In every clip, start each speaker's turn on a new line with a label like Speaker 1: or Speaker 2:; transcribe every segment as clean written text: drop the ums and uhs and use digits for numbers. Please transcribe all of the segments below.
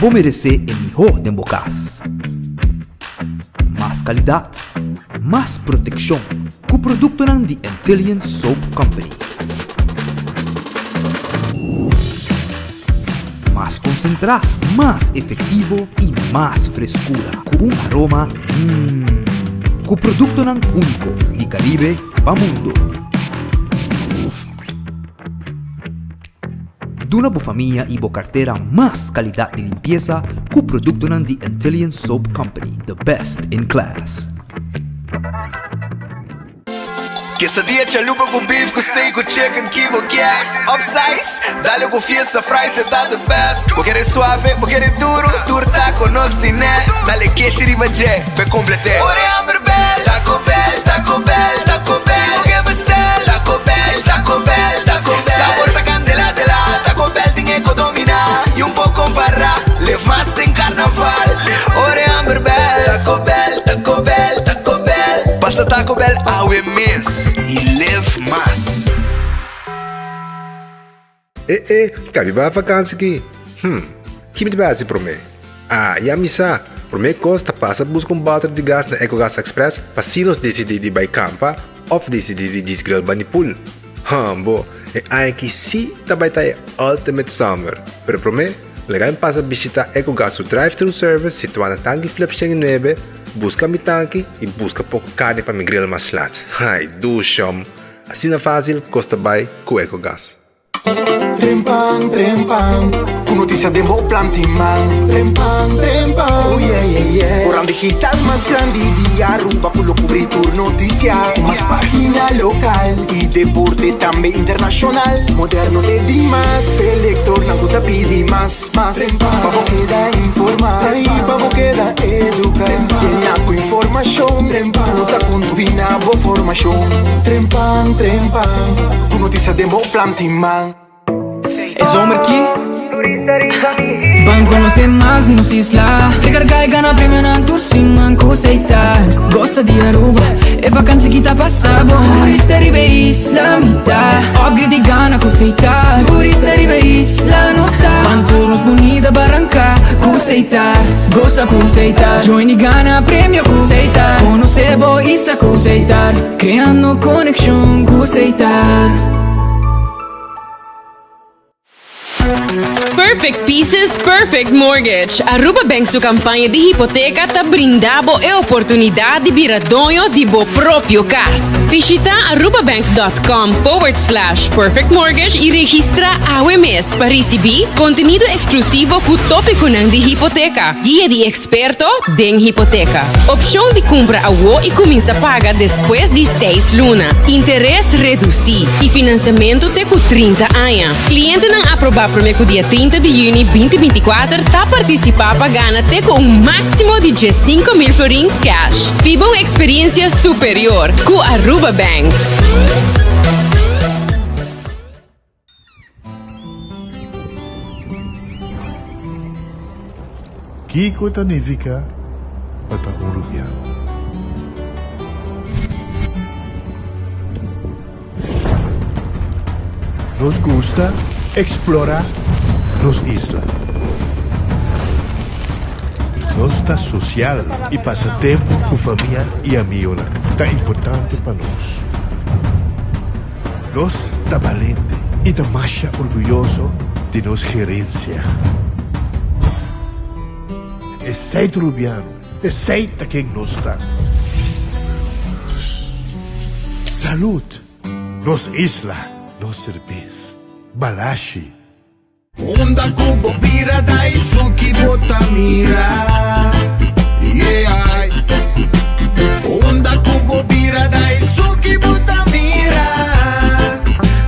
Speaker 1: vos merecer el mejor de Bocas. Más calidad, más protección, con producto de Intelligent Soap Company. Más concentrado, más efectivo y más frescura, con un aroma con producto único de Caribe para mundo. De una familia y cartera más calidad de limpieza con producto de Intelligent Soap Company, the best in class.
Speaker 2: Quesadilla, chalupa com beef, com steak, com chicken, kibo, yeah. Upsize, dale com fiesta, fries, cê tá the best. Vou querer suave, vou querer duro, turta com nós tiné. Dale queijo e ribaje, pra completar. Ore hambre bell, Taco Bell, Taco Bell, Taco Bell. Vou que bestel, Taco Bell, Taco Bell, Taco Bell. Sabor da candela de lá, Taco Bell tem que dominar. E pouco para, live mais tem carnaval. Ore hambre bell, Taco Bell, Taco Bell, Taco Bell. Passa Taco Bell, awe miss. E live mais.
Speaker 3: Cabe ba vakansie aqui? Que me base para mim? E a missa, para mim costa passa buscar balde de gás na EcoGas Express para se nós decidir de ir campa ou decidir de desgrill banipul. Bo, aí que sim também tá Ultimate Summer. Pero para mim, legal passa visitar EcoGas o drive-thru service situado na tanque Flip 9, busca mi tanque e busca pouco carne para me grill mais lat. Ai, ducham. Assim é fácil, costa bem com EcoGas.
Speaker 4: Trempang, trempang, con noticias de Mo Plantiman. Trempang, trempang, oh yeah, yeah, yeah. Orang digital más grande de Aruba, con lo cubrir tu noticia. Más página local y deporte también internacional. Moderno de Dimas, elector, naguta pidi más. Vamos queda informar, vamos queda educar. Llena con información, nota con tu binabo formación. Trempang, trempang, con noticias de Mo Plantiman.
Speaker 5: Es hombre aquí Van conocer más nos isla Recarga e gana premio na tursiman coseita Gosta di Aruba E vacanze kita passabo Turista ribe isla mita Ogri di gana coseita Turista ribe isla no sta Panturnos bonita barranca Coseita Gosta coseita Join di gana premio coseita Conocebo isla coseita Creando conexión coseita.
Speaker 6: Perfect Pieces, Perfect Mortgage. Aruba Bank su campanha de hipoteca tá brindando a oportunidade de virar dono de bo próprio casa. Visita arubabank.com/perfect mortgage e registra AWMS para receber conteúdo exclusivo com tópico de hipoteca. Guia de experto, bem hipoteca. Opção de compra a WO e começa a pagar depois de 6 lunas. Interesse reduzido e financiamento até com 30 anos. Cliente não aprovar para o dia 30 de junho 2024 tá participar para ganhar até com um máximo de 5.000 florin cash. Viva uma experiência superior com Aruba Bank.
Speaker 7: Kiko Tanivika Bata Uruguaiano. Nos gusta explorar nos islas. Nossa social e passatempo com família e amigos tá importante para nós. Nós tá valente e tá mais orgulhoso de nossa gerência. Aceita Rubiano, aceita quem nós está. Saúde, nos isla, nos cerveza, balashi.
Speaker 2: Onda kubo bira dai suki botamira. Yeah. Onda kubo bira dai suki botamira.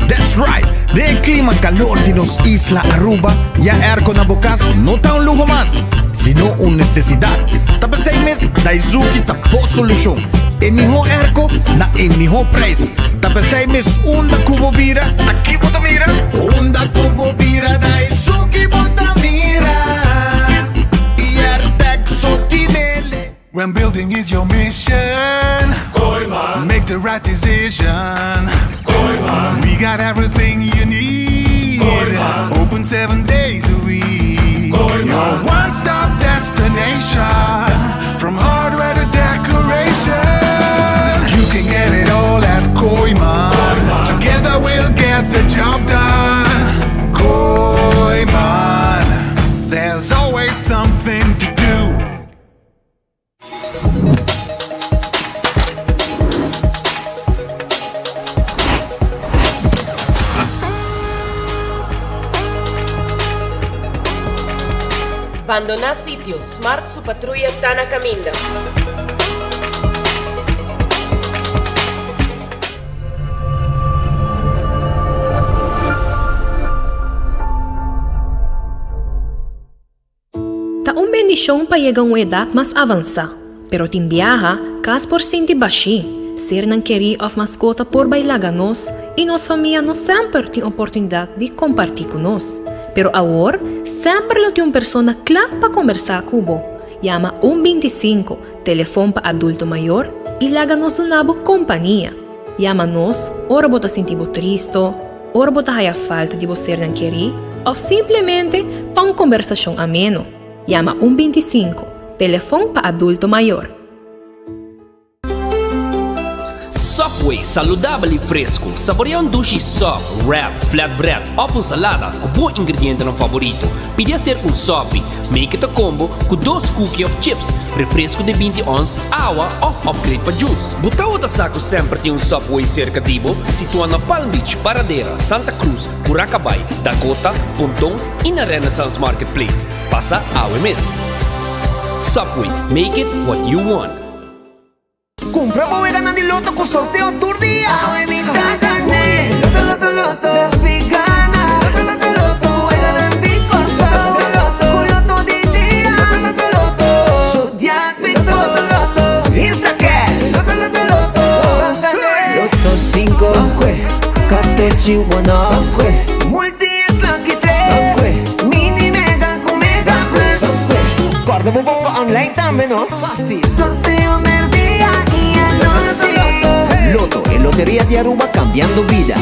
Speaker 2: That's right. De clima calor de nos isla Aruba, ya air na bocas no tá lujo más, sino una necesidad. Tapa 6 meses dai suki ta po solution. Eniho erko na eniho price. Tapa 6 meses onda kubo bira. Aqui botamira. Onda kubo bira dai suki botamira.
Speaker 4: When building is your mission, make the right decision. We got everything you need. Open 7 days a week. You're one
Speaker 8: sensation, from hardware to decoration. You can get it all at Koiman. Together we'll get the job done. Koiman, there's always something to do.
Speaker 9: Abandonar sitio, Smart su patrulla está na caminda.
Speaker 10: Tá bendição para chegar a uma idade mais avançada, pero tem viaja, cas por cento baixi, ser não querer of mascota por bailar nós e nossa família não sempre tem oportunidade de compartilhar com nós. Pero agora, sempre lo tem uma pessoa clara para conversar com você. Llama 125, telefone para adulto maior e laga-nos uma boa companhia. Llama-nos, ora você sentir triste, ora você tem falta de você não querer, ou simplesmente para uma conversação ameno. Llama 125, telefone para adulto maior.
Speaker 11: Subway, saudável e fresco. Saboreia sushi soft, wrap, flatbread ou salada com bom ingrediente no favorito. Pide ser sopi, make it a combo com 2 cookies of chips, refresco de 20 ons, água ou upgrade para juice. Buta outra saco sempre tem Subway cerca de você, situado na Palm Beach, Paradera, Santa Cruz, Curacabai, Dakota, Pontón e na Renaissance Marketplace. Passa a UMS. Subway, make it what you want.
Speaker 2: Compramos y ganan el loto con sorteo tour día. Abuelita gané. Loto, loto, loto. Las veganas. Loto, loto, loto. El de corso. Loto, loto de día. Loto, loto, loto. Zodiac, loto, loto. Insta cash. Loto, loto, loto. Loto 5. Catechi 1. Multi es Lucky 3. Mini mega con mega plus. Guarda un poco online también, ¿no? Fácil. Sorteo del día. Loto, en Lotería de Aruba, cambiando vida.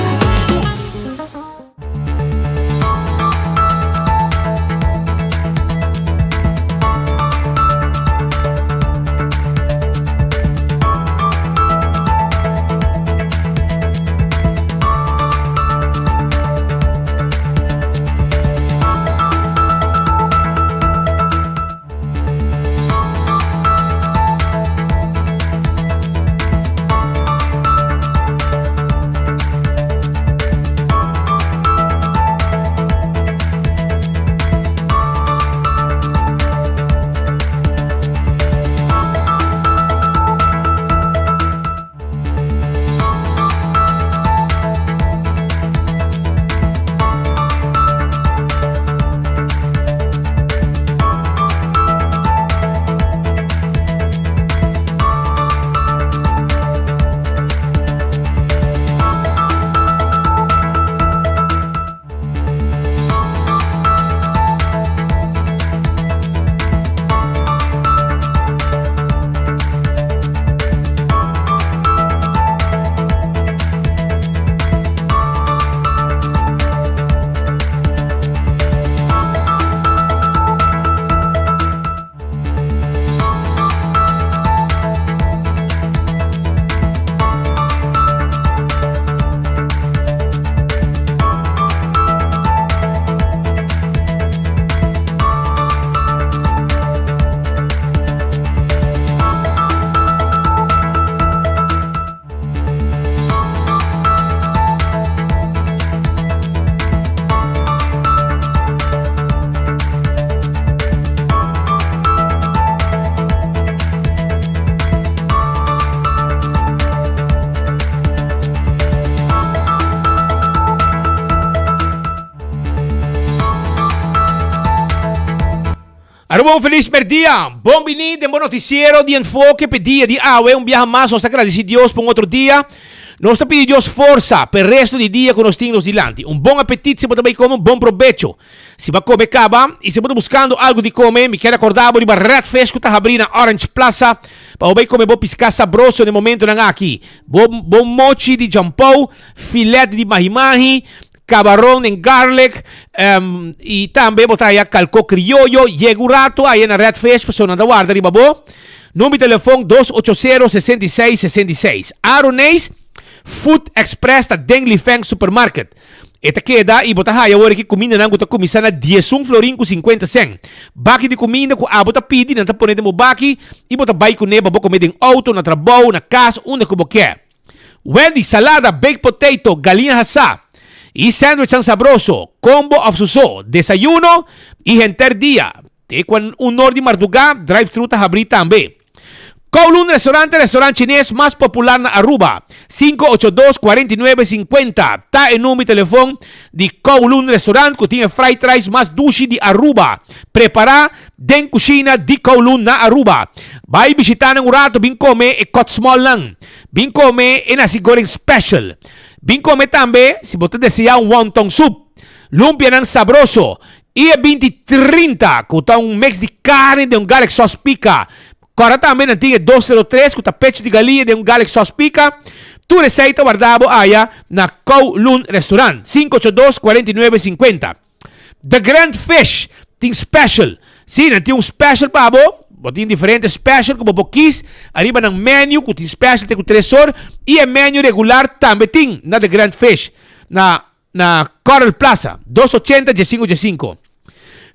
Speaker 12: Bom feliz dia, bom vinir de bom noticiero de enfoque pedia de AWE, viaje más, nos agradece Dios por otro día, nos pide Dios força per resto di dia con los tingos dilanti, bom apetite se potete comer, bom provecho, se va comer caba e se potete buscando algo di comer, mi quero acordavo di Barret Fresco tá abrindo Orange Plaza, para vai comer bom piscar sabroso no momento não aqui, bom mochi de jampou, filete de mahi-mahi, camarón en garlic, e também botar aí calco criollo, yegurato aí na Red Fish, pessoa da guarda, ribabo. Número de telefone 280-6666. Aronês, Food Express da Deng Lifeng Supermarket. Eta queda e botar aí agora que comida não guta comissão na 10 florin com 50 cent. Baki de comida com a bota pidi, não tá ponendo mo baki e bota bai com neba, boca comer em auto, na trabalho, na casa, onde que quer. Wendy, salada, baked potato, galinha assá. E sandwich ang sabroso, combo of suso, desayuno e enter dia. Te quan un hora de madrugada, drive-thru ta abrir também. Kowloon Restaurante chinês mais popular na Aruba. 582-4950. Tá em número de telefone de Kowloon Restaurante que tinha fried rice mais doce de Aruba. Preparar dentro cozinha de Kowloon na Aruba. Vai visitar um rato, bem comer e cut small lang. Bem comer e nasi goreng special. Bem comer também, se você desejar wonton soup. Lumpia ng sabroso. E é 2030, com um mix de carne de garlic sauce pica. Agora também não tinha 203, com tapete de galinha de garlic sauce pica. Tu receita guardado aí na Kowloon Restaurant. 582-4950. The Grand Fish, tem special. Sim, não tem special para você. Tem diferentes special, como boquis. Arriba ng menu, com tem special, tem com tresor. E o menu regular também tem na The Grand Fish. Na Coral Plaza, 280-15-15.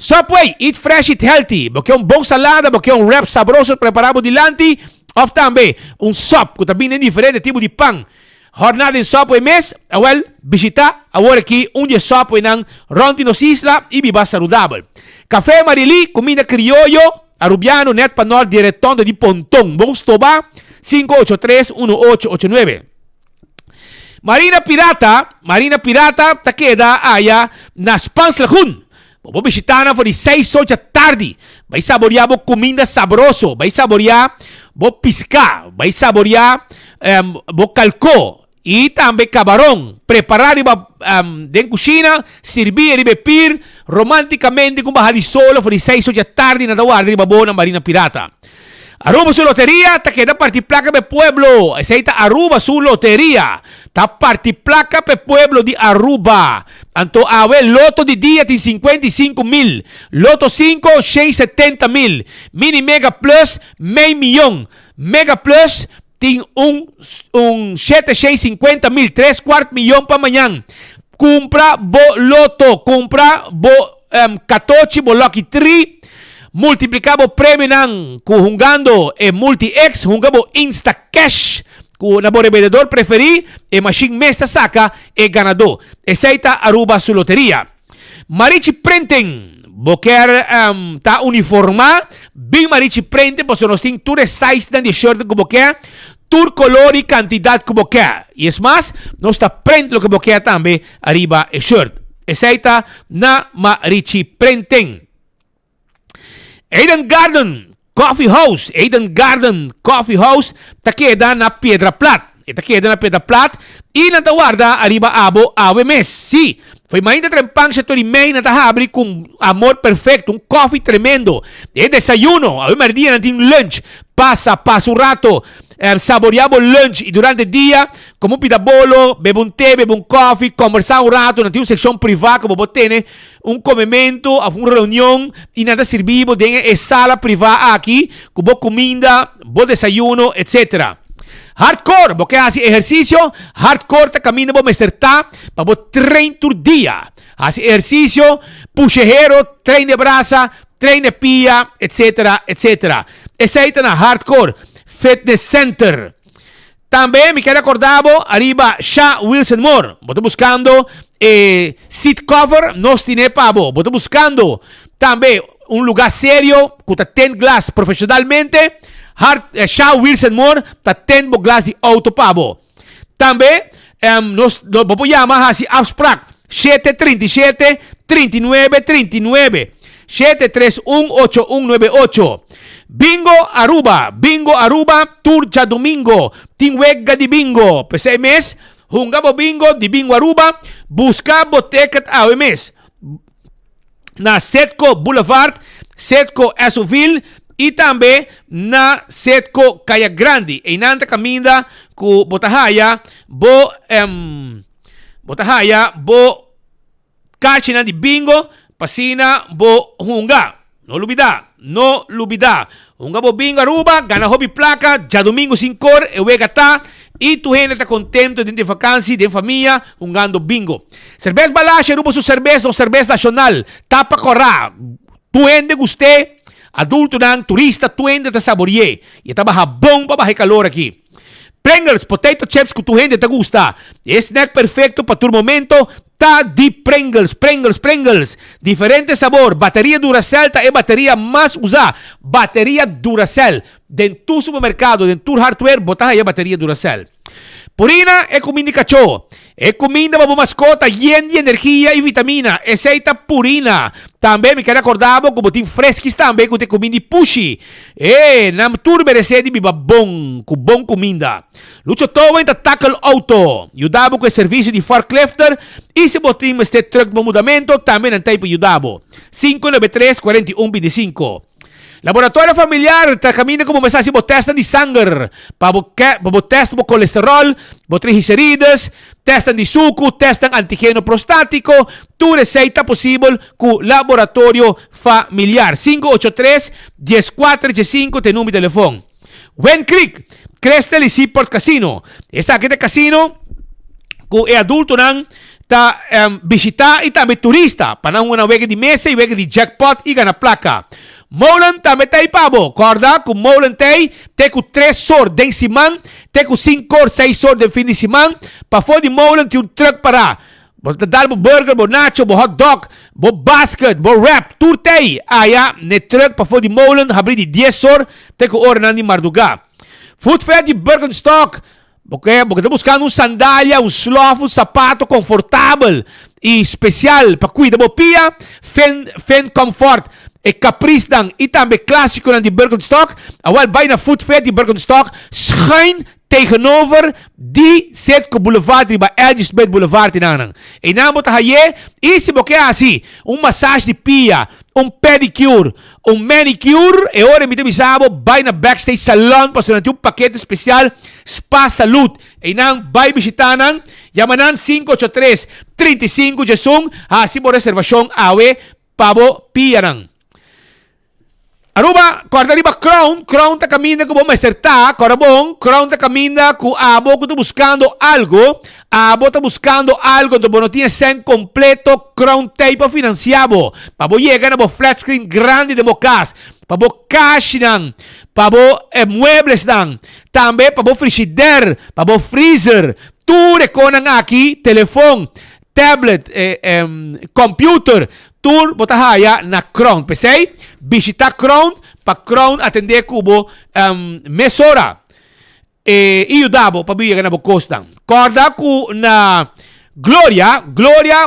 Speaker 12: Subway, eat fresh, eat healthy. Porque bom salada, porque wrap sabroso preparado dilante. Of também, sop, que também tem diferente tipo de pão. Jornada em Subway mês, visita agora aqui dia Subway ng Rontinos Isla e viva saudável. Café Marili, comida criollo, arubiano, net panor, direton de Pontong. Bons toba, 583-1889. Marina Pirata, ta queda allá nas Pans Lagoon. Vou visitar na de 6 horas da tarde. Vai saborear comida sabroso. Vai saborear, vou piscar. Vai saborear, vou calcó. E também camarão. Preparar dentro da cozinha, servir e beber romanticamente com barra de solo de 6 horas da tarde na guarda na Marina Pirata. Aruba su lotería, ta queda parti placa pe pueblo. Aceita Aruba su lotería. Ta parti placa pe pueblo de Aruba. Anto loto de dia tem 55,000. Loto 5, 670,000. Mini Mega Plus, meio milhão. Mega Plus tem 750,000. 3/4 milhão para amanhã. Compra bo loto. Compra bo 14 bo Lucky 3. Multiplicabo prêmio ng jugando e multi-X, jugabo Insta-Cash, na vendedor preferi, e machine mesta saca, e ganador. Aceita Aruba su loteria. Marichi Prenten, boquer ta uniforma, bem Marichi Prenten, pues nos tem tour size de shirt que boquer, tour color e cantidad que boquer. E es más, nos ta print lo que boquer también arriba e shirt. Aceita na Marichi Prenten. Eden Garden Coffee House, ta queda na Piedra Plat. E na guarda arriba abo mes. Sí, foi mainda trempang sa tulimay na tahabri com amor perfecto, coffee tremendo. E desayuno, a merdia natin lunch. Pasa un rato, saboreamos lunch e durante o dia, como pida bolo, bebe un té, bebe un coffee, conversar un rato, natin seção privada, como botene, un comimento, una reunión, e nada servimos em sala privada aqui, com boa comida, bom desayuno, etc. Hardcore, porque hace ejercicio, hardcore ta camina bo meserta, pa bo train tur dia. Hace ejercicio, puxejero, train de brasa, train de pia, etc. Aceita na Hardcore Fitness Center. Também me quero acordar, arriba Shah Wilson Moore. Boto buscando seat cover, nos tiene pavo. Boto buscando também lugar sério, que tem glass profissionalmente. Shah Wilson Moore, tem glass de auto pavo. Também, nos vamos chamar assim, Afsprak, 737-3939. 731-8198. Bingo Aruba, Tour ja Domingo, Tinwega di Bingo. PCMS, jungabo Bingo di Bingo Aruba, buscabo ticket AOMS. Na Setco Boulevard, Setco Esoville, e também na Setco Caya Grande. E nanta caminda ku Botahaya, bo Kachi na di bingo, pasina bo hunga. No lubida. Hunga bo bingo Aruba, gana hobby placa, já domingo 5 horas, eu tá, e tu gente tá contento dentro de vacância, de família, hungando bingo. Cerveja Balache, Aruba su cerveja, ou cerveja nacional, tapa corra. Tu gente gostei, adulto não, turista, tu gente tá saboreie. E tá bom para barrar calor aqui. Pringles, potato chips que tu gente te gusta. Snack perfecto para tu momento. Tá de Pringles. Diferente sabor. Bateria Duracell tá é bateria mais usada. Bateria Duracell. Dentro do supermercado, dentro do hardware, botar aí a bateria Duracell. Purina é comida de cachorro. É comida para mascota, llena de energia e vitamina. Essa Purina. Também me quero acordar que botim fresquis também que tem comida de pushi. Nam turbe recebe biba bom, com bom comida. Lucho todo em tackle auto. Ajudava com o serviço de forklifter e se botim este truck de mudamento também não tem para ajudar. 593-4125. Laboratório familiar está caminhando como mensaje para testan de sangue, para testar para colesterol, para triglicéridos, testan de suco, testan antígeno prostático, tu receita possível com laboratório familiar. 583-1485 tem número de telefone. Wen Creek, Crestel e Seaport Casino. Essa aqui é casino que é adulto não tá visitar e também turista para não wega de mesa e wega de jackpot e ganhar placa. Molan também tem pabo. Corda com Molan tem com 3 sor de semana, tem com 5 or 6 sor de fim de semana. Para fora de Molan tem truck para dar bo burger, bo nacho, bo hot dog, bo basket, bo wrap, tudo tem. Ne truck para fora de Molan, abrir de 10 sor, tem com hora de Marduga. Food Fair de Birkenstock. Porque está buscando sandália, slof, sapato confortável e especial para cuidar da pia, Fen Comfort e Caprice e também clássico de Birkenstock. Awal bij na Food Fair de Birkenstock schuin tegenover die Zetko Boulevard bij Elgisbeth Boulevard in Anang. E na mo tahaye, isi mo kaya assim, massage de pia, pedicure, manicure, e ora mi te bisabo, vai na backstage salon, para sonante paquete especial, Spa Salud. E nang, vai bisitanan, yamanan 583-35 Jesung, assim mo reservasyon awe, pabo pia nang. Aruba, corda riba Crown tá caminhando com bom acertar, corabon, Crown tá caminhando com abo que tá buscando algo do bom tinha sem completo, Crown tem para financiabo, para bo chegar na flat screen grande de mocas, para bo cash nang, para bo muebles nang, também para bo frigider, para bo freezer, tudo reconang aqui, telefone, tablet, computer, tur botahaya na Crown. Pesei, visita Crown, pa Crown atender kubo mesora. E dabo pa biya na bokostan. Korda ku na Gloria,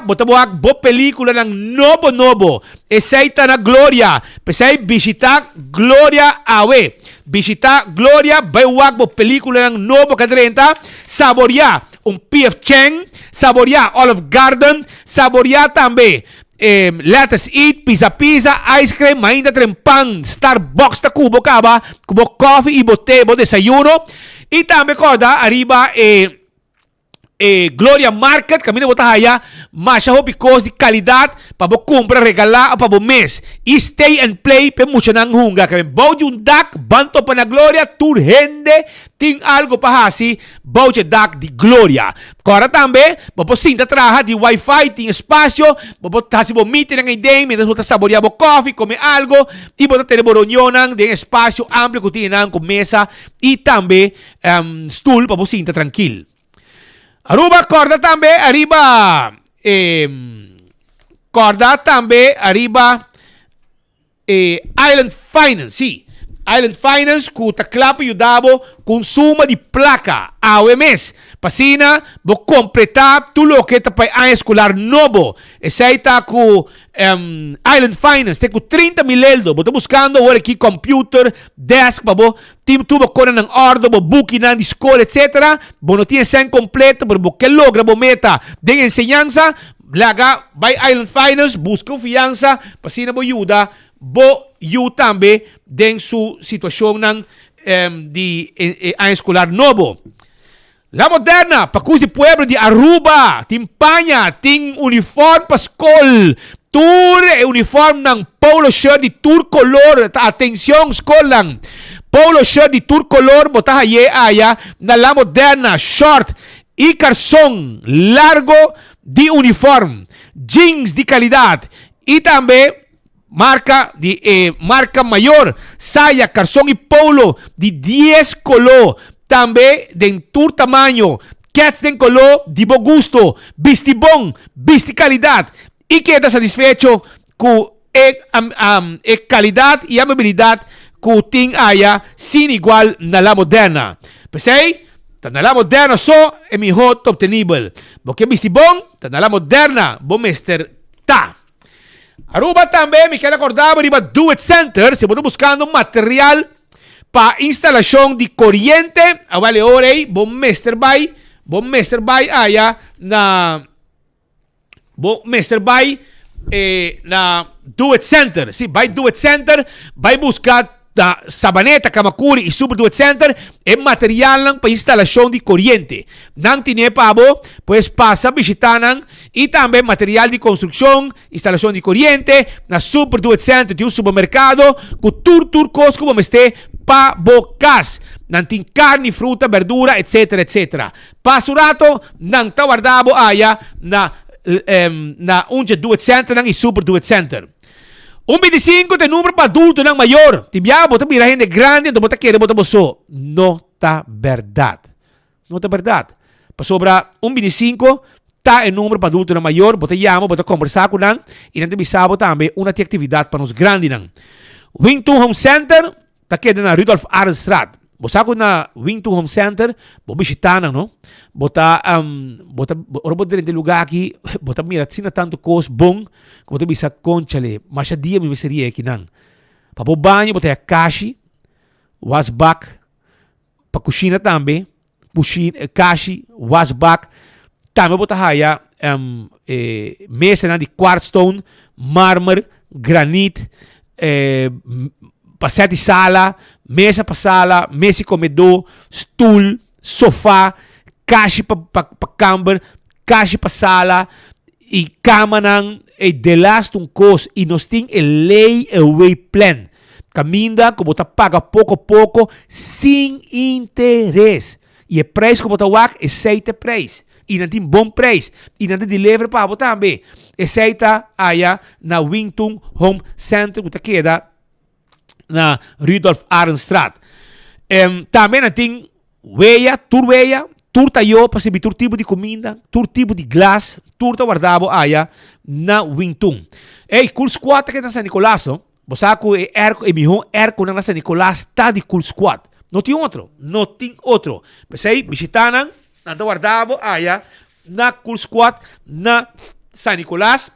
Speaker 12: botabuak bo pelikula ng nobo. Esaita na Gloria. Pesei, visita Gloria awe. Visita Gloria, baywak bo pelikula ng nobo kadrenta. Saborear P.F. Cheng, saborear Olive Garden, saborear também Let's Eat, Pizza, Ice Cream, ainda trempang, Starbucks ta kubo coffee e bo desayuno. E também corda arriba Gloria Market, camina botahaya, mas hopi cost de qualidade para bo compra, regalar para bo mês. E stay and play pe mucho nang hunga. Kami bau de dak, banto pa na Gloria, tur hende, ting algo pa hasi, bau de dak di Gloria. Kora também, bo sinta traha di Wi-Fi, ting espacio, bo hasi bo meeting ng idem, mientras bo saborear bo coffee, come algo, e bo tere bo reunionan, de espacio amplio que tienen com mesa, e também stool pa bo sinta tranquil. Aruba, corda também arriba Island Finance, sim. Island Finance, que tá claro ajudava consumo de placa AOMS. Pasina, vou completar tudo o que tá para a escolar novo. Esse aí tá com Island Finance, tem com 30 mil euros. Vou buscando agora aqui computer, desk, para vou tubo com ng ordo, vou booking na escola, etc. Vou não tinha sem completo, pero vou que logra vou meta de enseñanza. Laga, by Island Finance, busca confiança, pasina vou ajuda, vou também den su situação ng a escolar novo. La Moderna, pacusi pueblo de Aruba, timpanya, ting uniforme paskol, tour e uniforme ng polo shirt di tour color, atención skol lang. Polo shirt di tour color, botaha ye aya, na La Moderna, short y calzón largo di uniforme, jeans di calidad, y también marca mayor, saya, calzón y polo di 10 color, también de tu tamaño, cats de color di buen gusto, visti bon, visti calidad, y queda satisfecho con calidad y amabilidad que ting haya sin igual na La Moderna. Pensei, na La Moderna so é mejor obtenible. Porque visti bon, na La Moderna, bom mester ta. Aruba também, me quero acordar, riba Do It Center, se você buscando material para instalação de corrente, vale orei, bom mester by aya na na Do It Center. Sim, vai Do It Center, vai buscar da Sabaneta, Kamakuri e Super Do It Center é material lang para instalação de corrente. Nang tinepabo, pues passa visitanan e também material de construção, instalação de corrente, na Super Do It Center de um supermercado, com tur cosco como este pa bocas. Nang tin carne, fruta, verdura, etc. Pasurato, nang tawardabo aya na unja Do It Center nang e Super Do It Center. 25 tem número para adulto não maior. Tibia, bota mira gente grande, então bota querer, bota boso. Não tá verdade. Não tá verdade. Para sobra 25 tá em número para adulto não maior, bota llama, bota conversar com nang, e não te bisabo também uma atividade para nos grandes nang. Wington Home Center tá queda na Rudolf Arnstraat. Bosa ko na Wington Home Center, bo bisita na no. Bota oro dentro de lugar aqui, bota mira, sina tanto cos bom, como te bisa conchale, mas a dia me seria aqui nang. Pa po banho, bota a kashi, wasbak, pa kusina também, kashi, wasbak, também bota haya mesa na de quartzstone, mármore, granite, passete sala, mesa para sala, mesa comedor, stoel, sofá, caixa para camber, caixa para sala, e cama nang de last um cos e nós tem layaway plan. Caminda como tá paga pouco a pouco sem interesse. E o preço como tá wak é aceita preço. E não tem bom preço. E não tem delivery para botar também. Aceita aí na Wington Home Center que tá queda na Rudolf Arnstraat. Também tem tur tayo para servir tur tipo de comida, tur tipo de glass, tur ta guardavo aya na Wington. Cool Squad que tá San Nicolás, no? Bosaco e mijo erco na San Nicolás tá de Cool Squad. Não tem outro. Pensei, visitanan, na ta guardavo aya na Cool Squad na San Nicolás.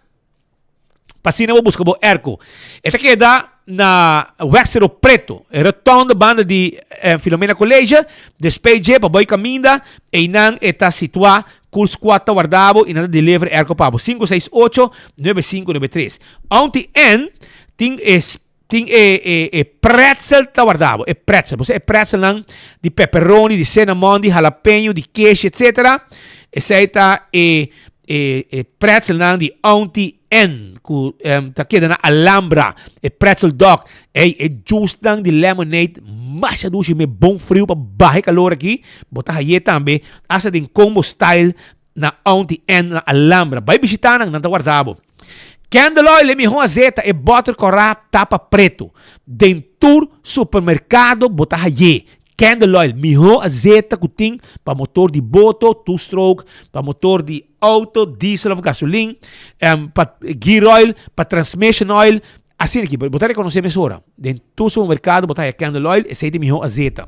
Speaker 12: Pasina mo busca bo erco. Esta queda na Wexero Preto, rotonda banda de Filomena College, despeje para boi caminda, e nan está situada Cool Squad guardavo e nada delivery erco pabo 568-9593. Onti en ting pretzel guardavo, pretzel, você pretzel nan de pepperoni, de cinnamon, de jalapeno, de queijo, etc. Essa pretzel nan de onti en ta queda na Alhambra pretzel dog juice lang de lemonade masyado me bom frio para baixar calor aqui bota aí também asa din combo style na onti en na Alhambra vai visitar nang nanta guardabo Candle Oil mi azeta e butter corá tapa preto dentro supermercado bota aí Candle Oil, miho azeta kuting para motor de boto, two-stroke, para motor de auto, diesel of gasoline, para gear oil, para transmission oil, assim aqui, botar reconhecer mesura. Dentro do mercado, botar Candle Oil, aceita miho azeta.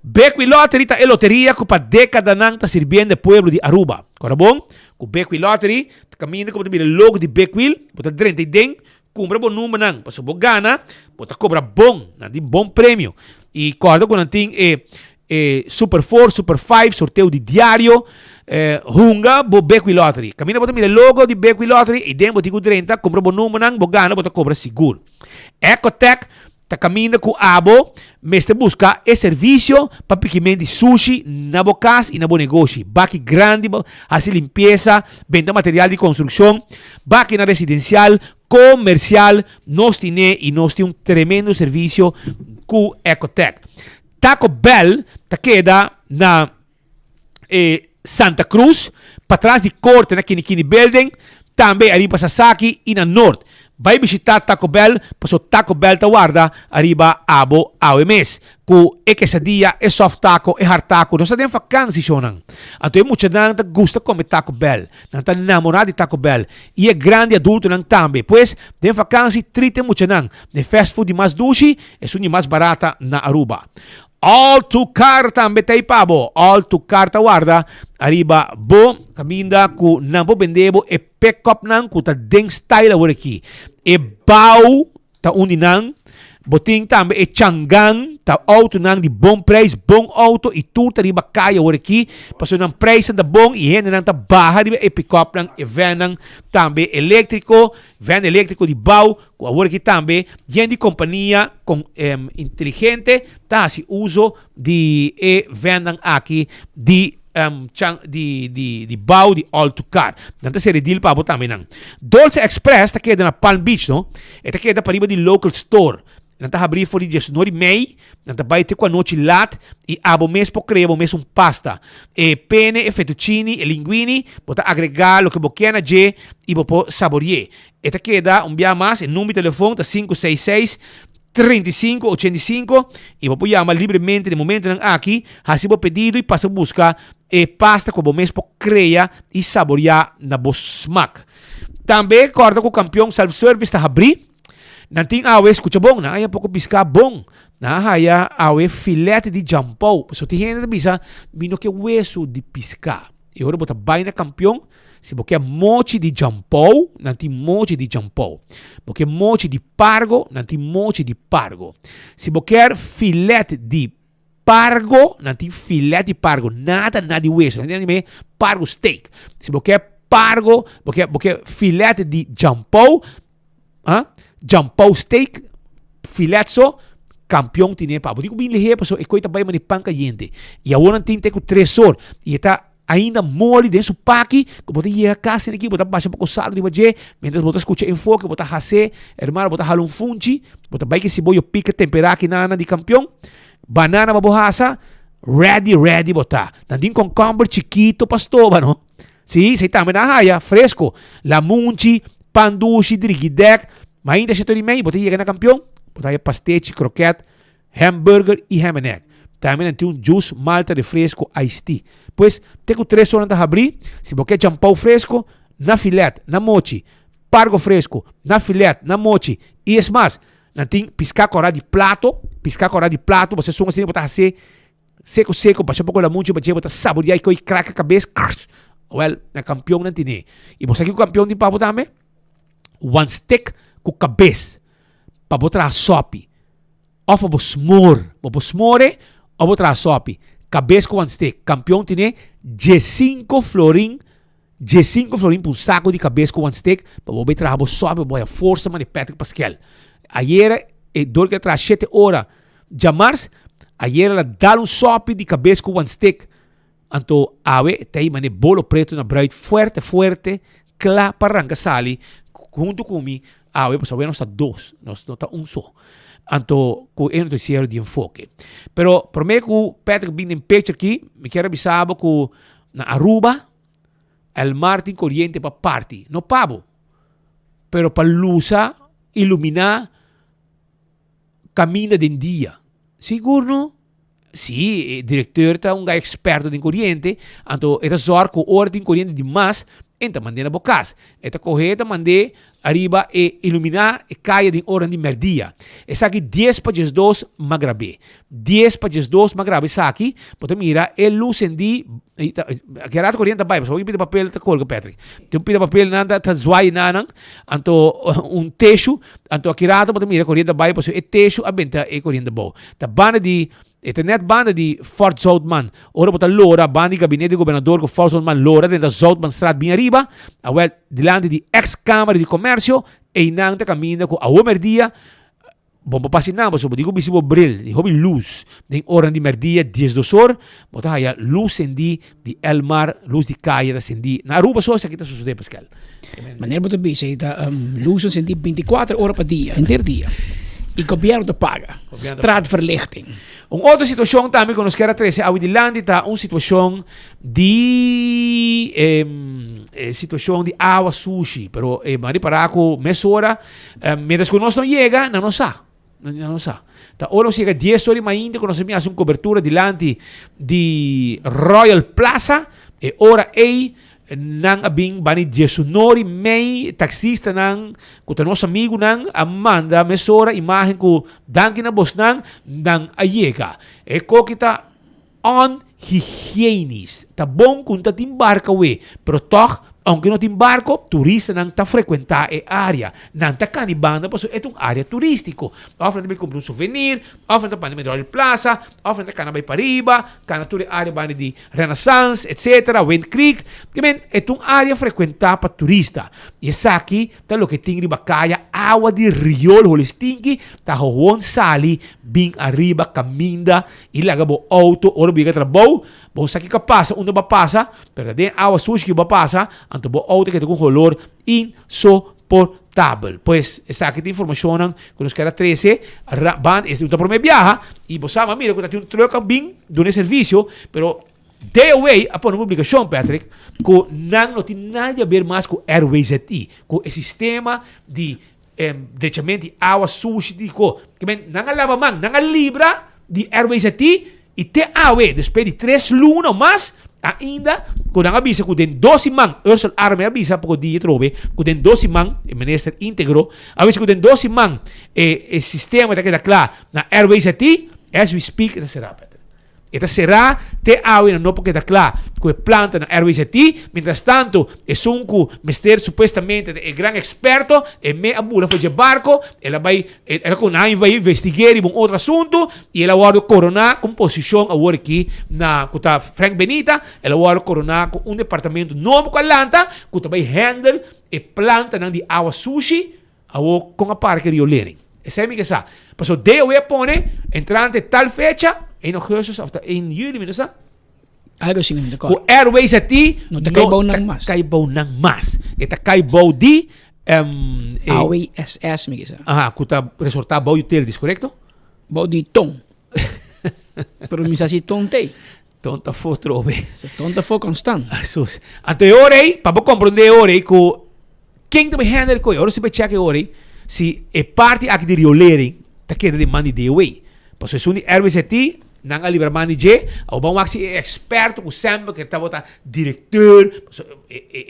Speaker 12: Becqui Lottery ta loteria que para década nang ta sirviendo de pueblo de Aruba. Corra bom? Com Becqui Lottery, caminha como o logo de Becqui, botar 30 den, compra bom número nang, para so gana, botar cobra bom, na de bom prêmio. E corda com tem Super 4, Super 5, sorteio de diário, Hunga, bo Becqui Lottery. Caminha bota mira logo de Becqui Lottery e dentro botigo 30, compra bom número nang, bo gana, bota cobra seguro. Ecotech ta caminha com abo, mas te busca e serviço para pequimento de sushi na bocas e na bom negócio. Baki grande, assim limpeza, venda material de construção, baki na residencial, comercial, nós temos um tremendo serviço com Ecotech. Taco Bell ta queda na Santa Cruz, para trás de corte na Kinikini Building, também arriba Sasaki e na Norte. Vai visitar Taco Bell, passou Taco Bell ta guarda arriba abo AOMS. Com quesadilla, soft taco, hard taco. Nós temos vacancy shonan. Então, muita gente gosta de comer Taco Bell. Não está namorado de Taco Bell. E grande adulto não também. Pois, tem vacancy, trite muita gente. De fast food mais doce, é mais barata na Aruba. All to car também tem pabo. All to car ta guarda arriba bo caminda ku nampo bendebo e pick up nang ku ta ding style awar aqui. E bau ta uninang boting também e changang ta auto nang di bom preço, bom auto e tudo arriba kaya awar aqui. Passou nang preço da bom e hen nang ta baha arriba e pick up nang e van nang também elétrico, van elétrico di bau ku awar aqui também. Yen di companhia com inteligente ta si uso di van nang aqui di di bau di all to car. Nanta serie deal pa também nang. Dolce Express ta queda na Palm Beach, no? E ta queda para riba di local store. Nanta abrir for di 19 Mei, nanta vai ter com a noite lat e abo mês po crebo mês pasta. E pene e fettuccini e linguini, bota agregar lo que boquena je e bo saborear. E ta queda bia mais, número de telefone ta 566 3585 e vou chamar livremente de momento aqui, assim vou pedido e passa a buscar pasta como mesmo para criar e saborear na boa smack. Também corta com o campeão self-service está abrir. Não tem awe escuta bom, não há pouco piscar bom. Não há awe filete de jampou. Só tem gente que bisa, mino que hueso de piscar. E agora botar bem na campeão. Se você quer mochi de jampou, não tem mochi de jampou. Se quer mochi de pargo, não tem mochi de pargo. Se você quer filete de pargo, não tem filete de pargo. Nada de hueso. Não tem pargo steak. Se você quer pargo, você quer filete de jampou, jampou steak, filete só, campeão tem para. Digo bem ligeiro, pessoal, e coita bem mani panca gente. E agora tem que 3 horas. E está ainda mole dentro do paque, que você ia a casa aqui, você baixa um pouco sal de baixo, mientras você escuta enfoque, você hace, hermano, você hala funchi, você vai que se boio pica temperar aqui na de campeão, banana babohasa, ready, botar. Nandim com concombre chiquito pastor, não? Sim, você também na raia, fresco, la munchi, pandushi, dirigidec, mas ainda se torna meio, você ia na campeão, você ia pastete, croquete, hamburger e ham and egg. Também tem juice, malta, refresco, iced tea. Pois, tem 3 horas para abrir. Se você quer jampau fresco, na filete, na mochi. Pargo fresco, na filete, na mochi. E é mais, não tem piscar corá de plato. Você só assim, botar assim, seco, baixa um pouco da mochi, botar saborear e craca a cabeça. Well, na campeão não tem. E você aqui o campeão de papo também? One stick com cabeça. Para botar a sope. Ou para smore, ou botar a sope. Cabeça com one stick. Campeão tem G5 florin por um saco de cabeça com one stick. Para você trabalhar sope, para força, mas de Patrick Pascal. Ayer, dor que traz 7 horas. Jamars, ayer ela dá sope de cabeça com one stick. Então, awe, tem mane bolo preto na bright fuerte, clá para arrancar sali, junto comigo, awe, pues awe não está 2, não está só. Então, com ele não tem de enfoque. Pero, por mim, que o Patrick vindo em peixe aqui, me quero avisar que na Aruba, el Martin corriente para party. No pavo. Pero para lusa, iluminar, caminho de dia. Seguro? Sim, o diretor é um experto em corrente, então ele zorga com ordem corrente demais, então mandei na bocas. Esta correta mandei arriba e iluminar e caia de hora de merdia. Essa aqui 10 para 2 magrabe. 10 para 2 magrabe essa aqui, pode mirar, ele luz em dia, que era a corrente vai, mas alguém pede papel tá colga Patrick. Tem pede papel nada tá zoai nanang, então techo, então aqui rato pode mirar corrente vai, mas é techo a benta e corrente boa. Tá banda de internet banda de Fort Zoutman. Ora bota Lora, banda de gabinete de governador com Fort Zoutman Lora, dentro da Zoutman Straat bem arriba, awel dilante de ex-câmara de comércio, e inante caminho com a merdia, bom papasi na so digo bisibo bril di hobby luz den oran di merdia 10 dosor bota haya luz sendi di Elmar luz di Kaya da sendi na Aruba so sa kita susude Pascal
Speaker 13: Maneira muito bem, luz sendi 24 horas per dia, inteiro dia. E governo paga, straatverlichting.
Speaker 12: Uma outra situação também que nós queremos trazer ao de land está uma situação de situação de água sushi, pero mari para com mesora, mientras que nós não chega, não sa. Tá ora chega 10 horas mais ainda quando nós temos uma cobertura de land de Royal Plaza e ora nang abing bani Jesunori may taxista nang kuta nosso amigo nang Amanda mesora imagem ko danki na boss nang ayeka ko kita on hygienist tá bom kung ta timbarca we pero toch aunque no timbarco turista nang ta frequentar e área nang ta canibanda paso é área turístico ofrenda me comprar um souvenir ofrenda para me Royal Plaza ofrenda cana vai pariba cana tour área bani di Renaissance etc Wind Creek que men é área frequentar para turista e essa aqui tá lo que tem riba caia água de riol holestinki tá gewoon sali bing arriba caminda e laga bo auto ora biga trabalho bom saki ka passa onde ba passa pero de água suja que ba passa anto bo auto que tem um color insoportável. Pues, essa aqui tem informação que nos quer trazer, van, este é para me viajar, e você sabe, mira, que tem troca bem do serviço, pero day away, após uma publicação, Patrick, que não tem nada a ver mais com Airways aqui, com o sistema de deixamento de água suja, que não lava mão, não libra de Airways aqui, e te awe, depois de 3 lunas ou mais, ainda, quando avisa que tem 12 man, Ursula Arme avisa porque dia trobe, que tem 12 man, o ministro íntegro, avisa que tem 12 man, e sistema está queda claro, na Airways aqui, as we speak, esta será, Pedro. Esta será, te awe, não porque está claro, que planta na Airways aqui, mientras tanto, é um que, mister, supostamente, é grande experto, e me abula foi de barco, ela vai investigar um outro assunto, e ela vai coronar com posição agora aqui, na Frank Benita, ela vai coronar com departamento novo com Atlanta, que vai handle e planta de água sushi, com a parque de Olering. Essa é a minha questão. Passou de eu pone, entrante tal fecha, em augustus of in juli, minus
Speaker 13: algo assim,
Speaker 12: com Airways aqui,
Speaker 13: não te caibo nang mas.
Speaker 12: Caibo nang mas. Ita caibo di
Speaker 13: Awe SS, me gisa.
Speaker 12: Que tá resortar bom utilities, correto?
Speaker 13: Bom de tom. Pero misa si tonte.
Speaker 12: Tonta fo trobe.
Speaker 13: Tonta fo constant.
Speaker 12: Sus. Ante ore, para compreender ore que quem também handle coi, ora se be check ore, se é parte aqui de riolering, tá queda de money de away. Passo é suni Airways aqui, nang a libra manager, o bom maxi é experto com sempre que tá bota diretor,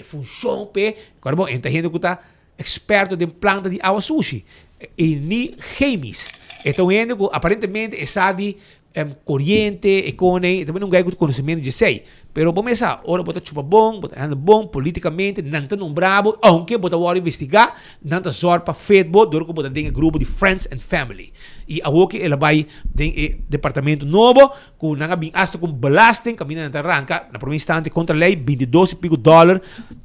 Speaker 12: função pe, agora bom, enta gente que tá experto de planta de água sushi, e ni chemis. Então gente que aparentemente é sabe corrente, economia, também não ganha com conhecimento de sei. Pero vamos essa, ora bota chupa bom, bota anda bom politicamente, não tá num bravo, aunque bota hora investigar, não tá só para fedbo, dor que bota dentro grupo de friends and family. E a que ela vai dentro departamento novo, com não bem hasta com belasting, caminha na arranca, na primeira instante contra a lei $22 e pico,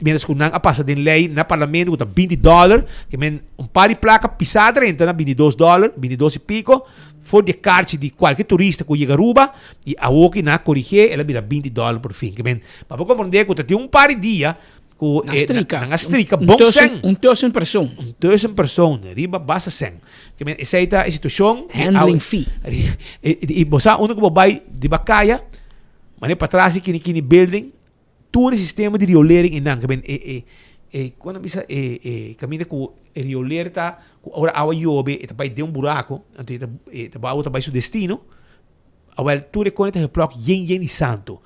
Speaker 12: menos que não passa de lei na parlamento com $20, que men par de placa pisada renta na $22, 22 e pico. For de carte de qualquer turista que chega a Aruba e a que na corrigir ela vira $20 por fim. Que men, para compreender que tem par de dia na strica, bom sen.
Speaker 13: 1.000 pessoas.
Speaker 12: 1.000 pessoas, riba basta sen. Que men, essa é a situação.
Speaker 13: Handling fee.
Speaker 12: E você, onde que vai de Bacaya, mas para trás aqui building, todo o sistema de riolering não, que men, quando bisa caminha com rioler tá agora água chove e vai de buraco antes tá vai seu destino agora tu reconhece o bloco yen santo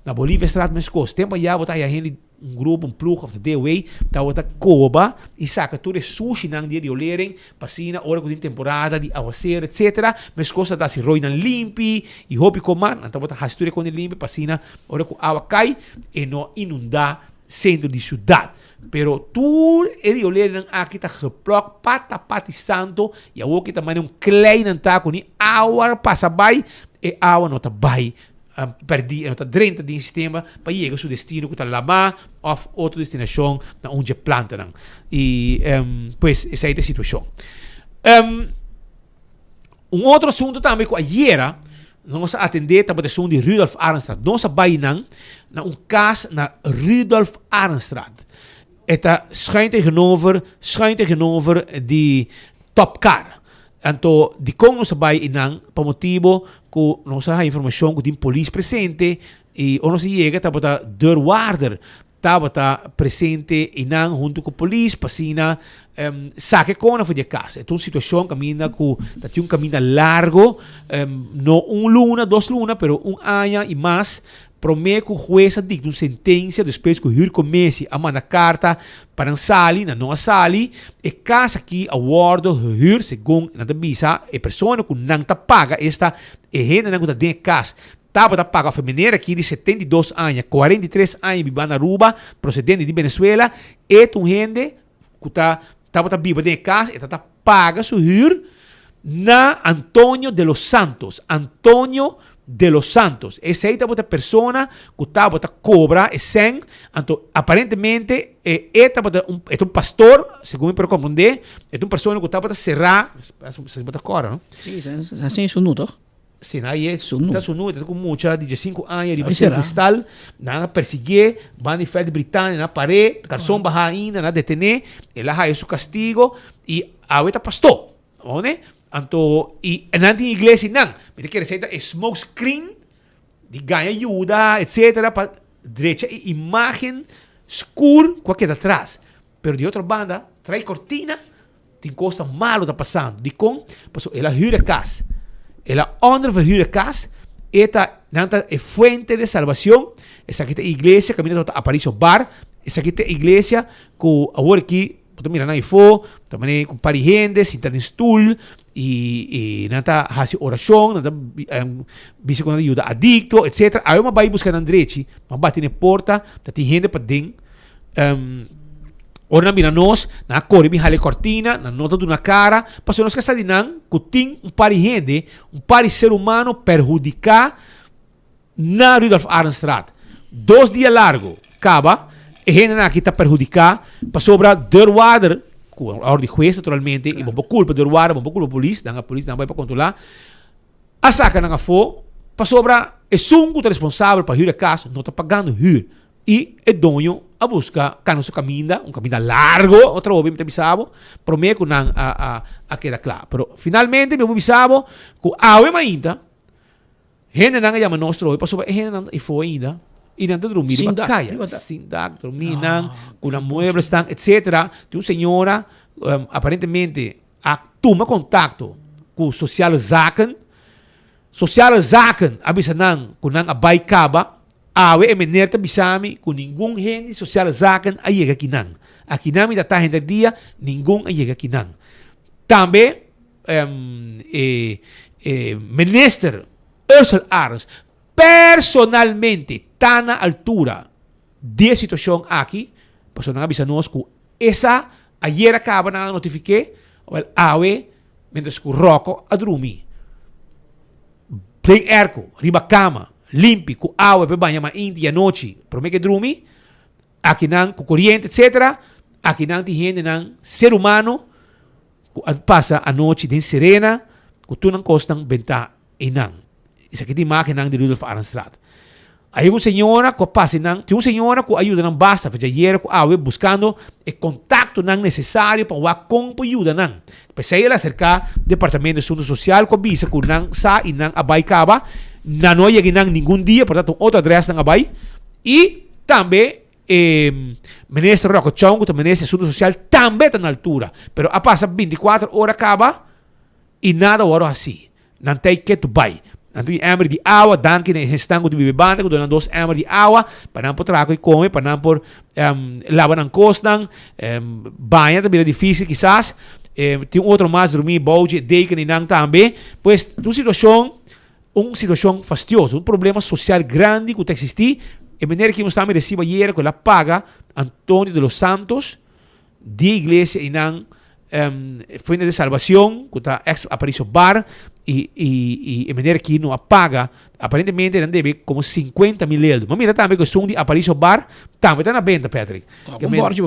Speaker 12: na Bolívia estrada mais costa tempo já botar aí grupo plug of the day way tá botar coba e saca tu sushi nang dia riolerem passina hora com temporada de aguaceiro etc mas costa tá se roina limpi e hopi coman então botar hasture com limpi passina hora com água cai e não inundar centro de cidade. Pero tu ele olhar aqui tá geplok pati santo e a que também klein taco ni água passa by e água não tá by perdi não tá dentro do sistema para chegar ao seu destino que tá lá of outra destinação na onde planta não e pues essa é a situação Um outro assunto também que ayer nós atender a proteção de Rudolf Arnstraat. Nós vai na caso na Rudolf Arnstraat. Eta schijnt tegenover de Top Car. Então, de como nós vai inang por motivo que nós a informação que tem polícia presente e nós chega a deurwaarder estava presente inang junto com a polícia para saque com foi de casa. Então, a situação caminha com um caminho largo, não luna, 2 lunas, pero ano e mais. Promete que o juez dicta uma sentença depois que o juiz comece a mandar carta para sali, não sali, e caso aqui a wardo o juiz, segundo a visa, a pessoa que não paga esta, e gente não está dentro de casa. Estava paga a feminina aqui de 72 anos, 43 anos, vive na Aruba, procedente de Venezuela, e um gente que estava viva dentro de casa, e está paga seu juiz na Antonio de los Santos. Essa aí é outra pessoa que estava cobra e sem, então aparentemente é um pastor, segundo eu compreender, é uma pessoa que estava cerrar, se bota cora, não?
Speaker 13: Sim, assim é sunuto.
Speaker 12: Sim, aí é sunuto, com muita de 5 anos de ser cristal, na perseguir, van de fé de Britânia na parede, calção barra ainda, na detener, ela é seu castigo e a outra pastor, né? Então, e na igreja não, me quer dizer é smoke screen de ganha ajuda, etc. para direita e imagem escura qualquer atrás. Pero de outra banda, traz cortina, tem coisa malo tá passando. De com, passou ela hyra casa. Ela honra hyra casa, esta nanta é fonte de salvação. Essa aqui é a igreja, caminha para Aparicio Bar. Essa aqui é a igreja que agora aqui mira na ifo, também com parihendes, sentar em stool e nanta faz oração, nanta bisa com ajuda adicto, etc. Aí uma vai buscar na direita, uma bate na porta, tá tem gente para dentro. Ora mira nós, na cor me hale cortina, na nota do na cara, passou nós que está dinang, que tem parihende, pari ser humano perjudicar na Rudolf Arnstraat. 2 dias largo, acaba. E gente aqui está perjudicar para sobra deurwaarder, com a ordem de juez naturalmente, e vamos culpa deurwaarder, vamos culpa a polícia não vai para controlar. A saca não for, para sobra é sungo responsável para a casa, não está pagando hyr. E é dono a buscar cano seu caminho, caminho largo, outra vez me avisava, promete que não a queda claro. Pero finalmente me avisava que a vez ainda, gente não chama nós hoje, para sobra gente não foi ainda. E não dormir em caia, sem dormir com as muebles, etc. Tem uma senhora, aparentemente, toma contato com o social zaken. Social zaken, avisa não, com não abai caba, awe menerta bisami, com nenhum gente social zaken a chega aqui não. Aqui não me dá gente dia, nenhum a chega aqui não. Também, minister Ursula Arns, personalmente, está na altura de situação aqui, para não avisar nós que essa, ayer acaba na notifiquei, awe, mientras que o Rocco a dormir. Tem erco, riba cama, limpi, com awe, para banhar uma Índia noite, promete que dormir, aqui não, com corrente, etc. Aqui não tem gente, não, ser humano, que passa a noite de serena, que tu não costam bentar e não. Isso aqui tem máquina de Rudolf Arnstraat. Aí uma senhora que passa não, tem uma senhora que ajuda não basta, faz ayer que awe buscando o contato não necessário para o como ajuda não. Pensei ela acercar departamento de assunto social que avisa que não sa e não abai caba, não chega não nenhum dia, portanto outro adresse não abai e também ministro Rocco Chong, que também é assunto social, também está na altura, pero a passa 24 horas acaba e nada hora assim, não tem que tu vai. Nanti emmer de água, danke na estango de bibanda, que donan 2 emmer de água, para não por trago e come, para não por lavar na costa, banha também é difícil, quizás, tem outro mais dormir, bouge, deika e não também, pois, uma situação fastidiosa, problema social grande que existe, e maneira que nós também recebemos ayer, que ela paga Antonio de los Santos, de igreja e não, Fuente de Salvação, que está Aparicio Bar, e maneira que não paga, aparentemente não deve como 50 mil euros. Mas mira também que o som de Aparicio Bar também está na venda, Patrick.
Speaker 13: Borge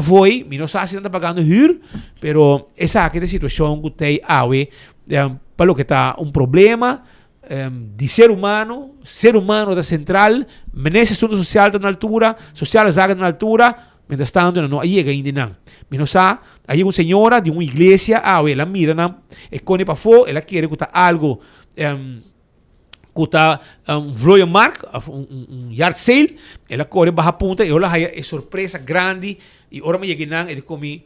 Speaker 12: foi, não sei se não está pagando hyr, pero essa aqui é a situação que tem awe, para lo que está un problema de ser humano da central, menese assunto social da altura, social zaga na altura, mientras tanto não chega ainda não. Menos aí uma senhora de uma igreja, ela mira na e cone para fora, ela quer que tá algo que tá vloeien mark, yard sale, ela corre barra punta e ela é surpresa grande e ora me chega não, ele come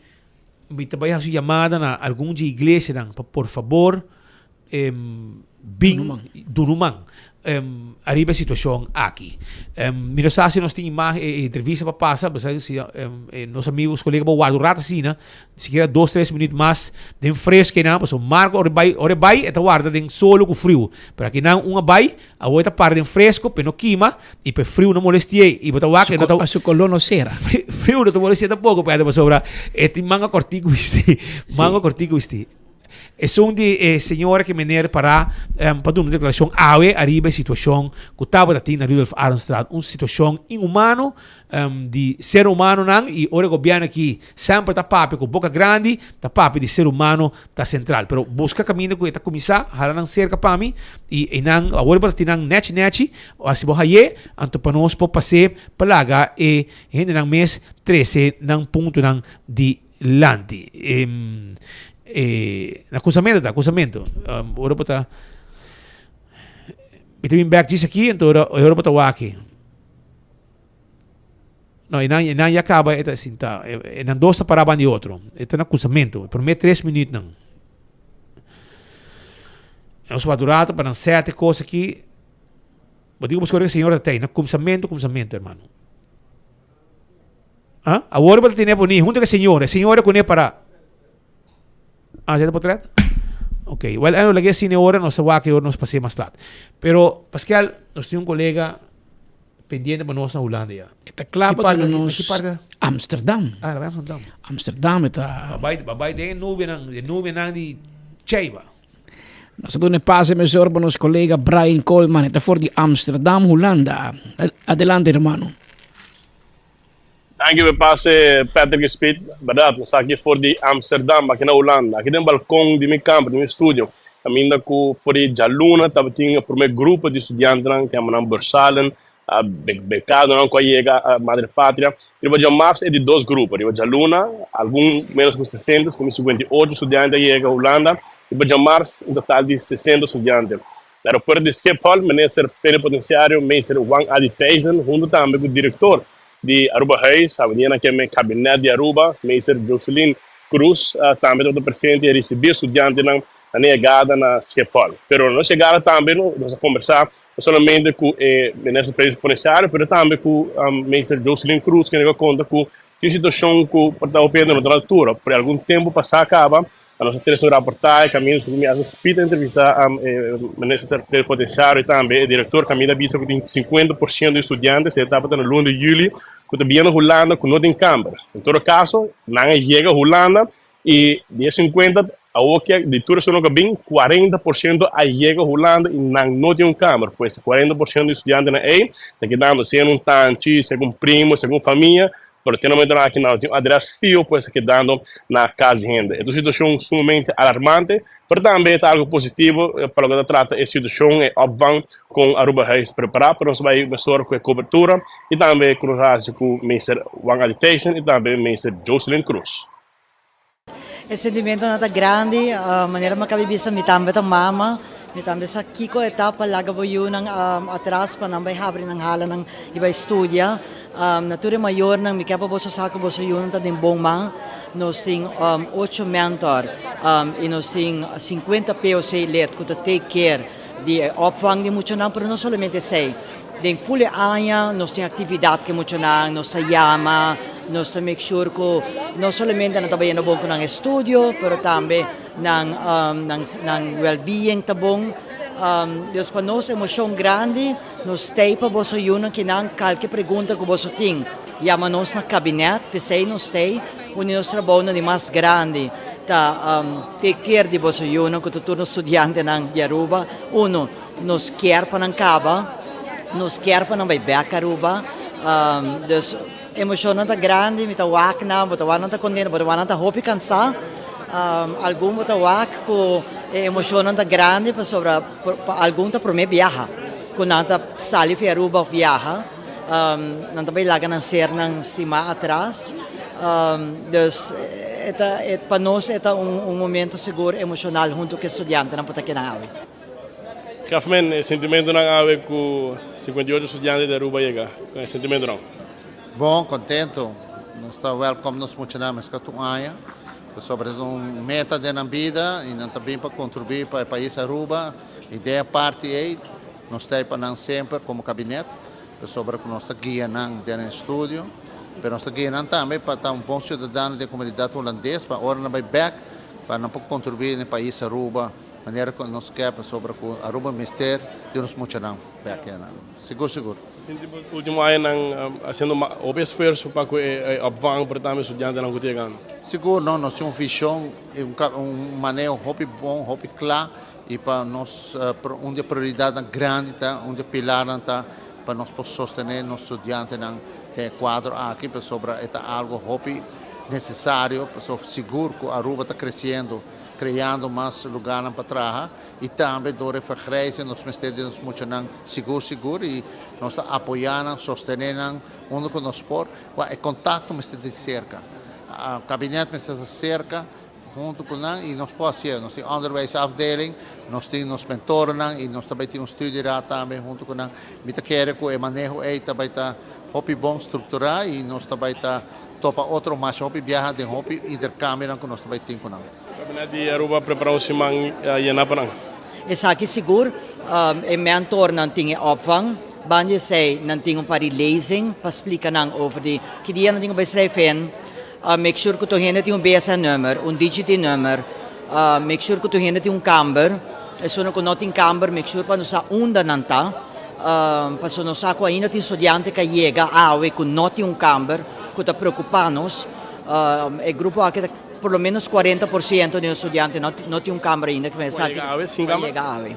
Speaker 12: me trabalha a sua chamada na algum de igreja não, por favor, Dunumang. Arriba a situação aqui. Mira, se nós temos mais entrevista para passar, se nossos amigos, colegas, vão guardar rata assim, se quer 2-3 minutos mais de fresco, não, mas o marco, ora vai, eta guarda de solo com frio. Para que não, uma vai, a outra parte de fresco, para não queima, e para frio não molestie, e para o que não
Speaker 13: su colono sera.
Speaker 12: Frio não te molestie tampoco, para sobra, manga cortico isti. São de senhora que mener para dar uma declaração arriba a situação que estava na Rudolf Arenstraat, uma situação inhumana de ser humano não, e ora o governo aqui sempre está papi com boca grande, está papi de ser humano da central, pero busca caminho que está começar a não cerca para mim e não agora para tirar net assim vou aí anto para nós por passar para lá e ainda não mês 13 não ponto não de lante acusamiento. Ora para vitamin back diz aqui, então ora para o aqui. Não, e não acaba, é assim, tá. E não dois para de outro. É um acusamiento. Por mim 3 minutos não. Eu sou adorado para 7 coisas aqui. Vou dizer que a senhora tem, acusamiento, irmão. Agora para ter por junto com a senhora com para já está por trás? Ok. Well, ano lagi sini ora, nos sawa que nos passei mais tarde. Pero, Pascal, nós temos colega pendiente para nós na Holanda.
Speaker 13: Está claro para nós. Amsterdam.
Speaker 12: Amsterdam.
Speaker 13: Amsterdam está.
Speaker 12: Babai de nube nang de Cheiba.
Speaker 13: Nós estamos passe mesor para nosso colega Brian Coleman, está fora de Amsterdam, Holanda. Adelante, irmão.
Speaker 14: Dank je, we passen Patrick Speed. Verdade, nós aqui fora de Amsterdam, aqui na Holanda. Aqui tem um balcão de meu campo, de meu estúdio. Ainda que fora de Jaluna, estava tinha o primeiro grupo de estudantes que chamam Bursalen, becado, não conhece a Madre Pátria. E o mais é de 2 grupos. O Jaluna, alguns menos que 60, como 58 estudantes que chegam à Holanda. E o mais, um total de 60 estudantes. No aeroporto de Schiphol, o ministro plenipotenciário, o ministro Wang Aditesen, junto também com o diretor de Aruba Reis, a menina que é o gabinete de Aruba, Mr. Jocelyn Cruz, também do presidente a receber estudantes na negada na Schiphol. Pero nós chegaram também, nós conversar não somente com o ministro plenipotenciário, mas também com o Mr. Jocelyn Cruz, que nos conta com a situação que está operando na altura. Por algum tempo passar acaba, a nossa televisão reportagem, caminho sobre a suspeita entrevistar o ministro plenipotenciário e também o diretor Camila Bisa, que tem 50% de estudantes, ele estava no lunes de julho, que está vindo a Holanda, que não tem câmara. Em todo caso, não chega a Holanda e de 50, a outra de tudo só nunca bem, 40% a chega a Holanda e não tem câmara, pois 40% de estudantes na EI, está quedando sem tante, sem primo, sem família, pero tem um aqui não tem address fio pois que dando na casa de renda. É uma situação sumamente alarmante, mas também é algo positivo para o que trata a situação é obvão com a Aruba Reis preparar para nós vai começar com a cobertura e também com o Mr. Wang Aditesen e também o Mr. Jocelyn Cruz.
Speaker 15: O sentimento é grande, a maneira que eu vi mi também a mama, mi também sa kiko etapa laga bo yun ng atras pa nang bay habri ng hala ng iba estudia. Nature mayor ng mi kapa bo sa sako bo sa yun ta din bongma, nos ting 8 mentor, e nos ting 50 POC let to take care de opvang de mucho nang, pero no solamente sei. Den full anya, nos ting actividad que mucho nang, nos ta llama, nos ta make sure ko no solamente natabayan na bong ko ng estudio, pero tambe ng well-being tabong. Deus para nós emoção grande, nos tem para você yun ang kinang qualquer pergunta que você tem. Yama nós na cabinet, pensei nos tem, nos trabalho na de mais grande. Take care de você yun ang kututuro estudiante ng Aruba. Uno, nos quer para ng kaba, nos quer para ng baybek Aruba. Deus emoção na grande, mitawak na, butawan na konden, butawan na hopi kansa. algum tawag ko emosyonan ta grande pa sobra algum ta prome viaja. Kung nanta sali fi Aruba viaja, nanta bay laga ng ser ng stima atrás. Dus para nós é um momento seguro emocional junto com o estudante na Putaquinawe.
Speaker 14: Kafmen, sentimento ng awe com 58 estudiantes de Aruba chega. Sentimento não?
Speaker 16: Bom, contento. Nós estamos welcome nos funcionários que tu aya. Sobre meta da vida e também para contribuir para o país Aruba. Ideia parte aí, nós estamos sempre como gabinete, sobre que nós estamos guiando dentro do estúdio. Pero nós estamos guiando também para estar bom cidadão da comunidade holandesa, para agora não vai back, para não contribuir no país Aruba, maneira que nós queremos sobre o Aruba Mister, de nos funcionar back. Seguro.
Speaker 14: Último ano, fazendo o esforço para que opvang para também estudante não consigam.
Speaker 16: Seguro, não, nós temos uma visão, maneira hobby bom, hobby claro, e para nós, onde a prioridade grande está, onde a pilar está, para nós sostener os estudantes tem quadro aqui, sobre algo hobby necessário, para seguro que a Aruba está crescendo, criando mais lugares para trabalhar, e também do referência nos ministérios muito seguro, e nós estamos apoiando, sostenendo, onde que nós por, é contato de cerca. O gabinete está cerca, junto com nós, e nós podemos ser, nós temos onderwijsafdeling, nós temos mentores, e nós também temos estudiar também junto com nós. Mita quer que o manejo aí também está hobby bom estruturar, e nós também está topa outro mais hobby viajar de hobby intercâmbio que nós também temos com nós.
Speaker 14: O gabinete de Aruba preparou um simang yanapan.
Speaker 15: Essa aqui seguro, mentor não tinha opvang. Banje sei não tinha pari lezing, para explicar não over die. Que dia não tinha para schrijven. Make sure que tu hende tem BSN nummer, digit nummer. Make sure que tu hende tem camber. E sono con not in camber, make sure para não sa onda nanta. Para sono sa ko ainda tem estudante que chega awe com not tem camber, que tá preocupados. E grupo aqui por lo menos 40% dos estudantes não tem camber ainda que me sa que chega awe.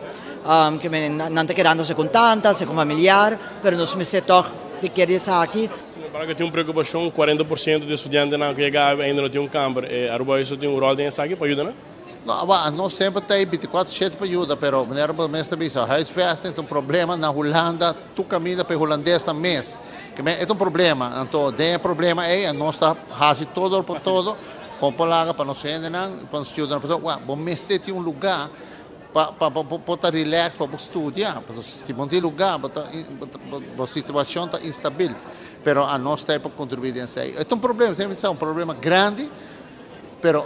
Speaker 15: Que me não tá querendo com tanta, com familiar, pero nos me se toch de querer sa aqui.
Speaker 14: Para que tem uma preocupação, 40% de estudantes que chegam ainda não tem camper. Aruba isso tem rol de aqui para ajudar, não?
Speaker 16: Nós sempre temos 24/7 para ajudar, mas maneira para mestre bisa, huisvesting tem problema na Holanda, tu caminha para holandês também. É problema, então tem problema aí, nós está fazendo todo por todo, compolaga para nós entender, para nós estudar, para bom mestre tem lugar para relax, para estudar, se não tem lugar, a situação está instável. Pero a nós tem para contribuir nisso aí. É problema, sempre é problema grande, pero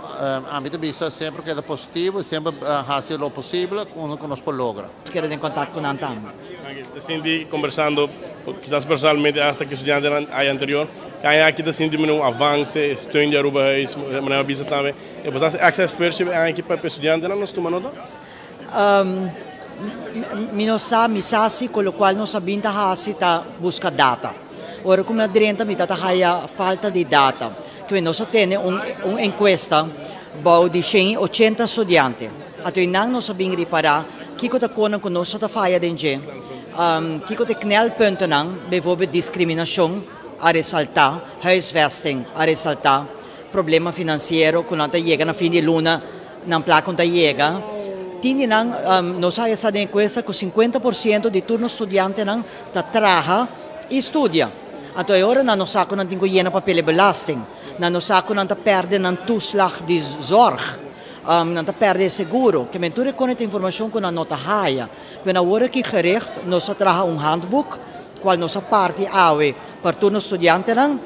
Speaker 16: a minha vista sempre que é positivo, sempre fazer o possível, quando nós podemos lograr.
Speaker 15: Quero em contato com Antam.
Speaker 14: Senti conversando, quizás personalmente, hasta que estudante aí anterior, que aqui está sentindo um avanço, estou de Aruba, maneira vista também. E você access first aqui para estudante, não nos toma nota?
Speaker 15: Misasi, com o qual nós sabemos que busca data. Ora, como a direnta mi tatahaya falta di data, che nós temos encuesta bau di 180 estudiantes. Ato inang nós sabing reparar, kiko ta konan ko nós ta faya denje. Kiko te knelpunten nang, bijvoorbeeld discriminatie, a resaltar, huisvesting, a resaltar, problema finansiero, kung nanta yega na fin di luna, nang plakon ta yega. Tindi nang, nós haya sa encuesta ko 50% di turno estudiante nang ta traha e studia. Ato ora na nos sako ng tingko yena papel belasting, na nos sako ng ta perde ng toeslag di zorg, ng ta perde seguro. Que menture kon ita informasyon ko na nota haya. When ora ki gericht, nos traha handbook, qual nos parte awe per turno estudiante nang,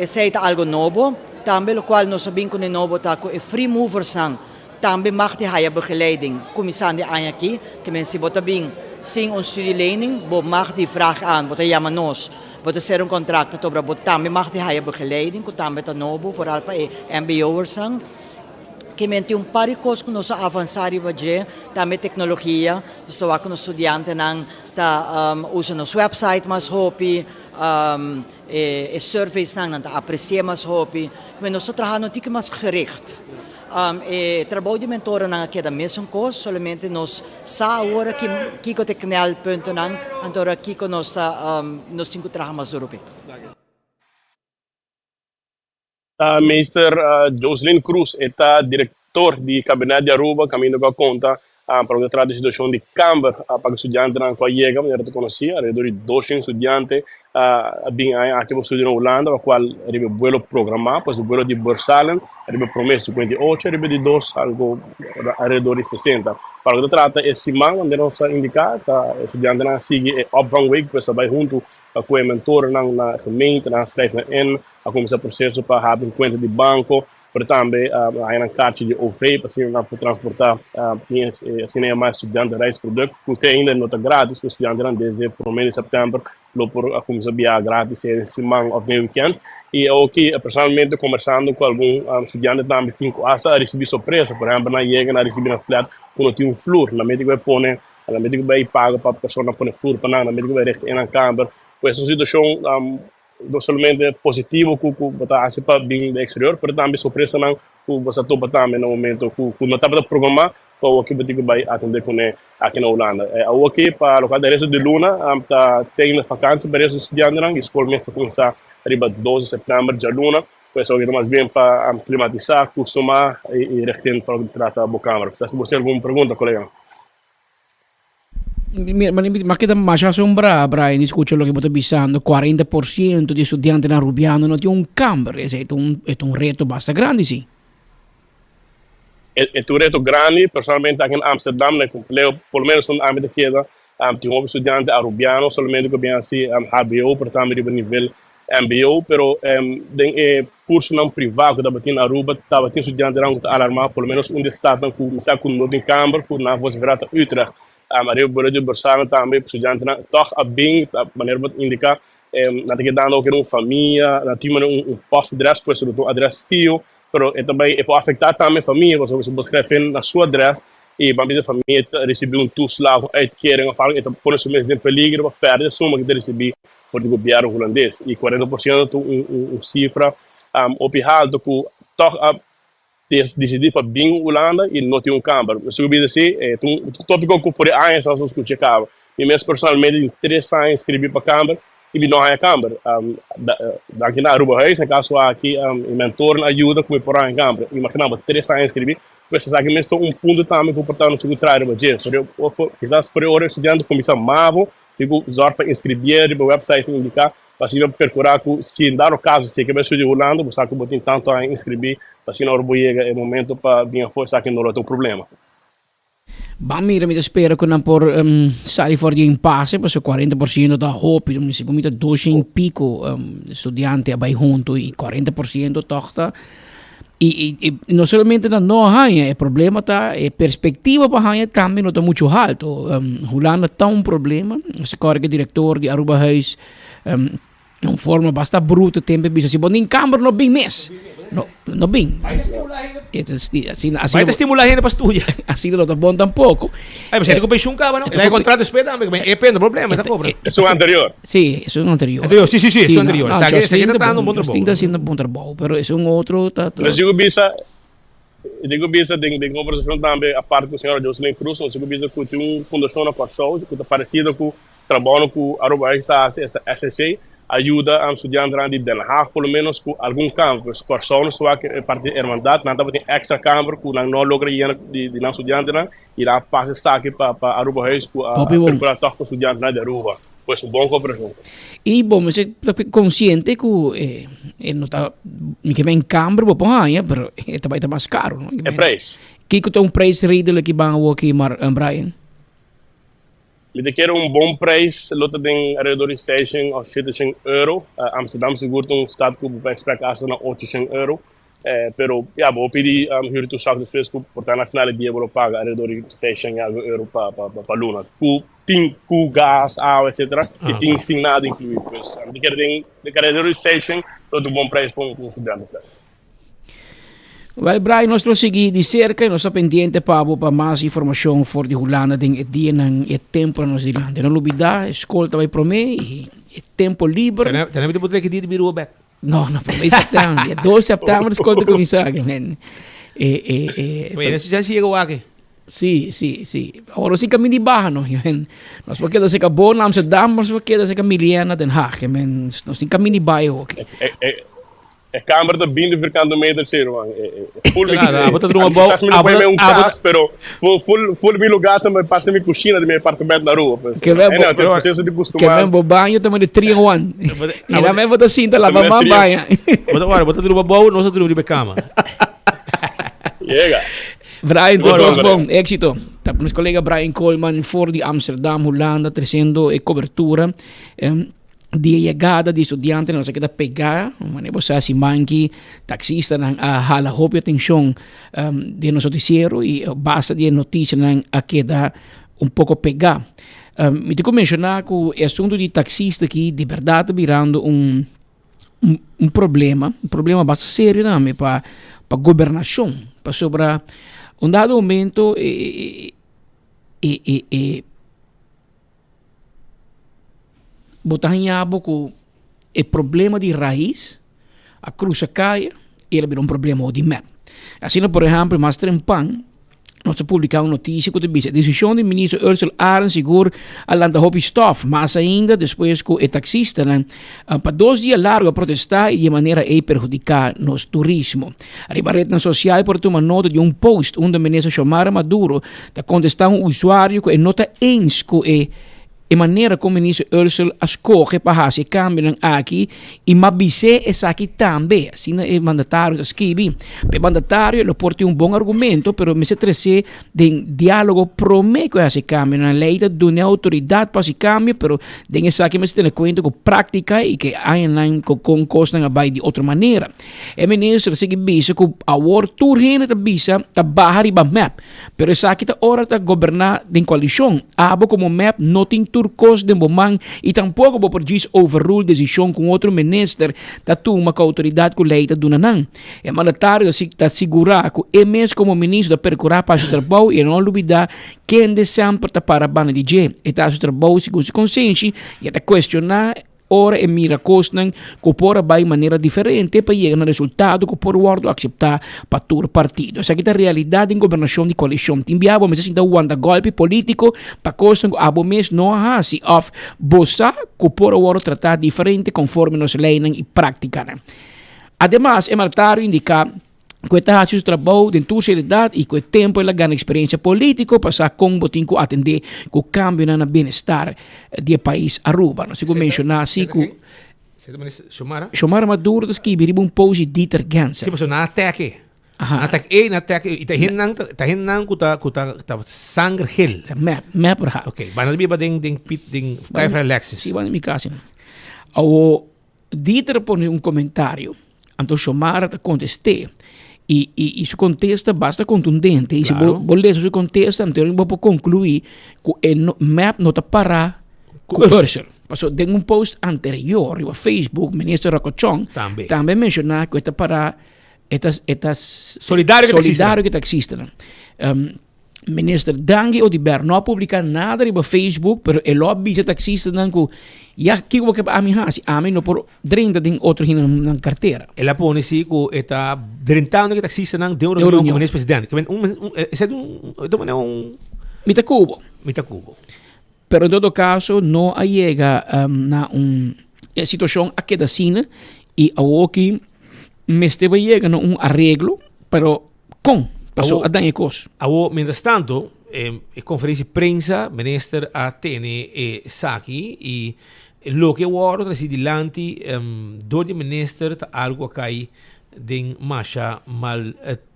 Speaker 15: seita algo novo, tambe lo qual nos sabing ko ni novo tako e free movers nang, tambe macht die haya begeleiding. Kumisan di anya ki, que men si botabing sing on studielening, bo macht die vraag aan, bota yaman nos. Wat is er een contract over botambe mag die haya begeleiding ko tambe ta nobo vooral pa MBO'ers ang que mente pari kos kuno sa avanzari baje tambe teknolohiya gusto ako no estudyante nang ta usa nos website mas hopi surveys nang ta aprecia mas hopi men no trabalho tique mas gericht trabalho de mentora nang aqui da mesma coisa solamente nos sa hora que kiko teknal punto nang antora kiko nos ta nos cinco trabalho mas europe
Speaker 14: Meester Jocelyn Cruz é diretor de gabinete de Aruba, caminho com a conta para uma tradição de Câmara para estudantes na qual chega, eu te conhecia, alrededor de 200 estudantes bem aqui no sul de Holanda, o qual arriba vuelo programado, pois o vuelo de Bursalen, arriba promesso 58, arriba de 2, algo alrededor de 60. Para o que trata esse man, onde nós indicar, o estudante na sigue opvangweek, pois vai junto com o mentor na gemeente, na schrijven in, a começar o processo para abrir conta de banco, também há uma carta de OV para transportar tinha assim mais estudantes de produto que ainda não está grátis os estudantes desde o mês de setembro por começar a viajar grátis em semana ou no weekend e aqui personalmente conversando com algum estudante também tem a receber surpresa por exemplo na chega na receber na flat quando tem flor na médico vai pôr na médico vai paga para a pessoa pôr flor para na médico vai resto em câmara pois essa situação não somente positivo que está assim para bem do exterior, mas também surpresa não que você topa também no momento que não estava programado para o que vai atender com aqui na Holanda. O aqui para o caso de Luna tem vacância para esses estudantes a escola mesmo começar arriba 12 de setembro de Luna, pois é mais bem para climatizar, acostumar e reter para o tratar da câmara. Se você tem alguma pergunta, colega?
Speaker 13: Mas que mais assombra, Brian, escucho lo que vos estás avisando, 40% de estudiantes narubianos no tienen un cambio, es un reto bastante grande, sí.
Speaker 14: É um reto grande, personalmente aqui em Amsterdam, né, por lo menos um âmbito que tem um estudante arubiano, somente que vem assim, HBO, portanto, de nível MBO, pero den curso não privado da batina Aruba, estava tem estudante que alarmado, pelo menos um estado que começar com no câmara, com na voz virata Utrecht. A Maria Bordeaux de Bursalen também, estudante, toch a bem, a maneira de indicar, na que dando uma família, na time posto de adresse, pois o adresse fio, pero também pode afetar também a família, você escreve na sua adresse, e a família recebeu toeslag, uitkering, então põe isso mesmo em peligro, para perder a suma que recebi por o governo holandês, e 40% cifra, opihado que toch decidir para bem Holanda e não tem câmara. Eu subi assim, um tópico que foi anos nós escutamos. E mesmo personalmente em 3 anos escrevi para a câmara e não há câmara. Daqui na Aruba Reis, no caso aqui, o mentor ajuda como por a câmara. E imaginava 3 anos escrevi. Pois aqui mesmo um ponto também que portar no secretário, mas quizás foi hora estudante começar mavo, fico usar para inscrever no website indicar para se percurar se dar o caso se que vai estudar Holanda, você que botem tanto a inscrever para se na hora é momento para vir força que não tem problema.
Speaker 13: Bom, mira, me espero que não por sair fora de impasse, porque 40% da hope, se comita 200 e pico estudantes a vai junto e 40% tosta. E não somente não há, o problema tá, a perspectiva para a também não está muito alto. Holanda está um problema, o corre diretor de Aruba Huis, uma forma bastante bruta, tempo bisa se bonin câmara não bem mês. Não bem. Vai
Speaker 12: estimular a gente para estudar.
Speaker 13: Assim não está bom tampouco.
Speaker 12: Mas ele comprou um carro, não? Ele contrato espera, depende do problema, está pobre.
Speaker 14: Isso é o anterior.
Speaker 13: Sim, isso é o anterior.
Speaker 12: Sim, isso é o anterior. Esse aqui está dando um bom trabalho.
Speaker 13: Está sendo um bom trabalho, mas é um outro.
Speaker 14: Mas digo bisa de conversação também, a parte com o senhor Jocelyn Cruz, eu digo bisa que tem fundação na Corsol, que está parecido com o trabalho que o Aruba está SSC, ajuda a estudante de Den Haag, pelo menos com algum campo. Se Corsol só que parte da Irmandade, não tem extra campo, que não logra ir de não estudante, e lá passa saque para Aruba Reis, para procurar tocar com estudante de Aruba. Pois um bom cooperação.
Speaker 13: E bom, mas é consciente que não está que vem câmara para ganhar, mas também está mais caro, não?
Speaker 14: É preço.
Speaker 13: Que tem um preço ridículo que vão aqui, Brian?
Speaker 14: Me quero bom preço, lota tem alrededor de 600 ou 700 euros. Amsterdam seguro tem estado que vai esperar na 800 euros. Pero, vou pedir o tu saco de fresco, portanto, na final do dia vou pagar alrededor de 600 euros para Luna. Com gás, água, etc. E tem sem nada incluído. Me quero alrededor de 600, todo bom preço para um estudante.
Speaker 13: Well, Brian, nós seguimos de cerca e nós estamos pendentes para mais informação fora de Holanda, tem dia e tempo na nossa Holanda. Não olvidar, a escola vai para mim e tempo livre.
Speaker 12: Tem que poder que dia de biru back.
Speaker 13: Não, para mim setembro, 12 de setembro a escola começar.
Speaker 12: Mas já chegou aqui.
Speaker 13: Sim. Agora sim caminho de barra, não? Nós vamos quedar se acabou na Amsterdam, nós vamos quedar se caminho na Den Haag. Nós sim caminho de bairro.
Speaker 14: A câmara está 20 meter zero, man. Full
Speaker 12: Nada, bota
Speaker 14: bom. Pero full mi lugar também passa minha cozinha de meu apartamento na rua.
Speaker 13: Que bem,
Speaker 14: processo de
Speaker 13: que
Speaker 14: acostumar.
Speaker 13: bem, banho também de 3 in 1. E na mesma bota cinta lá, mamãe banha.
Speaker 12: Bota tudo bom, nós tudo de cama.
Speaker 14: Chega.
Speaker 13: Brian, bom, éxito. Nos colega Brian Coleman for de Amsterdam, Holanda, trazendo cobertura de chegada de estudiantes, nós aqui da pegar, mas você se manque taxista na hala hope atenção de nosso noticiero e basta de notícia na aqui da pouco pegar. Me te mencionar que o assunto de taxista aqui de verdade virando um problema bastante sério também para a governação, para sobre dado momento botar em abo com o problema de raiz, a cruza caia, ele vira problema de map. Assim, por exemplo, mais trempan, nós publicamos notícia que diz a decisão do ministro Ursula Ahrens seguro a landa hobby stof, mas ainda depois que o taxista para 2 dias largo a protestar e de maneira a perjudicar nosso turismo. A rede social por uma nota de post onde o ministro Xiomara Maduro está contestando usuário que nota ens que a maneira como o ministro Ursula escolhe para fazer câmbio aqui e mabise essa aqui também. Assim, o mandatário escreve. O mandatário ele pode ter bom argumento, mas me se trece de diálogo promete que esse câmbio na lei da autoridade para esse câmbio, mas tem essa aqui me se tem conta com prática e que há em com costa de outra maneira. O ministro segue bisa que a war turhene ta bisa ta bahari ba map, pero essa aqui ta hora ta governar de coalição. Abo como map notin turcos de momang e tampouco vou produzir overrule decisão com outro ministro da toma com a autoridade que leita do nanang. É mandatário da segurar que é mesmo como ministro da percurar para o trabalho e não duvidar quem de sempre está para a banda de G. E está o trabalho segundo consciência e está questionar ora e mira costan que pode vai de maneira diferente para chegar no resultado que pode o aceitar para todo o partido. Essa aqui é a realidade em governação de coalição. Timbiabo, mas assim da golpe político para costan que abo mês não há se of bossa que pode o tratar diferente conforme nos leis e prática. Ademais, é martário indicar que está fazendo o trabalho de tua seriedade e que o tempo ela ganha experiência política para com botinho atender com o cambio no bem-estar do país Aruba. Não sei como mencionar assim que Xiomara Maduro que escreveu post de Dieter Ganser.
Speaker 12: Sim, mas não ataque. Ataque, está hinang kuta sangue hel.
Speaker 13: Map raha.
Speaker 12: Okay, bana biba ding kay fra Alexis.
Speaker 13: Sim, bana mi kasi. O Dieter pone comentário. Então Xiomara te contesté. E isso contesta basta contundente. E se você se contesta, então vou concluir que o map não está para com o Ursula. Passou de post anterior, no Facebook, o ministro Racochon também mencionou que está para estas solidário que existe. Minister Dangi Odiber não publica nada no Facebook, pero el lobby se taxista nanku ya que o que a mim hasi a mim não por 30 de outro na carteira.
Speaker 12: Ela pone si que está 30 que taxista nang de reunião com o ministro presidente. Que
Speaker 13: mita cubo. Pero em todo caso não chega na situação aqui da cena e a que me esteve chega na arreglo, pero com passou a danhar coisas.
Speaker 12: Mientras tanto, conferência de prensa, ministro Atene e Saki, e lo que eu trazi dilante, do ministro tá algo cai de marcha mal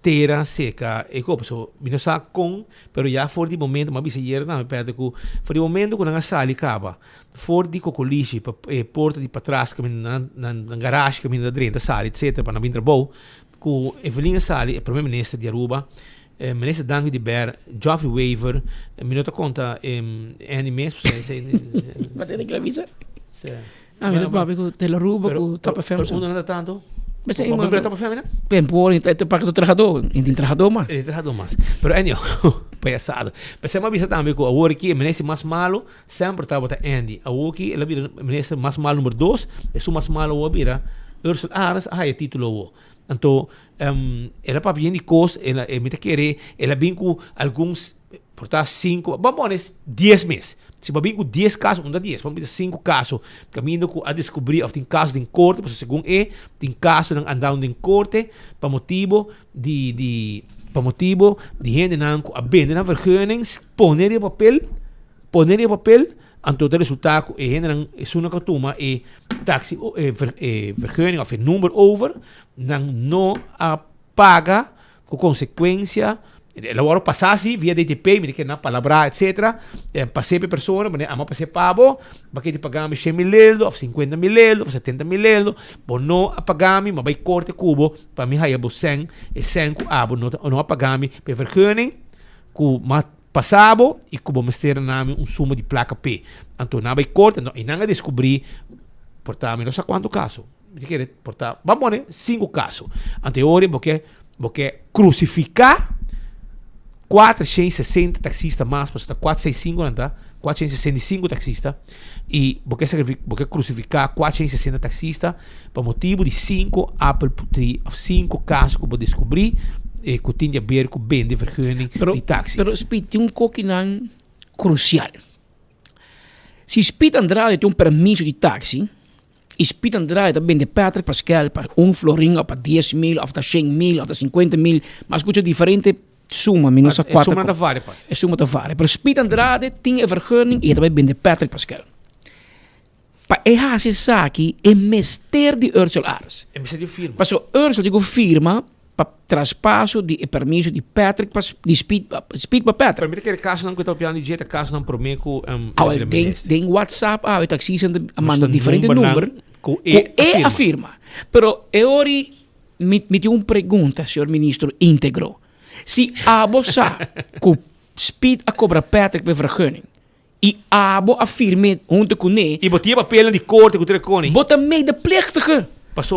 Speaker 12: terra seca e como so binosa com, pero já for de momento, mas bisa yer na me perde que for de momento quando a sala acaba, for de cocoliche, porta de para trás que na garagem que na dentro da sala, etc, para na vir trabalho. Com Evelina Sali, o primeiro-ministro de Aruba, ministro Dango de Ber, Geoffrey Weaver, minuto conta Andy mesmo,
Speaker 13: mas tem que avisar. Ah, mas papi com tela Aruba com Top FM.
Speaker 12: Pero não tanto.
Speaker 13: Mas é uma Top FM, né? Bem, por então para o trajador, em trajador mais.
Speaker 12: Trajador mais. Pero anyway, palhaçada. Mas é uma visa também que o aqui, ministro mais malo, sempre estava a Andy. A aqui, ele vira ministro mais malo número 2, e o mais malo o vira Ursula Ahrens, é título. Então, ela para bem de coisa, ela me querer, ela vem com alguns portar 5, vamos poner 10 meses. Se vai vir com 10 casos, um da 10, vamos ter 5 casos, caminho a descobrir se tem casos em corte, porque segundo tem casos não andando em corte, para motivo de gente não a vender na vergunings, poner em papel, en tot resultaat é uma toma e taxi vergunning of número over, não a paga com consequência. Agora passasse via DTP, me diz na palavra, etc. Passei para pessoa, mas a passei pago, porque te pagamos 100 mil euros, ou 50 mil euros, ou 70 mil euros, mas não a pagamos, mas vai corte cubo, para mim aí é 100, e 100 abo, não a pagamos, para vergunning, com passava e como mostrar nome suma de placa P. Então não vai corte, e não descobrir, portamos não sei quanto caso. Portar, vamos ver 5 casos. Anterior, porque crucificar 460 taxistas mais, para 465 taxistas, e porque crucificar 460 taxistas por motivo de 5 Apple Tree, 5 casos que eu descobri, que tinha a ver com bem de vergunning de taxi.
Speaker 13: Pero Speed tem coisa crucial. Se Speed Andrade tem permisso de taxi, Speed Andrade também de Patrick Pascal para florin, ou para 10 mil, ou para 100 mil, ou para 50 mil, mas coisa diferente. Suma, menos a 4.
Speaker 12: Suma da várias, pas.
Speaker 13: É suma da várias. Pero Speed Andrade tinha a vergunning e também de Patrick Pascal. Para essa aqui é mestre de Ursel Ares.
Speaker 12: É mestre de firma.
Speaker 13: Para o Ursel de firma para traspasso de permisso de Patrick de Speed para Patrick.
Speaker 12: Permite que o caso não que está piano de jeito, caso não prometo
Speaker 13: tem WhatsApp, o taxista manda diferente número e a firma. Pero agora me tem uma pergunta, senhor ministro íntegro. Se abo sa com Speed a cobra Patrick per vergunning e abo afirme junto com ele
Speaker 12: e botia papel de corte com trecone
Speaker 13: bota medeplichtige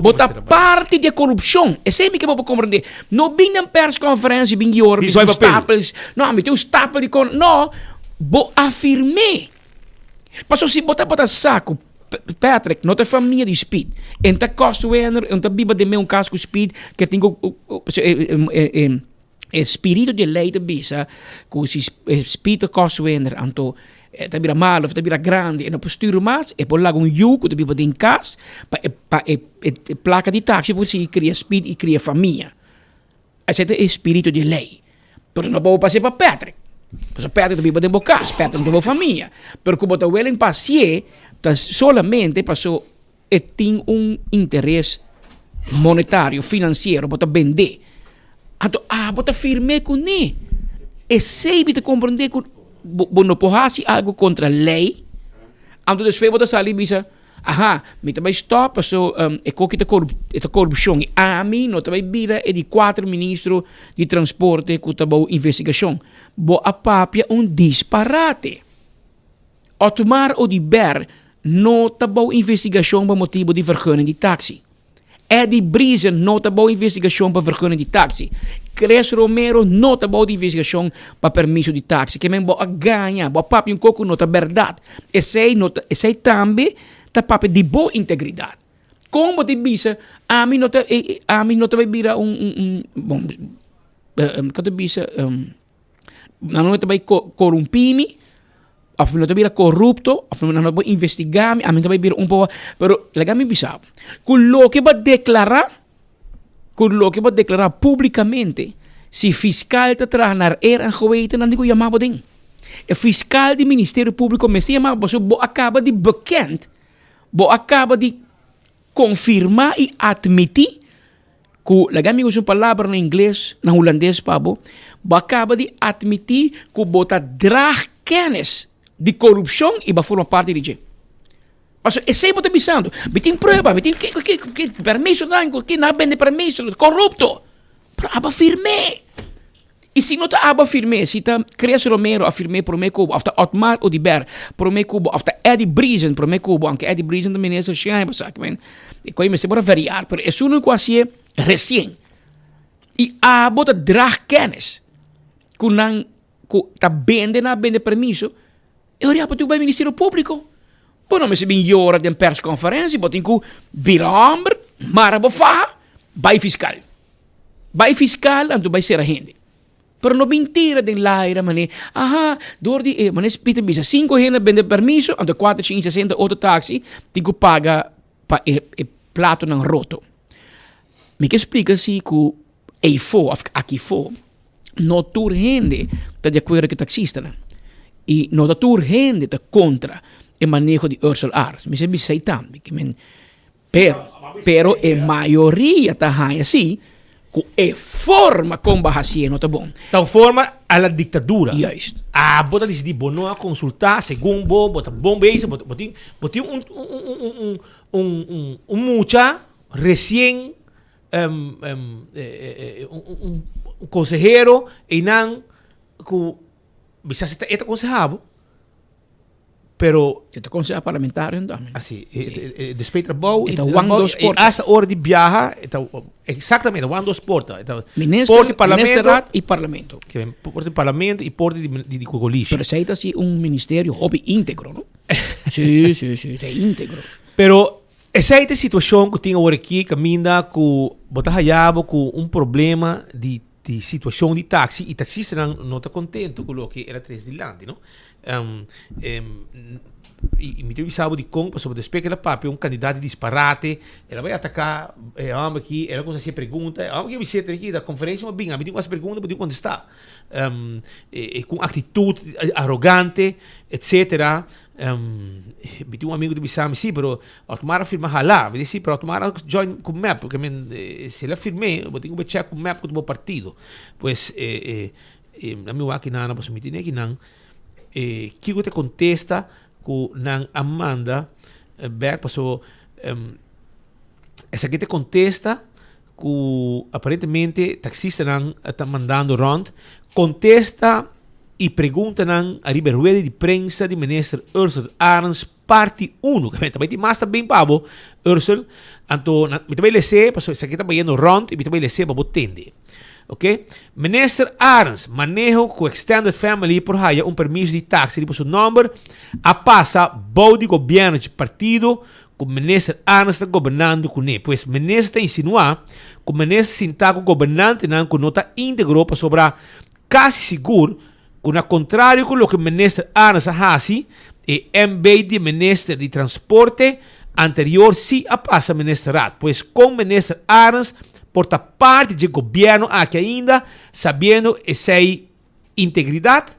Speaker 13: bota parte de corrupção é sempre que eu vou compreender não bem na persconferência bem de hora staples não me tem stapel de con não bo afirme passou se bota saco Patrick, não tem família de Speed. Então, Costwender, então, biba de meu caso com Speed, que tem espírito de lei de bisa, com se Speed Costwender, então, tabira malo, tabira grande, e não postura mais, e por lá um yugo, de biba de casa, para placa de táxi, por se cria Speed e cria família. Esse é o espírito de lei. Mas não pode passar para Patrick. Porque Patrick também tem boa casa, Patrick tem família. Mas como está well em paciência, solamente passou e tem interesse monetário, financeiro, para vender. Então, bota firme com ele. E sempre te compreender que não pode fazer algo contra a lei. Então, depois bota sair e diz, me também stop, so, e qualquer corrupção. A mim, não também vira de 4 ministros de transporte que também investigação. Boa papia disparate. Otmar Odiber não também investigação por motivo de vergunning de táxi. Eddie Brisen não também investigação para vergunning de táxi. Cres Romero não também investigação para permisso de táxi. Que men boa ganha, boa papia coco não tá verdade. Esse também tá papel de boa integridade. Como te bisa, a mim não te vira bom, que te bisa, não te vai corrompir, ou não te vira corrupto, ou não te vai investigar, a mim te vai vira pouco, pero legal me bisa, com lo que vai declarar publicamente, se fiscal te trazer era geweten, não digo chamava ding. O fiscal do Ministério Público me chama, você acaba de bekend. Bo acaba de confirmar e admitir que, lagami usa uma palavra na inglês, na holandês, Pabo, bo acaba de admitir que bota drag kennis de corrupção e vai formar parte de Mas é sempre pensando, tem prova, tem que permisso, que não vende permisso, corrupto. Para aba firme. E se não está aba firme, se está Cres Romero afirme por me cubo, after Otmar Odiber por me cubo, after Eddie Brisen por me cubo, anche Eddie Brisen também é essa chama, sabe, men? E coi me se bora variar, pero é uno quase recém. E a bota drag kennis, que tá vende permisso, e ora para tu vai Ministério Público. Pô, não me se bem hora de persconferência, botem que vira homem, mara bofa, vai fiscal. Vai fiscal, então vai ser a gente. Pero no mentira den laira, mané. Aha, door die, mané Peter bisa 5 hena bende permiso, ante 4, 5, 60 autotaxi, tigo paga pa plato ng roto. Me que explica si ku eifo, of aqui fo, no tur hende, ta de acuerdo que taxista na. E no da tur hende ta contra e manejo di Ursel Ars. Mi se bisei tambi, que men, pero e maioria ta hai assim, ku e forma com bahasi no tá bom.
Speaker 12: Então forma alla ditadura.
Speaker 13: Juist.
Speaker 12: Bota decidi bono a consultar, segundo bota bom base, bota mucha recém um consejero e não que bisa se está aconsejado, pero
Speaker 13: se te aconseja parlamentar também.
Speaker 12: Assim, despeito trabalho
Speaker 13: e
Speaker 12: essa hora de viajar, exatamente, quando dos porta,
Speaker 13: ministro, parlamento e parlamento.
Speaker 12: Que porta parlamento e porta de coalition.
Speaker 13: Pero aceita assim ministério hobby íntegro, não? Sim, é íntegro.
Speaker 12: Pero essa é a situação que tem agora aqui, caminha com botar hayabo com problema de situação de táxi e taxista não está contente com o que era 3 de lande, não? E me sabe de como sobre despegue la papi candidato disparate ela vai atacar aqui ela começa a pergunta que me senta aqui da conferência mas bem me tem umas perguntas me tem contestar com atitude arrogante etc me tem amigo de Bissam sim pero automara firma lá me disse para automara join com map porque se ela firme eu tenho que check com map do partido pois na minha aqui não posso me ter aqui não que te contesta com nang Amanda back passou essa aqui te contesta que aparentemente taxista nang está mandando round contesta e pergunta nang arriba rueda de prensa de ministro Ursel Arens parte 1 que também tem mais bem pabo Ursel anto me também lese passou essa aqui está vendo round e me também lese para botende. Ok? Minister Arens manejo com Extended Family por haya permiso de táxi de seu número a passa bom de governo de partido com Minister Arens está governando com ele. Pois Minister está insinuar que Minister sinta com governante não com nota íntegro para sobrar quase seguro que ao contrário com o que Minister Arens faz e em vez de Minister de Transporte anterior se a passa Minister Rat. Pois com Minister Arens porta parte do governo aqui ainda, sabendo essa integridade,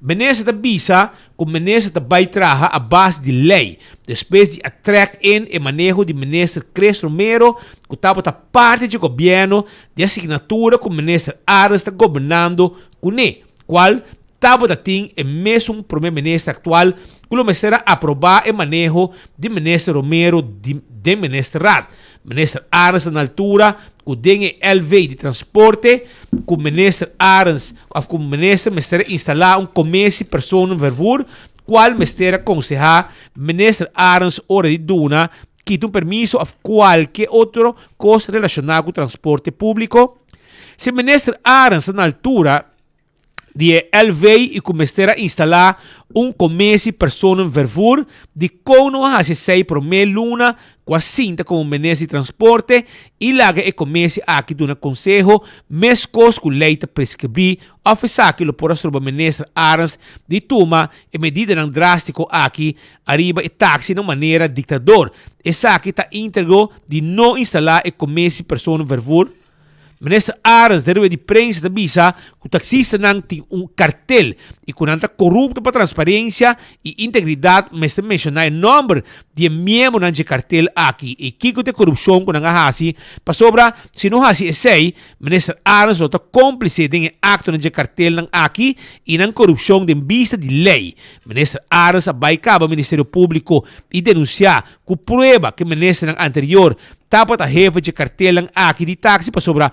Speaker 12: Menezes da bisa, com Menezes da vai trabalhar a base de lei, depois de atrair e manejo de Menezes Cres Romero, que estava parte do governo de assinatura com Menezes Aras está governando com ele, qual estava tem o mesmo primeiro-ministro atual, que o será aprovar o manejo de Menezes Romero de Menezes Rat. Minister Arens na altura, que tem LV de transporte, que Minister Arens, que Minister instalar comércio pessoa no vervoer, qual Minister aconselhar Minister Arens hora de duna, que tem permiso a qualquer outro coisa relacionado com o transporte público. Se Minister Arens na altura, de LV e começar a instalar comércio pessoa no vervoer, de como a se por meia luna, com a cinta como ministro de transporte, e lá que comece aqui do conselho, mescos com lei de prescrever, oferecer que o posto do ministro Arens de toma e medida não drástico aqui, arriba e táxi de maneira ditador. Essa aqui está íntegro de não instalar comércio pessoa no vervoer. Minister Arens, de prensa da bisa, que o taxista não tem cartel e que não está corrupto para transparência e integridade, mas mencionar o nome de membro de cartel aqui e que tem corrupção que não há assim, para sobra, se não há assim, Minister Arens não está cúmplice de acto de cartel aqui e não corrupção de vista de lei. Minister Arens vai ao Ministério Público e denunciar com prova que o ministro anterior tapa a jefe de cartel aqui de táxi para sobrar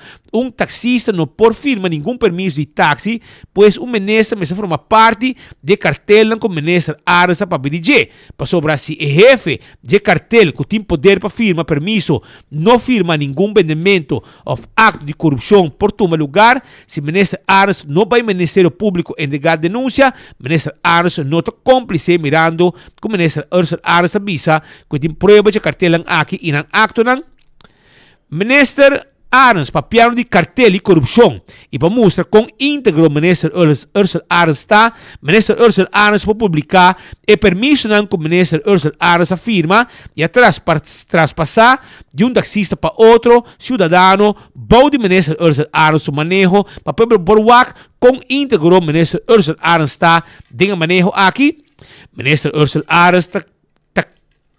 Speaker 12: taxista não por firma nenhum permiso de táxi, pois ministro me forma parte de cartel com ministro Arens para BDG. Para sobrar se o jefe de cartel que tem poder para firma permiso não firma nenhum vendimento ou acto de corrupção por tomar lugar, se ministro Arens não vai ao Ministério Público entregar denúncia, ministro Arens não está cúmplice mirando com ministro Arens avisa que tem prova de cartel aqui e não acto não. Minister Arens para piano de cartel e corrupção e para mostrar com íntegro minister Ursula Arens está, minister Ursula Arens para publicar e permisso não que minister Ursula Arens afirma e traspassar de taxista para outro cidadão, bom de minister Ursula Arens o manejo para poder borwak com íntegro minister Ursula Arens está, de manejo aqui, minister Ursula Arens está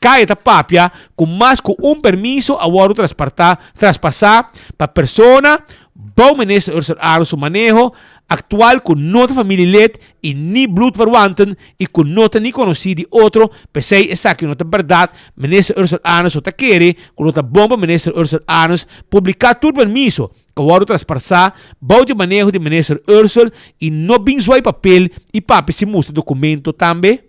Speaker 12: cai da papia com mais com permisso a hora traspassar para persona bom minister Ursula Arens o manejo actual com nota família led e ni bloedverwanten e com nota ni conhecido de outro pensei essa que nota verdade minister Ursula Arens o taquere com nota bomba minister Ursula Arens publicar tudo permisso que a hora traspassar bom de manejo de minister Ursula e não bem zoai papel e papel se mostra documento também.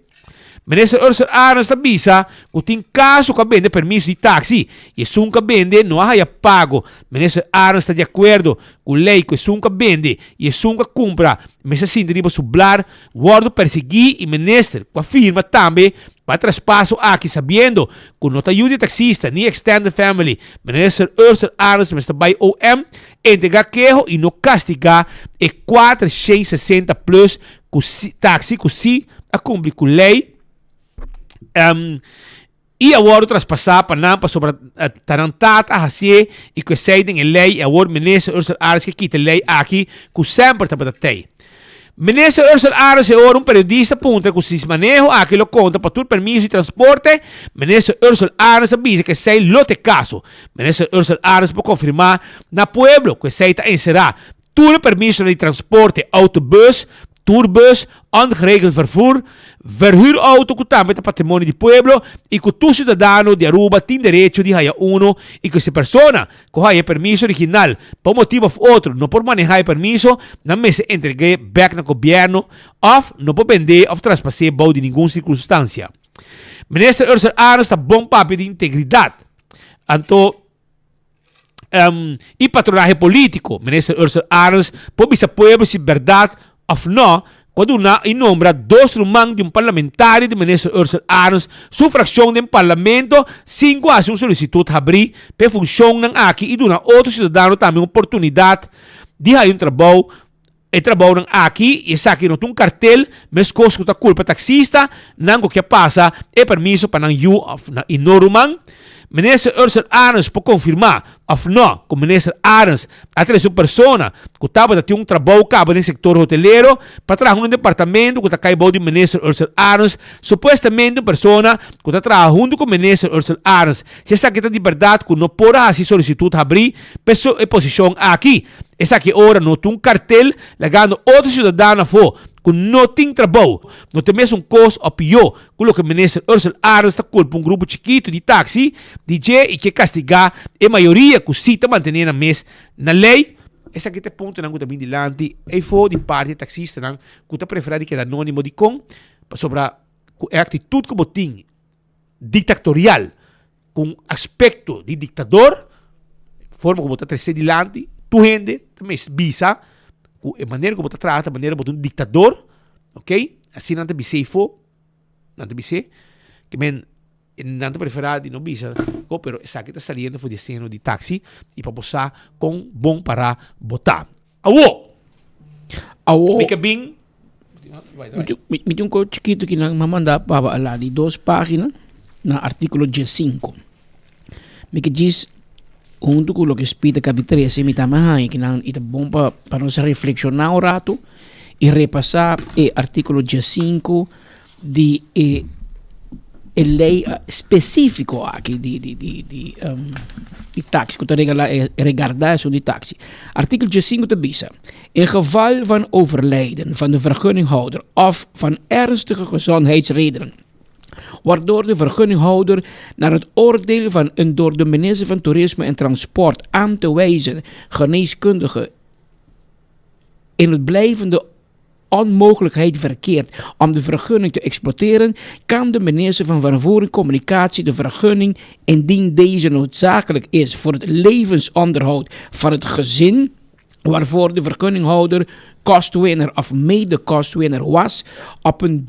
Speaker 12: Minister Ursula Arens avisa que tem caso que vende permisso de táxi e se que vende não há pago. Minister Arens está de acordo com a lei que se que vende e se que compra, mas assim deve sublar, guardo perseguir e minister que afirma também para traspasso aqui sabendo que não ajuda taxista nem extended family. Minister Ursula Arens está by OM entregar queijo e não castigar e 460 plus táxi que se a cumprir com a lei. E agora traspassar para não para sobre tarantat a hacer e que saem em lei agora minister Ursula Arens que quita lei aqui que sempre está para ter. Minister Ursula Arens é agora periodista punta que se manejo aqui lo conta para todo permisso de transporte. Minister Ursula Arens avisa que sei lote caso. Minister Ursula Arens pode confirmar na pueblo que sei está encerrar todo permisso de transporte autobus tourbus, ongeregeld vervoer, verhuurauto que também é patrimônio do pueblo e que todo cidadão de Aruba tem direito de haya uno e que se persona que haya permiso original por motivo ou outro não por manejar permiso na mesa entregue back no governo ou não por vender ou traspasar bom de nenhuma circunstância. Minister Ursula Arens está bom papel de integridade. Anto e patronaje político. Minister Ursula Arens por bisa pueblo se verdade of no, quando una nombra dois rumang de parlamentário de minister Ursula Arens, sua fração do parlamento, 5 a sua solicitude abrir, para função ng aqui e duna outro cidadão também oportunidade de ter trabalho, e trabalho ng aqui, e essa aqui não tem cartel, mas coisa que culpa taxista, não que passa, e permisso para não you e no rumang. Minister Ursula Arens pode confirmar ou não que minister Arens atrás uma pessoa que estava tendo trabalho no setor hoteleiro para trabalhar departamento que está caindo de minister Ursula Arens supostamente uma pessoa que está trabalhando com minister Ursula Arens se essa que está de verdade que não pode fazer solicitude abrir pessoa e posição aqui essa que ora não tem cartel legando outro cidadão for que não tem trabalho, não tem mesmo coisa ou pior, que o que o ministro Ursula Arens está culpa grupo chiquito de táxi, DJ e que castigar a maioria que cita manter na mesa na lei. Esse aqui é o ponto que está bem dilante, e foi de parte taxista que está preferido que é anônimo de com, sobre a atitude que tem ditatorial, com aspecto de ditador, forma como está trazer dilante, tu gente, também visa, a maneira como trata, a maneira como um ditador, ok? Assim não te bise não te bise, que men não te preferado não bisa, pero essa que está saliendo foi de cena de táxi e para posar com bom para botar. Awo, Mica bing,
Speaker 13: me um coach chiquito que não manda para lá de 2 páginas na artículo 5. Me que diz junto com o que explica capítulo 13, me também que não é bom para nós reflexionar um rato e repassar o artículo 5 de lei específico aqui de táxi, que regarda de táxi. Artikel 5 te bisa. In geval van overlijden van de vergunninghouder of van ernstige gezondheidsredenen, waardoor de vergunninghouder naar het oordeel van een door de minister van Toerisme en Transport aan te wijzen geneeskundige in het blijvende onmogelijkheid verkeert om de vergunning te exploiteren, kan de minister van Vervoer en Communicatie de vergunning, indien deze noodzakelijk is voor het levensonderhoud van het gezin waarvoor de vergunninghouder kostwinner of mede-kostwinner was, op een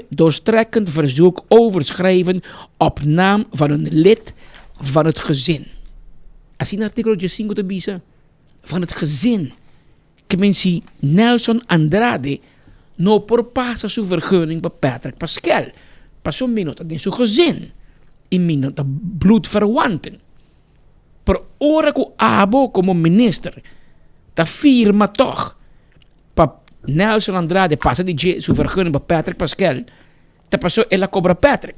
Speaker 13: doorstrekkend verzoek overschrijven op naam van een lid van het gezin. Assim artikel 5 te bisa van het gezin. Que men si Nelson Andrade no porpassa zijn vergunning bij Patrick Pascal. Pas zo'n minuut in zijn gezin. In minuut bloedverwanten. Per ora que abo como minister. Ta firma toch. Pa Nelson Andrade passa di zijn vergunning bij Patrick Pascal. Ta passo ela cobra Patrick.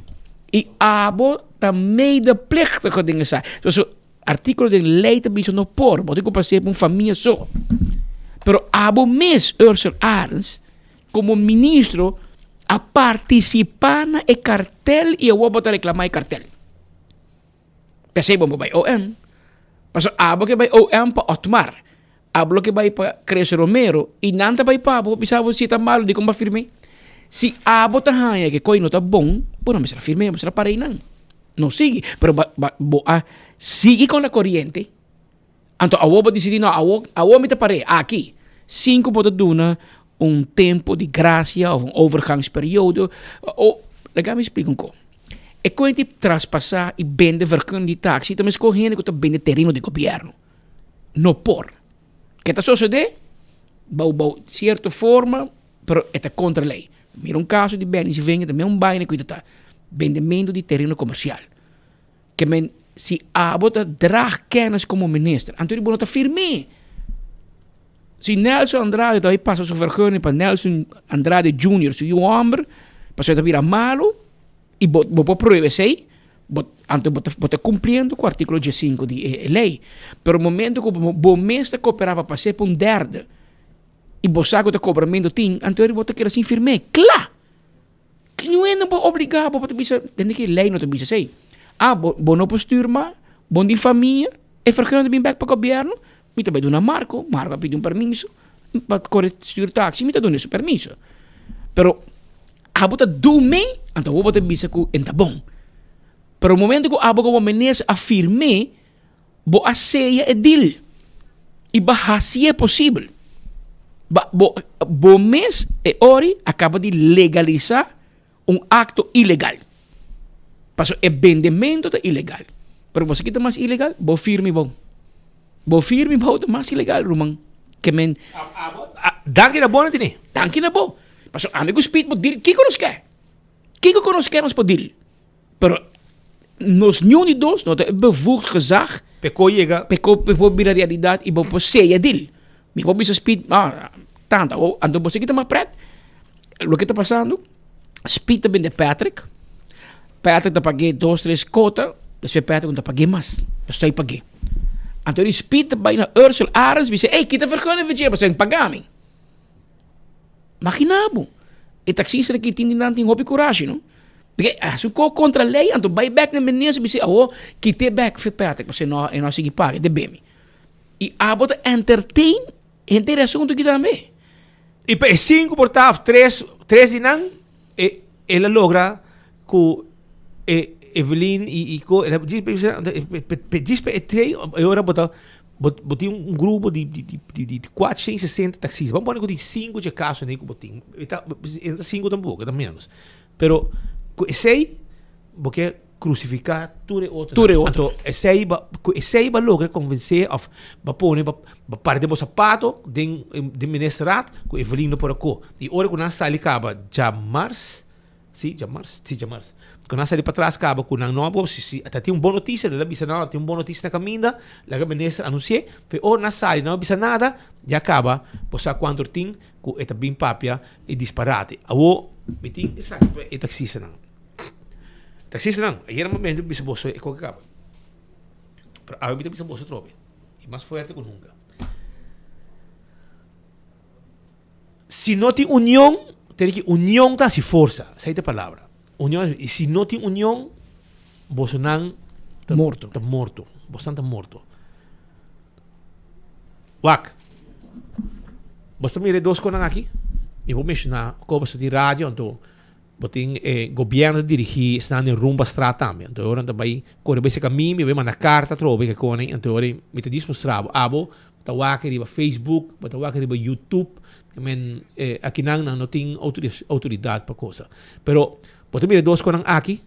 Speaker 13: I abo ta medeplichtige dingen zijn. Zoals artikel de leite biso no por. Want ik passei por família zo. Pero abo mes Ursula Arens como ministro a participar na e cartel e eu vou botar reclamar e cartel. Pensei bom bij OM. Paso abo que bij OM pa Otmar. Abo que bij pa Cres Romero e nanta bij Pabo bisavo si ta malo di como firme. Si abo ta hanya que coi no ta bom, bueno, me será firme, me será pareinan. No sigue, pero sigue con la corriente. Anto awo ba decidir no awo me te pare aqui 5 pode duna tempo de gracia of overgangsperiode o legal me explica co. E quando traspassar e bende verkunde de taxi, também escorrendo que tá bende terreno de governo. No por. Que tá sucede? Bau certa forma, pero é contra lei. Mira caso de bem se vem também baile que tá vendimento de terreno comercial. Que men si abota draag kennis como minister. Antônio Bono tá firme. Si Nelson Andrade daí passa sua vergonha para Nelson Andrade Jr. Se o homem passou a virar malo e vou proibir sei, antes bota cumprindo com o artigo 5 de lei. Pero o momento que o ministro cooperava para ser por derde e o saco de cobramento tem, Antônio bota que assim firme. Claro. Não é não obrigado para bisa, tem que lei não te bisa sei. Bono postura, bom de família, e vergunning bem back para o governo, me também dá Marco pediu permiso, para correr stuur taxi, me dá esse permiso. Pero, abo tá do mei, então vou botar bisa que é bom. Pero o momento que abo como menes afirme, bo aceia é deal. E bahasi é possível. Bo mês e ori acaba de legalizar acto ilegal. Paso é vendimento tá ilegal. Pero você que tá mais ilegal, bo firme bom. Bo firme bom tá mais ilegal, rumang. Que men
Speaker 12: danke na bona tini.
Speaker 13: Danke na bo. Paso amigo speed mo dir kiko nos quer nos podir. Pero nos unidos no te bevoegd gezag.
Speaker 12: Peko
Speaker 13: bira realidade e bo poseia dil. Mi bo bisa speed tanto ando você que tá mais pret. Lo que tá passando? Speed tá bem de Patrick te paguei 2-3 cota, depois Patrick te paguei mais. Dus eu paguei. Então ele speed bij na Ursula Arens, disse, hey, kita vergunning vir você pagar me. Imaginabo. E taxista que tinha não tem hobby coragem, não? Porque se co contra a lei, então vai back na menina, disse, kita back vir Patrick, você não segui pagar, de bem. E abota entertain, inteiro assunto que também.
Speaker 12: E 5 portava 3 dinan, e ela logra que Evelyn e dispe e ora botei grupo de 460 taxistas. Vamos pôr de 5 de caso nem que botei. 5 tampouco, tá menos. Pero sei porque crucificar tudo outro. Sei ba logra convencer of ba pone ba parte de sapato de ministrat com Evelyn por aqui. E ora quando sai acaba Jamars. Quando nós saímos para trás, acaba com não novo, se tem boa notícia, ela bisa não, tem boa notícia na caminda, lá que o ministro anunciou, foi ou na saída não bisa nada, já acaba, por saber quanto tem, com esta bem papia e disparate. Awo, me tem exato, é taxista não. Aí era momento bisa bolso e qualquer acaba. Pero a vida bisa bolso trobe, e mais forte que nunca. Se não tem união, tem que união tá se força, essa é a palavra. União, e se não tem união, você não
Speaker 13: tá morto.
Speaker 12: Você está morto. Wak, você mira 2 coisas aqui. Eu vou mencionar como você de rádio, então tem governo dirigir, está na rumba estrada também. Então agora também quando você caminha, eu vou mandar carta trobe que com então agora me te demonstrar abo, tá wak riba Facebook, tá wak riba YouTube. Men aqui não tem autoridade para coisa. Pero pode ver 2 coisas aqui.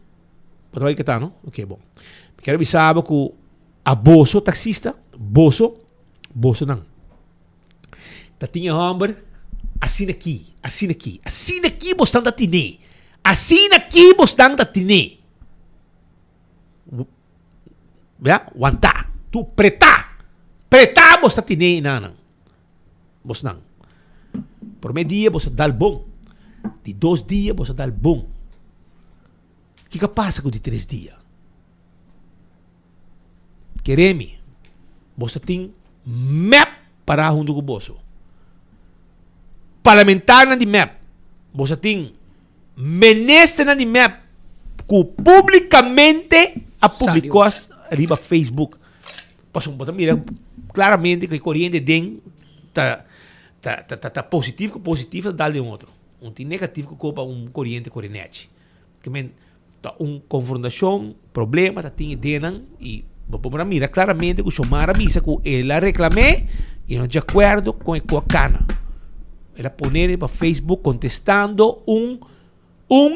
Speaker 12: Pode ver que tá, não? Ok, bom. Quero avisar que A boso taxista, boso nang. Tatinha hamber, assim aqui bostang tatine. Assim aqui bostang tatine. Ya, wanta. Tu preta bos tatine nanang. Bostang. Por me dia bos dal bom. De 2 dias bos dal bom. Que passa com de 3 dias? Queremi, você tem map para junto com o boso. Parlamentar na de map, você tem ministro na de map que publicamente a publicou arriba Facebook. Passou um mira claramente que a corrente den tá positivo dá de outro. Tem negativo que copa corrente. Que men tá confrontação, problema, tá tem denang e vamos mira claramente que o Xomara avisa que ela reclamou e não de acordo com a cana. Ela põe para Facebook contestando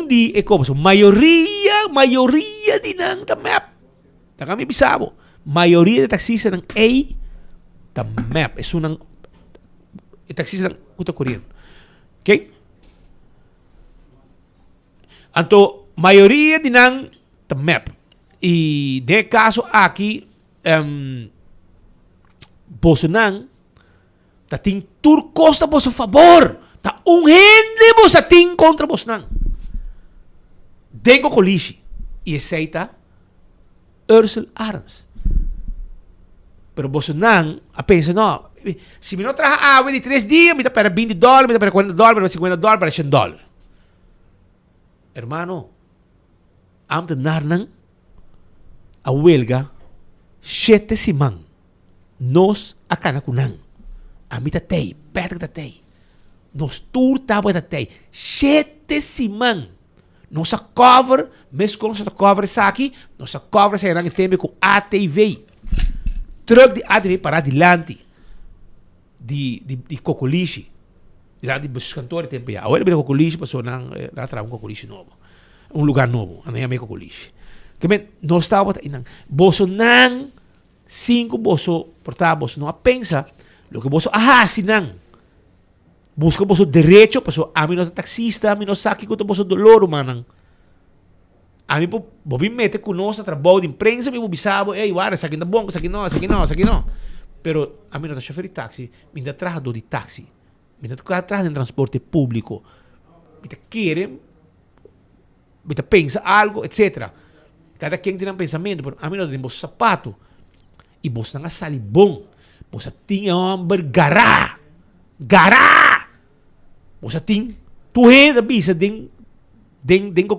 Speaker 12: de como maioria de nang da map. Tá kami bisabo. Maioria de taxistas nang A da map. É nang taxista nang kuta Korean. Okay? Anto maioria de nang da map. E de caso aqui, Bolsonaro tá tem turcosta por seu favor. Tá gente você tem contra Bolsonaro. Dengo colisi e aceita Ursula Arns. Pero Bolsonaro a pensa não, se me não traz água de 3 dias, me dá para $20, me dá para $40, para $50, para $100. Hermano, am de narnang a huelga 7 simang nos akana kunang amita tay petak tatay nos tour tabo tatay 7 simang nos a cover mes con sa cover sa aqui nos a cover sa nang tempo com ATV truck de ATV para adiante de Cocolishi dilante dos cantores tempo ya agora bem Cocolishi passou nang atrás Cocolishi novo lugar novo anaya me Cocolishi que men não estava inang boso nang 5 boso porta boso não pensa lo que boso sinang busca boso derecho paso a mim no taxista a mim no saki ko to boso dolor manang a mim bobi mete com nós trabalho de imprensa me bisabo ei wara sakin da bom sakin no pero a mim no chofer de taxi me da trajador de taxi me da atrás de transporte público me te querem me te pensa algo etc. Cada quem tem um pensamento, pero a mim não tem bolso sapato. E bolso não sali bom. Bolso tinha hambre gará. Bolso tinha. Tu renda bisa den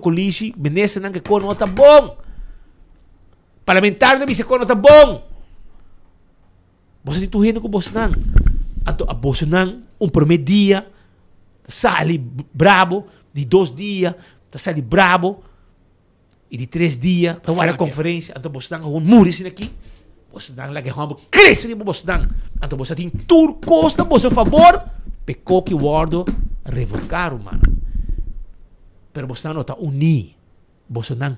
Speaker 12: colisi, menesa não que cono tá bom. Parlamentar não bisa cono tá bom. Bolso tinha tu renda com bolso não. Anto a bolso não promedia sali brabo de 2 dias, sali brabo. E de 3 dias, então vai a conferência, então você dá um muris aqui, você dá lá que vamos crescer, você dá, então você tem turcosta, você favor, pecou que guardo revocar o mano, pero você não está unido, você não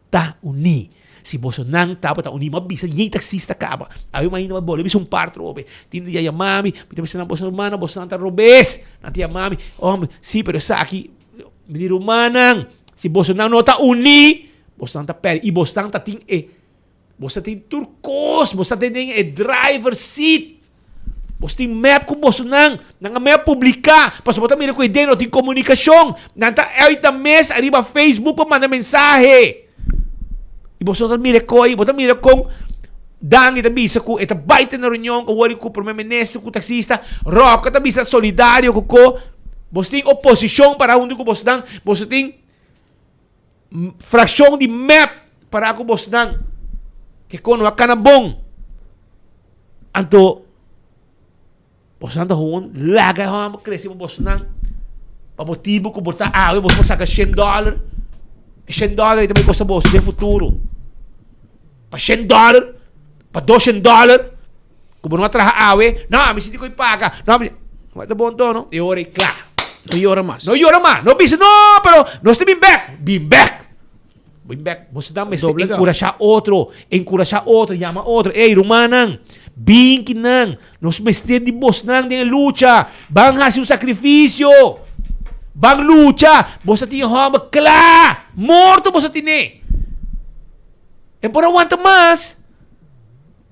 Speaker 12: está unido, se você não está unido, mas bisa nem taxista acaba, aí uma ainda bola, bisa parto robe, tem dia yamami, tem bisa na bolsa humana, você não está robes, não tem yamami, homem, sim, pero essa aqui, menino humanang. Se você não está unido, você não está perto. E você não está você tem turcos, você tem driver seat. Você tem map com você não map publicar. Para você mira com ideia, não tem comunicação. Não está aí mês arriba Facebook para mandar mensagem. E você não mira com Dan ita bisa ku ita baita na reunião com wari ku primeiro-ministro ku taxista. Roca ita bisa solidário ko. Você tem oposição para onde ku você dan. Você tem fração de map para ako boss nang que kono akana bom anto boss nang hon laga ho cresce boss nang pa motivo ko botar boss saca $100 e também custa boss de futuro pa $100 pa $200 ko não atrás não me sinto ko ipaga não vai tá bom no e ora claro.
Speaker 13: No llora más.
Speaker 12: No dice, no, pero no estoy bien back. bring back. Você dá encorajar outro, llama outro. Ei, Romanang, bem que não, nós mestre de Bosnang de luta, bang fazer sacrifício, bang luta, você tinha home claro, morto você tinha. E por aguanta mais,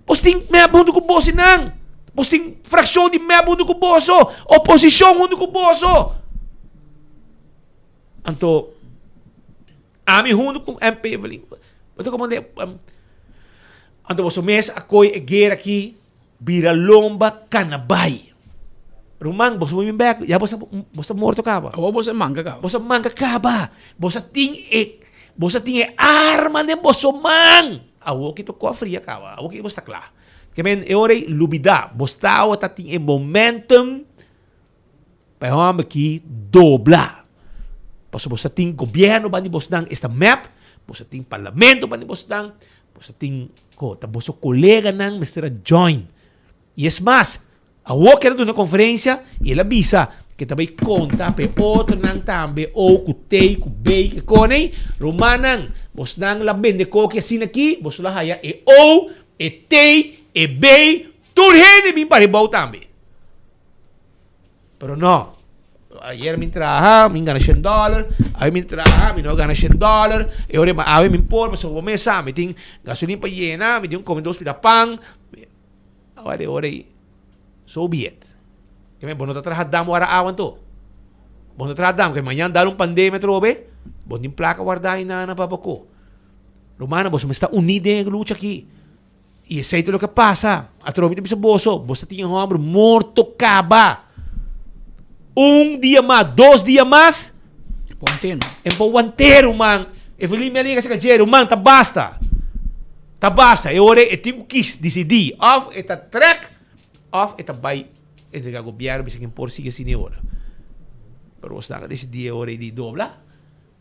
Speaker 12: você tem meia bunda com o boss não, você tem fração de meia bunda com o boss, oposição bunda com o boss. Então, a mim junto com MP Evelyn, mas como então você mês akoy a guerra aqui, vira lomba canabay. Rumang, você vai me back, já você morto acaba.
Speaker 13: Ou você manga acaba.
Speaker 12: Você manga acaba. Você tem arma nem você man. Awo que to cofre acaba. Awo que você tá claro. Que men ore lubida, você tá tem momentum. Para homem aqui dobla. Você tem governo ba ni Bosnang esta map, você tem parlamento ba ni Bosnang, você tem você colega nang Mr. Join. E es mais, a walker do na conferência e ela avisa que também conta pe outro nang tambe ou kutei kubei que conei romanang Bosnang la bende ko que assim aqui, você la haya e ou e tei e bei turhene bim paribau tambe. Pero no. Ayer me trabaja, me gana $100. Ayer me trabaja, me no gana $100. E ora ayer me impor, mas eu mesa, me tem gasolina para llenar, me tem comendo hospital pan. Ora, so be it. Que me bono trabajar damo ara awan to. Bono trabajar damo que mañana dar pandemia trobe. Bono din placa guardar na papako. Romana, você me está unido em luta aqui. E esse é o que passa. A trobe tem boso, você tinha um homem morto caba. Dia mais, 2 dias mais. É bom inteiro, man. Eu falei, me liga, man, tá basta. Eu tenho que decidir. Of eta track, of eta vai. Entregar o governo, bisa que por siga assim hora. Pero você não decidir hora de doblar.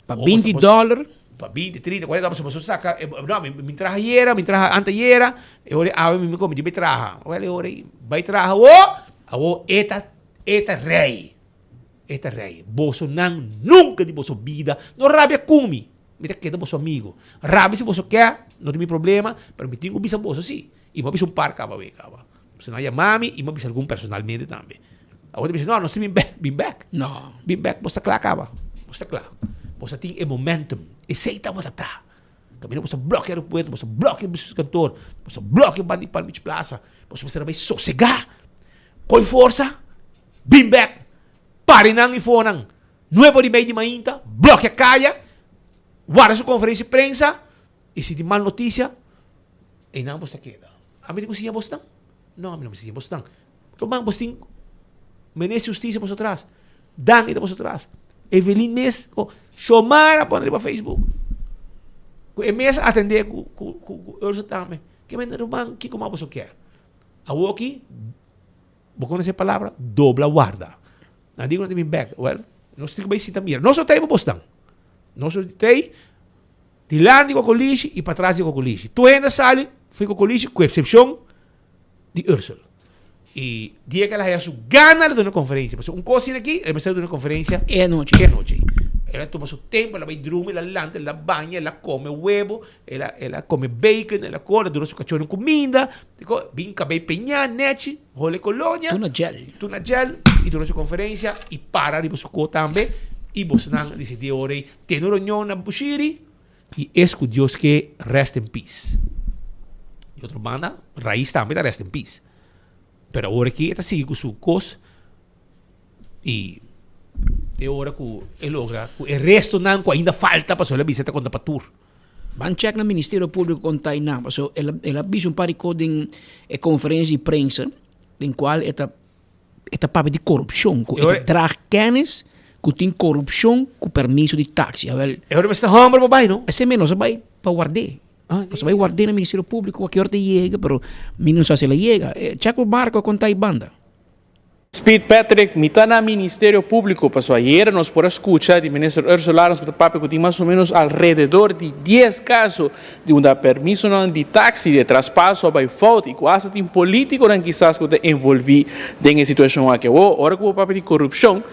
Speaker 13: Para $20.
Speaker 12: Para 20, 30, 40, você saca. Não, me traja anteayer. Eu me come de traja. Olha, vai traja. Eta rei. Esta rei, você nunca de você vida, não rabia comigo, me queda você amigo, rabia se você quer, não tem problema, mas me tenho que bisa você sim, e me bisa par cava, você não é mami, e me bisa algum personalmente também. Agora me diz, não, nós temos been back, você está claro, cava, você está claro, você tem momentum, e sei tá você tá, também você bloqueia o aeroporto, você bloqueia o cantor, você bloqueia o bandi para plaza, você vai sossegar, com força, been back. Pare nang ifonang 9:30 de manhã, bloqueia a caia, guarda sua conferência de prensa, e se tem mal notícia, e não você queda. A mim não consigo você não, a mim não consigo você não. Romang você tem merece justiça por atrás, dan ita por atrás. Evelyn mes, chamar para para Facebook. O mes atender com urso também. Que men Romang que como você quer. A aqui, vou conhecer a palavra dobla guarda. Não digo que back. Well, nós temos que ir também. Nós só temos Boston. Nós só temos de lá de colégio e para trás de colégio. Tu ainda sai, foi com colégio com exceção de Ursula. E dia que ela ia su gana de uma conferência. Coisa aqui, ela vai de uma conferência
Speaker 13: é noite.
Speaker 12: Ela toma seu tempo, ela vai dormir, ela lanta, ela banha, ela come huevo, ela come bacon, ela corre, dura seu cachorro comida, vinca bem penhar, nete, role colônia, tuna gel, e dura sua conferência, e para de você também, e você não decidiu ora, tem uma reunião na Bushiri, e esco Deus que rest in peace. E outra banda, raiz também rest in peace. Pero agora aqui, está seguindo com sua coisa, e de hora que ele logra, o resto não ainda falta para a visita com a patur.
Speaker 13: Van check no Ministério Público com Tainá, so ela avisa par de conferência de prensa, em qual eta papo de corrupção, que ela traz kennis, que tem corrupção com permisso de táxi.
Speaker 12: Agora está humble para baixo, não?
Speaker 13: Esse menos vai para guardar. Você vai guardar no Ministério Público, a que hora chega, pero não sabe se ela chega. Check o barco com Taibanda.
Speaker 17: Speed Patrick, mitad na Ministerio Público, pasó ayer, nos por escuchar de ministro Ursula, nos papi que tiene más o menos alrededor de 10 casos de un permiso de taxi, de traspaso by fault, y quase tem político quizás que te envolví en esa situación aquí. Ahora que papi de corrupción,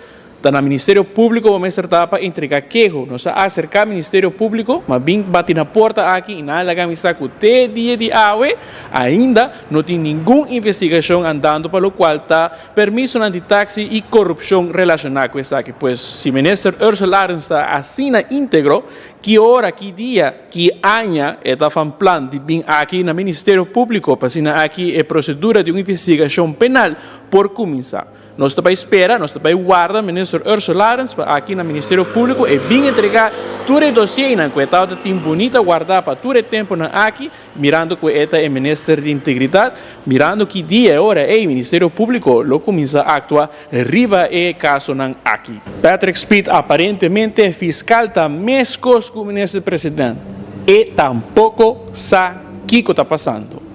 Speaker 17: Tá no Ministério Público, vamos tratar para entregar queijo. Nós acercar ao Ministério Público, mas bem bater na porta aqui e nada lá me saco até dia de aue, ainda não tem nenhuma investigação andando para o qual está permisso de táxi e corrupção relacionada com isso aqui. Pois se o ministro Ursula Ahrens está assina íntegro, que hora, que dia, que ano está fazendo plano de vir aqui no Ministério Público para assinar aqui a procedura de uma investigação penal por começar. Nós também espera, nós também guarda o ministro Ursula Ahrens aqui no Ministério Público e vir entregar todo o dossiê na coitada tem bonita guardar para todo o tempo na aqui, mirando que esta é ministro de integridade, mirando que dia, hora, o Ministério Público lo começa a actuar riba e caso na aqui. Patrick Speed aparentemente é fiscal da mescos com o ministro presidente e tampouco sabe o que está passando.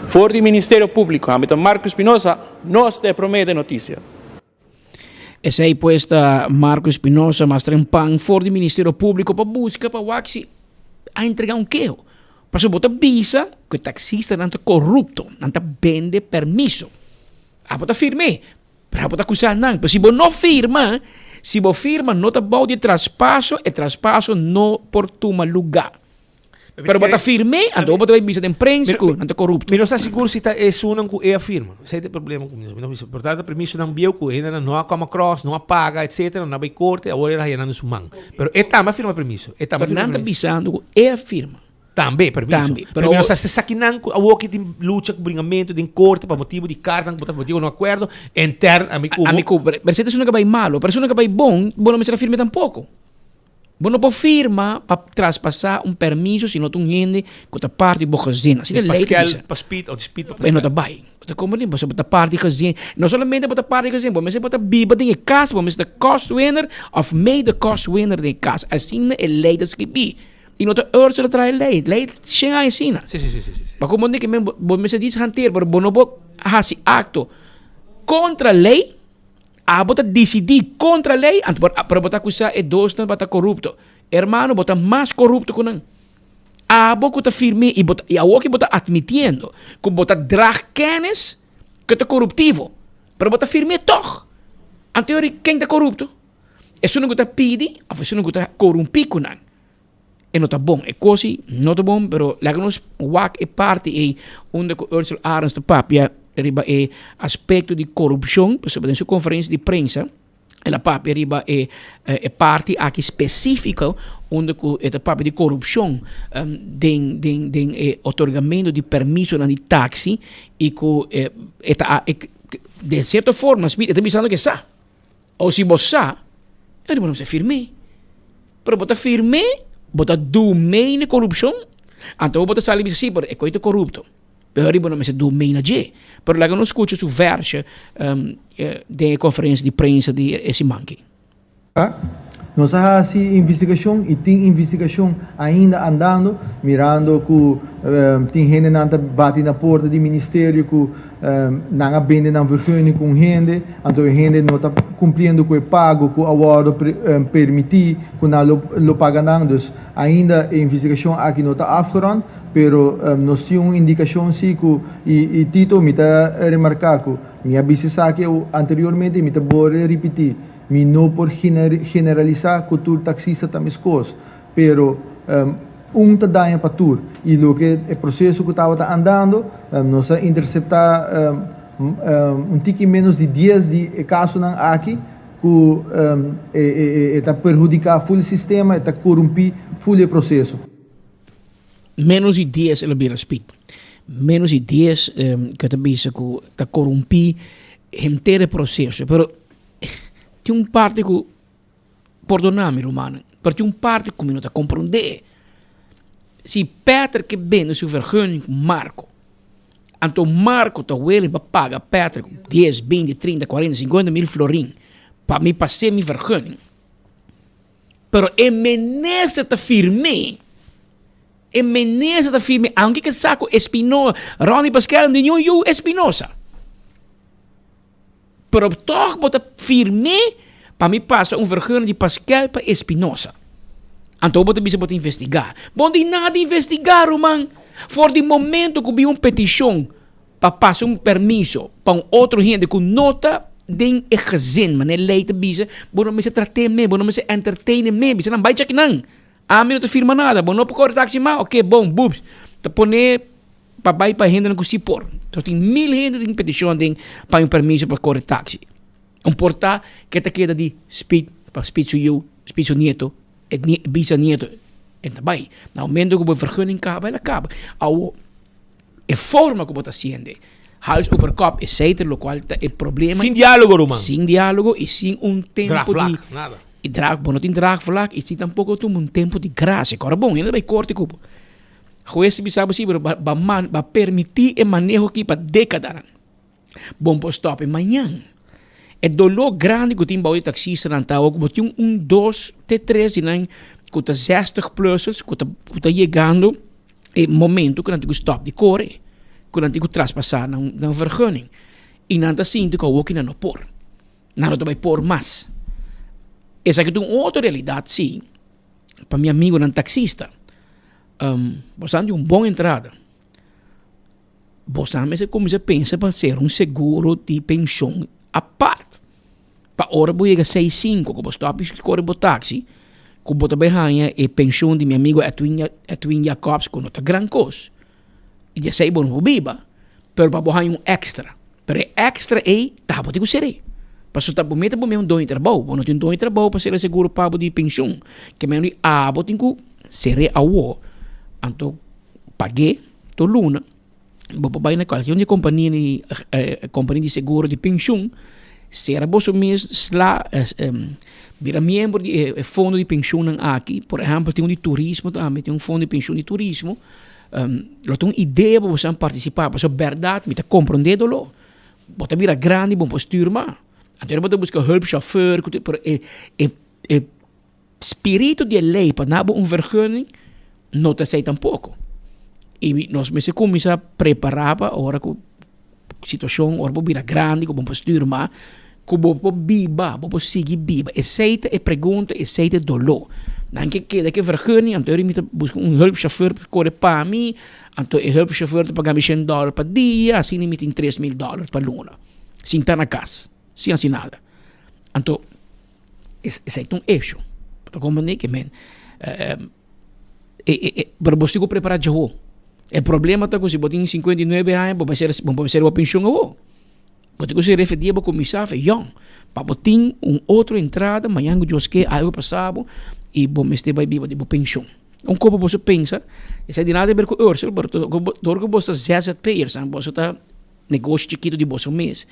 Speaker 17: For do Ministério Público, Hamilton Marcos Espinosa, nós te promete notícia.
Speaker 13: Esse aí puesta Marcos Espinosa, mas trempang for do Ministério Público para buscar para waxi a entregar um queijo. Para se botar visa que o taxista não está corrupto, não está vende permisso. A botar firme, para botar acusar não. Mas se você não firma, não está bom de traspasso, e traspasso não por toma lugar. Pero bota firme, então bota visa de imprensa, não está corrupto.
Speaker 12: Mas não está seguro se é sunam que é a firma. Esse é o problema com isso. Portanto, permisso não viu que ainda não há como cross, não paga, etc. Não vai corte, agora ele não sumang. Pero é também firma permisso. É também
Speaker 13: firma. Não está visando é a firma.
Speaker 12: Também permisso. Pero não está saquinando a o que tem luta com bringamento de corte para motivo de carta, para motivo de um acordo interno
Speaker 13: amigo. Pero se não vai malo, pero se não vai bom, não será firme tampouco. Você não pode firmar para traspassar permisso se não tem gente que está parte de boa cozinha. Se é lei que diz.
Speaker 12: Para speed ou de speed
Speaker 13: para não está bem. Você como nem você está parte de cozinha. Não somente para parte de cozinha, você pode biba de casa, você está cost winner of made the cost winner de casa. Assim é lei das que bi. E não está urge de trazer lei. Lei chega assim.
Speaker 12: Sim.
Speaker 13: Mas como nem que você diz hanteer, mas você não pode fazer acto contra a lei. A bota decidir contra a lei, para botar acusar é dois não bota corrupto. Hermano, bota mais corrupto que não. A bota firme e a outra bota admitindo que bota drag kennis que está corruptivo. Para bota firme toch. A teoria quem está corrupto? Isso não está pedi, ou isso não está corrompido não. E não está bom, é coisa não está bom, pero lá que nós wak é parte e onde Ursula Ahrens de papia riba é aspecto de corrupção, por exemplo, em sua conferência de prensa, ela papia riba é parte aqui específica onde é parte de corrupção de otorgamento de permisso de táxi e que de certa forma está pensando que sa ou se você ele não se firme, para botar firme, botar do meio de corrupção, então botar sabe sim, é coisa corrupto. Pero riba não me se domina je. Pero lá que não escuta su versa de conferência de prensa de esse manque.
Speaker 18: Nós fazemos investigação e tem investigação ainda andando, mirando que tem gente que bate na porta do ministério que não vende na vergonha com gente, então a gente não está cumprindo com o pago que o acordo permitir, que não lo paga não. Então ainda a investigação aqui não está afgerond, pero nós temos uma indicação sim que e Tito me está remarcar que minha business aqui anteriormente me está por repetir. Me não por generalizar a cultura taxista também coisas, pero tá dando para tudo e o que é processo que estava andando, nós interceptar tique menos de 10 de casos aqui que está prejudicar o sistema, está corromper o processo.
Speaker 13: Menos de 10 ele vira speed, menos de 10 que está corromper o inteiro processo, pero tem parte que perdonami romano, porque tem parte que não está compreender. Se Peter que vende sua vergonha Marco, então Marco está willing para pagar Peter 10, 20, 30, 40, 50 mil florin para me passar minha vergonha. Pero o ministro está firme. O ministro está firme, aunque que saco Espinosa, Ronnie Pascal de New York Espinosa. Pero toch bota firme para me passar vergonha de Pascal para Espinosa. Então bota bisa bota investigar. Bom de nada investigar, man. For de momento que vi petição para passar permisso para outro gente que nota ding e gezin, man, leite bisa, bono me se traten me, bono me se entertainen me, bisa nang baik nang. Amin não te firma nada, bono por taxi ma, ok, bom, boobs. Te pone papai pa hinder ko sipor. So tem 1000 hinder in petition ding pa yung permiso para correr taxi. Porta que te queda de speed para speed to you, speed to nieto, et bisa nieto. En daarbij, na momento que we vergunning kaba, ela kaba. Ao e forma como está sendo. Hals over kop, etc. Lo qual é problema.
Speaker 12: Sin diálogo, Roman.
Speaker 13: Sin diálogo e sin un tempo
Speaker 12: Draagvlak,
Speaker 13: de
Speaker 12: nada.
Speaker 13: E drag, bom, não tem draagvlak e sin tampouco tem um tempo de graça. Agora bom, ainda vai corte cubo. Juez bisabo sim, pero ba permitir e manejo aqui para década. Bom, pois stop e manhã. É dolor grande que tem bauta taxista na tao, como tem 2, 3 e não que tá 60 pluses, que tá chegando e momento que não tem que stop de correr, que não tem que traspassar na vergunning. E não tá sinto que o que não por. Não vai por mais. Essa aqui tem outra realidade, sim. Para meu amigo não taxista. Você tem uma boa entrada. Você começa a pensar para ser um seguro de pensão à parte. Para hora você chega 6,5, como você está a correr para o táxi, como você vai e pensão de meu amigo Edwin Jacobs, com outra grande coisa. E já sei, bom, não biba, mas para você um extra. Mas extra é, tá, você tem que ser. Para você estar meter para um dono de trabalho, não tem dono de trabalho para ser seguro para de pensão. Que meu amigo tem que ser a o. Então, paguei, tô luna. Vou para na qualquer companhia de seguro de pensão. Será você mesmo vira membro de fundo de pensão aqui, por exemplo, tem de turismo também, tem fundo de pensão de turismo. Tem uma ideia para você participar, para você verdade, me tá compreendendo, você vira grande, bom postura, mas então você busca help chauffeur, espírito de lei para não vergunning, não te sei tampouco. E nós me começamos a preparar para a hora que situação, ora vira grande, como postura, mas como biba, como seguir biba. Aceita e pergunta, aceita dolor. Não que queda vergunning, então eu me busco help chauffeur para correr para mim, então o help chauffeur para pagar $100 por dia, assim me tem $3,000 para luna. Sem estar na casa, sem assim nada. Então, esse é um eixo. Para compreender que, man, para você preparar de rua. O problema está que se você tem 59 anos, você vai ser uma pensão ou você tem que se referir para começar a young. Para você ter uma outra entrada, amanhã que você quer algo passado e você vai viver de pensão. Como você pensa, isso é de nada a ver com o Ursel, mas todo que você está ZZPers, você está negócio chiquito de você mês.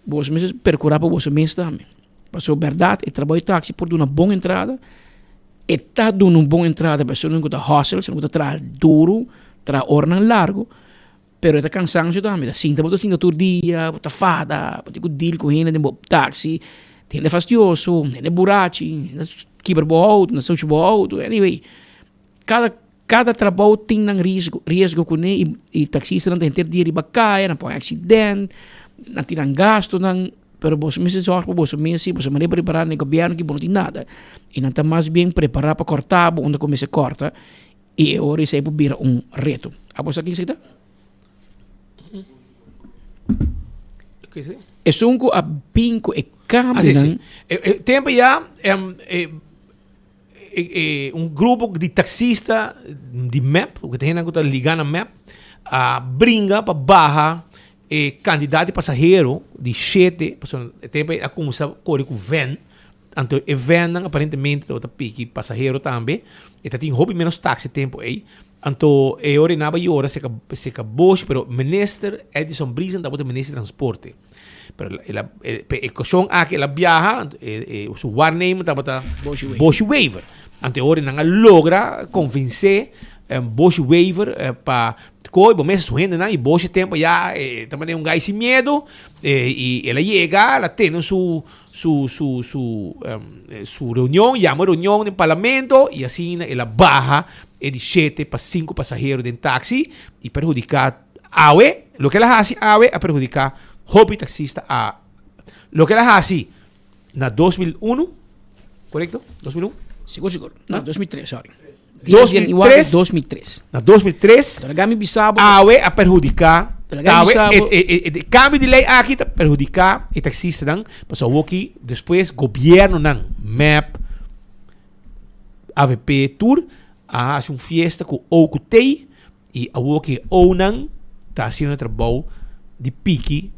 Speaker 13: Você mês percurar para você mês também. Para ser verdade, o trabalho de táxi por uma boa entrada, está dando uma boa entrada para você não está hustle, você não está trabalhando duro, tra ornan largo, pero está cansancio também. Sinta você sinta todo dia, está fada, você tem que deal com ele no táxi, tem ele fastidioso, ele burachi, quebra o auto, não sabe o auto, anyway. Cada trabalho tem um risco com ele e taxista não tem que ter dinheiro para cair, não pode acidente, não tem gasto, não. Pero você me sorge, você me assim, você me preparar no governo que não tem nada e não está mais bem preparado para cortar, onde começa a cortar. E agora isso aí vira um reto. A você aqui está? É só a pinco e câmera.
Speaker 12: Tempo já grupo de taxista de MAP, que tem que ligar na MAP, brinca para barra candidato de passageiro de 7, tempo a começar a correr com van. Então, o van aparentemente está pique passageiro também. E tem hobby menos táxi tempo aí. Então, eu orinava e hora se acabou, pero minister Edison Brisen da minister transporte. Pero a questão aqui ela viaja, o seu warname estava Bosch Waiver. Então, eu não logra convencer Bosch Waiver para coi, bom, mas suendo na e Bosch tempo já também um gás sem medo e ela chega, ela tem su reunião, llama reunião no parlamento e assim ela baja de 7 para 5 passageiros de táxi e perjudicar lo que ela hace a perjudicar hobby taxista lo que ela hace na 2001, correto? 2001?
Speaker 13: Seguro. No, 2003, sorry.
Speaker 12: 2003.
Speaker 13: Na
Speaker 12: 2003.
Speaker 13: Torgami Bisabo.
Speaker 12: A perjudicar Cambio de lei aqui tá perjudicar e taxista não, mas o que depois governo não, MAP, AVP Tour, a fiesta com o cutei e o que ou não tá fazendo trabalho de pique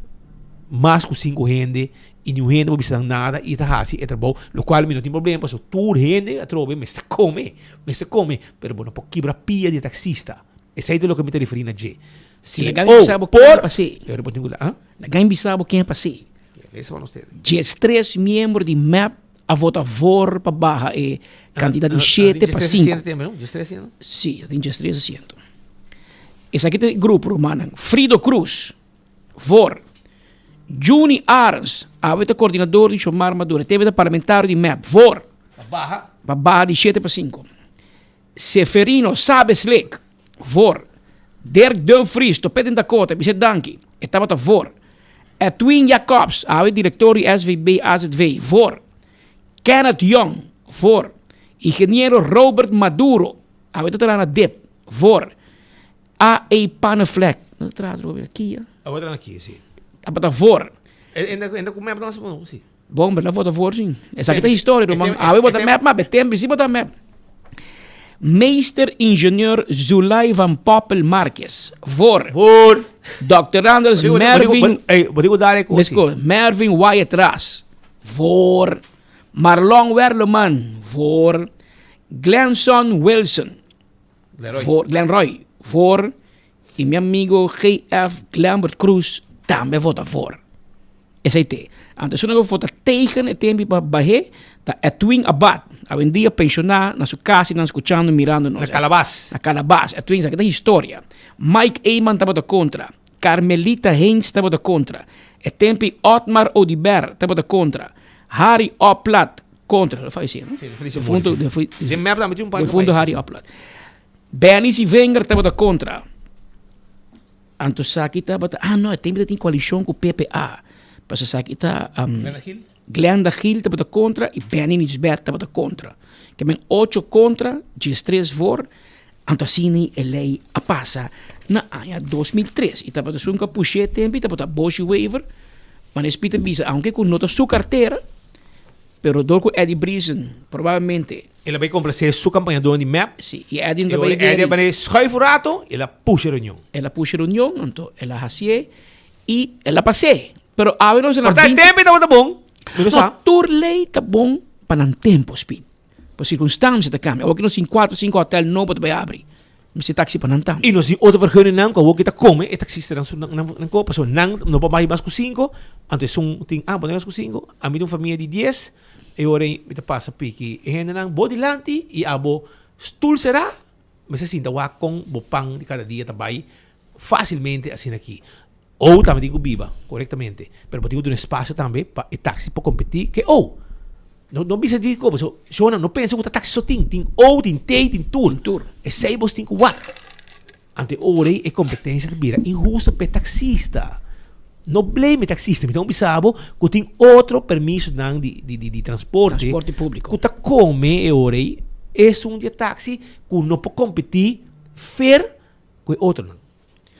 Speaker 12: mais com 5 gente e não gente não precisa nada e tá fazendo trabalho, o qual não tem problema, mas o tour gente a trove me está come, mas não pode quebrar pia de taxista. Esse é o que me está referindo a G.
Speaker 13: Se legal sabe quem é passei. Legal sabe quem é passei. Dias 3 membros de MAP a votar for para barra e quantidade de 7 para 5. Sim, tem dias 3 asiento. Esse aqui tem grupo romano. Frido Cruz, for. Juni Arns, a coordenador de Chomar Madura, teve parlamentar de MAP, for. Para barra de 7 para 5. Seferino Sabeslik, for. Dirk Dumfries, Topeten Dakota, Bizet Danki, estava a voor. Edwin Jacobs, a diretor de SVB AZV, voor. Kenneth Young, voor. Ingeniero Robert Maduro, a na DIP, voor. A.E. Paneflek, dat traat er aqui, ja?
Speaker 12: Aqui, sim.
Speaker 13: Estava a voor.
Speaker 12: Ainda com o map nós não, sim.
Speaker 13: Bom, mas lá vou a voor, sim. Essa aqui é a história, irmão. A botar map, mas tempo, sim, botar map. Meester-ingenieur Zulay van Poppel Marques. Voor. Dr. Anders Mervin Wyatt Ras. Voor. Marlon Werleman. Voor. Glenson Wilson. Glenroy. Voor. E meu amigo G.F. Lambert Cruz também vota voor. SIT. Antes eu vota tegen het tempo para Bahia, tá Edwin Abad. Hoje em dia pensionar na sua casa, não escutando, mirando nós.
Speaker 12: Na Calabás.
Speaker 13: Edwin, aqui tem história. Mike Eyman estava contra. Carmelita Heinz estava contra. E tempo Otmar Odiber estava contra. Harry Oplat contra. Lo faz assim, não?
Speaker 12: Sim,
Speaker 13: de fundo Harry Oplat. Bernice Wenger estava contra. Antosaki estava... não, tempo tem coalição com o PPA. Mas sa kita Glenda Gil estava contra e Benny Nisbert estava contra. Que men 8 contra, 3 voor, então assim a lei a passa na ano 2003. E estava sunca puxar tempo, estava Bosch waiver, mas Peter Bisa, aunque com nota sua carteira, pero dor Eddie Brisen, provavelmente
Speaker 12: ele vai comprar sua campanha do MAP.
Speaker 13: Sim, e Eddie
Speaker 12: vai schuifurato, ele puxa a reunião.
Speaker 13: Ela puxa a reunião, então ela hacia e ela passei. Pero hábenos en
Speaker 12: la tempo está bom.
Speaker 13: Tour lei está bom para um tempo, speed. Por circunstância está cambia. Ou que nos 4, 5 hotel não pode abrir. Mas se taxi para não tam.
Speaker 12: E nos outra vergunning não, que o que está come, é taxista não copa, so não pode mais com 5. Antes tem pode mais com 5. A mim uma família de 10, e ora está passa pique. E ainda não bodilante e abo stool será, mas assim da com bopang de cada dia também facilmente assim aqui. Ou também digo viva, corretamente. Mas digo de um espaço também para o táxi para competir. Que não precisa de como. Não pensa que o táxi só tem ou tem tour. E sei você tem que ante ora é competência de vira injusto para taxista. Não blame taxista, então bisabo que tem outro permisso de transporte
Speaker 13: público.
Speaker 12: Que tá come e ora é dia táxi que não pode competir fair com outro não.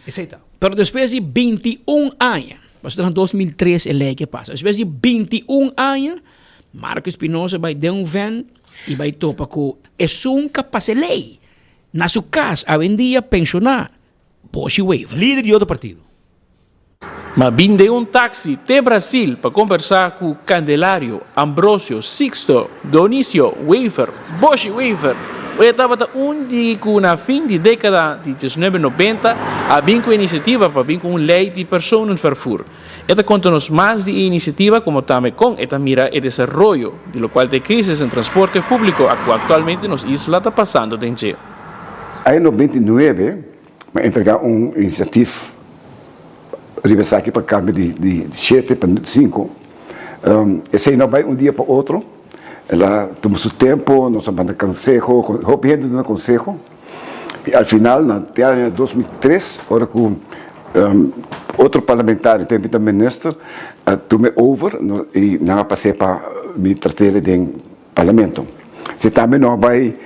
Speaker 12: Aceita.
Speaker 13: Pero depois de 21 anos, mas em 2003 é lei que passa. Depois de 21 anos, Marcos Espinosa vai dar van e vai topar com nunca passa lei. Na sua casa, hoje em dia, pensionar, Bosch waiver.
Speaker 12: Líder de outro partido.
Speaker 17: Mas vinde táxi de Brasil para conversar com Candelario, Ambrosio, Sixto, Dionísio, waiver, Bosch waiver. Eu estava na fim de década de 1990 a vir com iniciativa para vir com lei de personenvervoer. Esta conta-nos mais de iniciativa como também com esta mira e desenvolvimento, de lo qual de crisis em transporte público que atualmente nos isla está passando dentro.
Speaker 19: Em 99, me entregar iniciativa reversar aqui para câmbio de 7 para 5. Esse não vai dia para outro. Ela tomou seu tempo, nós vamos no conselho, rompendo no conselho. E ao final, no ano 2003, hora com outro parlamentar, também ministro, tomei over e não passei para me tratar de parlamento. Se também não vai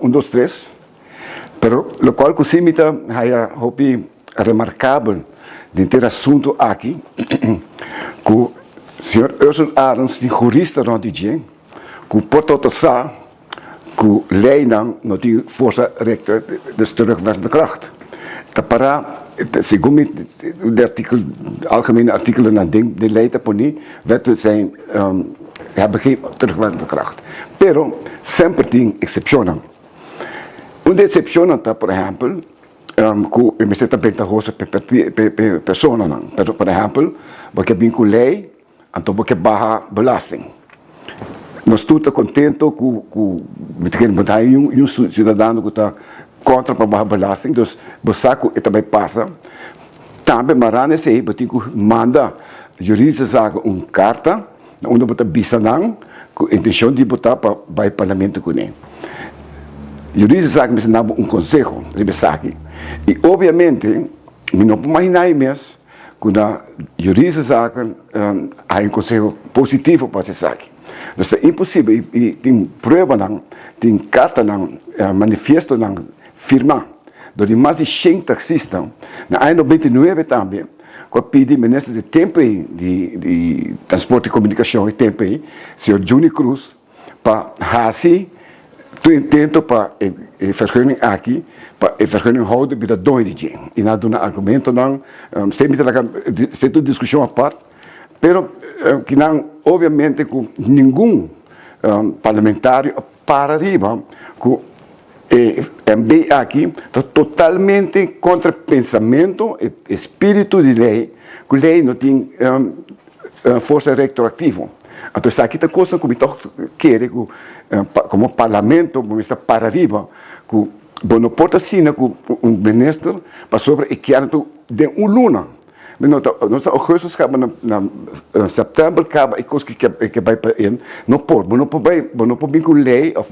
Speaker 19: 1, 2, 3, pero o qual cosimita é remarcável de ter assunto aqui, que o senhor Ursula Arens, de jurista não DJ, que portanto sa, que lei não tem força recta de terugwerkende kracht. Para segundo o artikel, algemene artikelen dan ding, de lei te niet, wetten zijn, hebben geen terugwerkende kracht. Pero, sempre tem excepciones. Una excepción está, por ejemplo, que me está ventajosa para personas. Pero, por ejemplo, porque vem com lei, então porque baja belasting. Nós estamos contentos com um cidadão que está contra para baja belasting, então você que também passa. Também, mas nesse aí, você manda jurídica carta, onde você bisa com a intenção de botar para o parlamento com ele. Jurídica sabe me dá conselho, e obviamente, não pode imaginar mesmo, quando a jurídica sabe há conselho positivo para esse saque. Então é impossível, e tem prova, tem carta, manifesto, firma, de mais de 100 taxistas, na ano 99 também, com a pedi ministro de tempo de transporte e comunicação e tempo, senhor Juni Cruz, para fazer tu intento para vergunning aqui, para vergunning houden bij dat doortje. E na doen argumento não, sempre tem discussão à parte, pero que não, obviamente, com nenhum parlamentário para arriba, com MB aqui, totalmente contra pensamento e espírito de lei, que a lei não tem força retroativa. Então, isso aqui está coisa que eu quero, como parlamento, como está para arriba, que não pode assinar com ministro para sobre o que é de luna. Nós agosto acaba na setembro acaba e coisa que vai para ele não pode vir com lei ou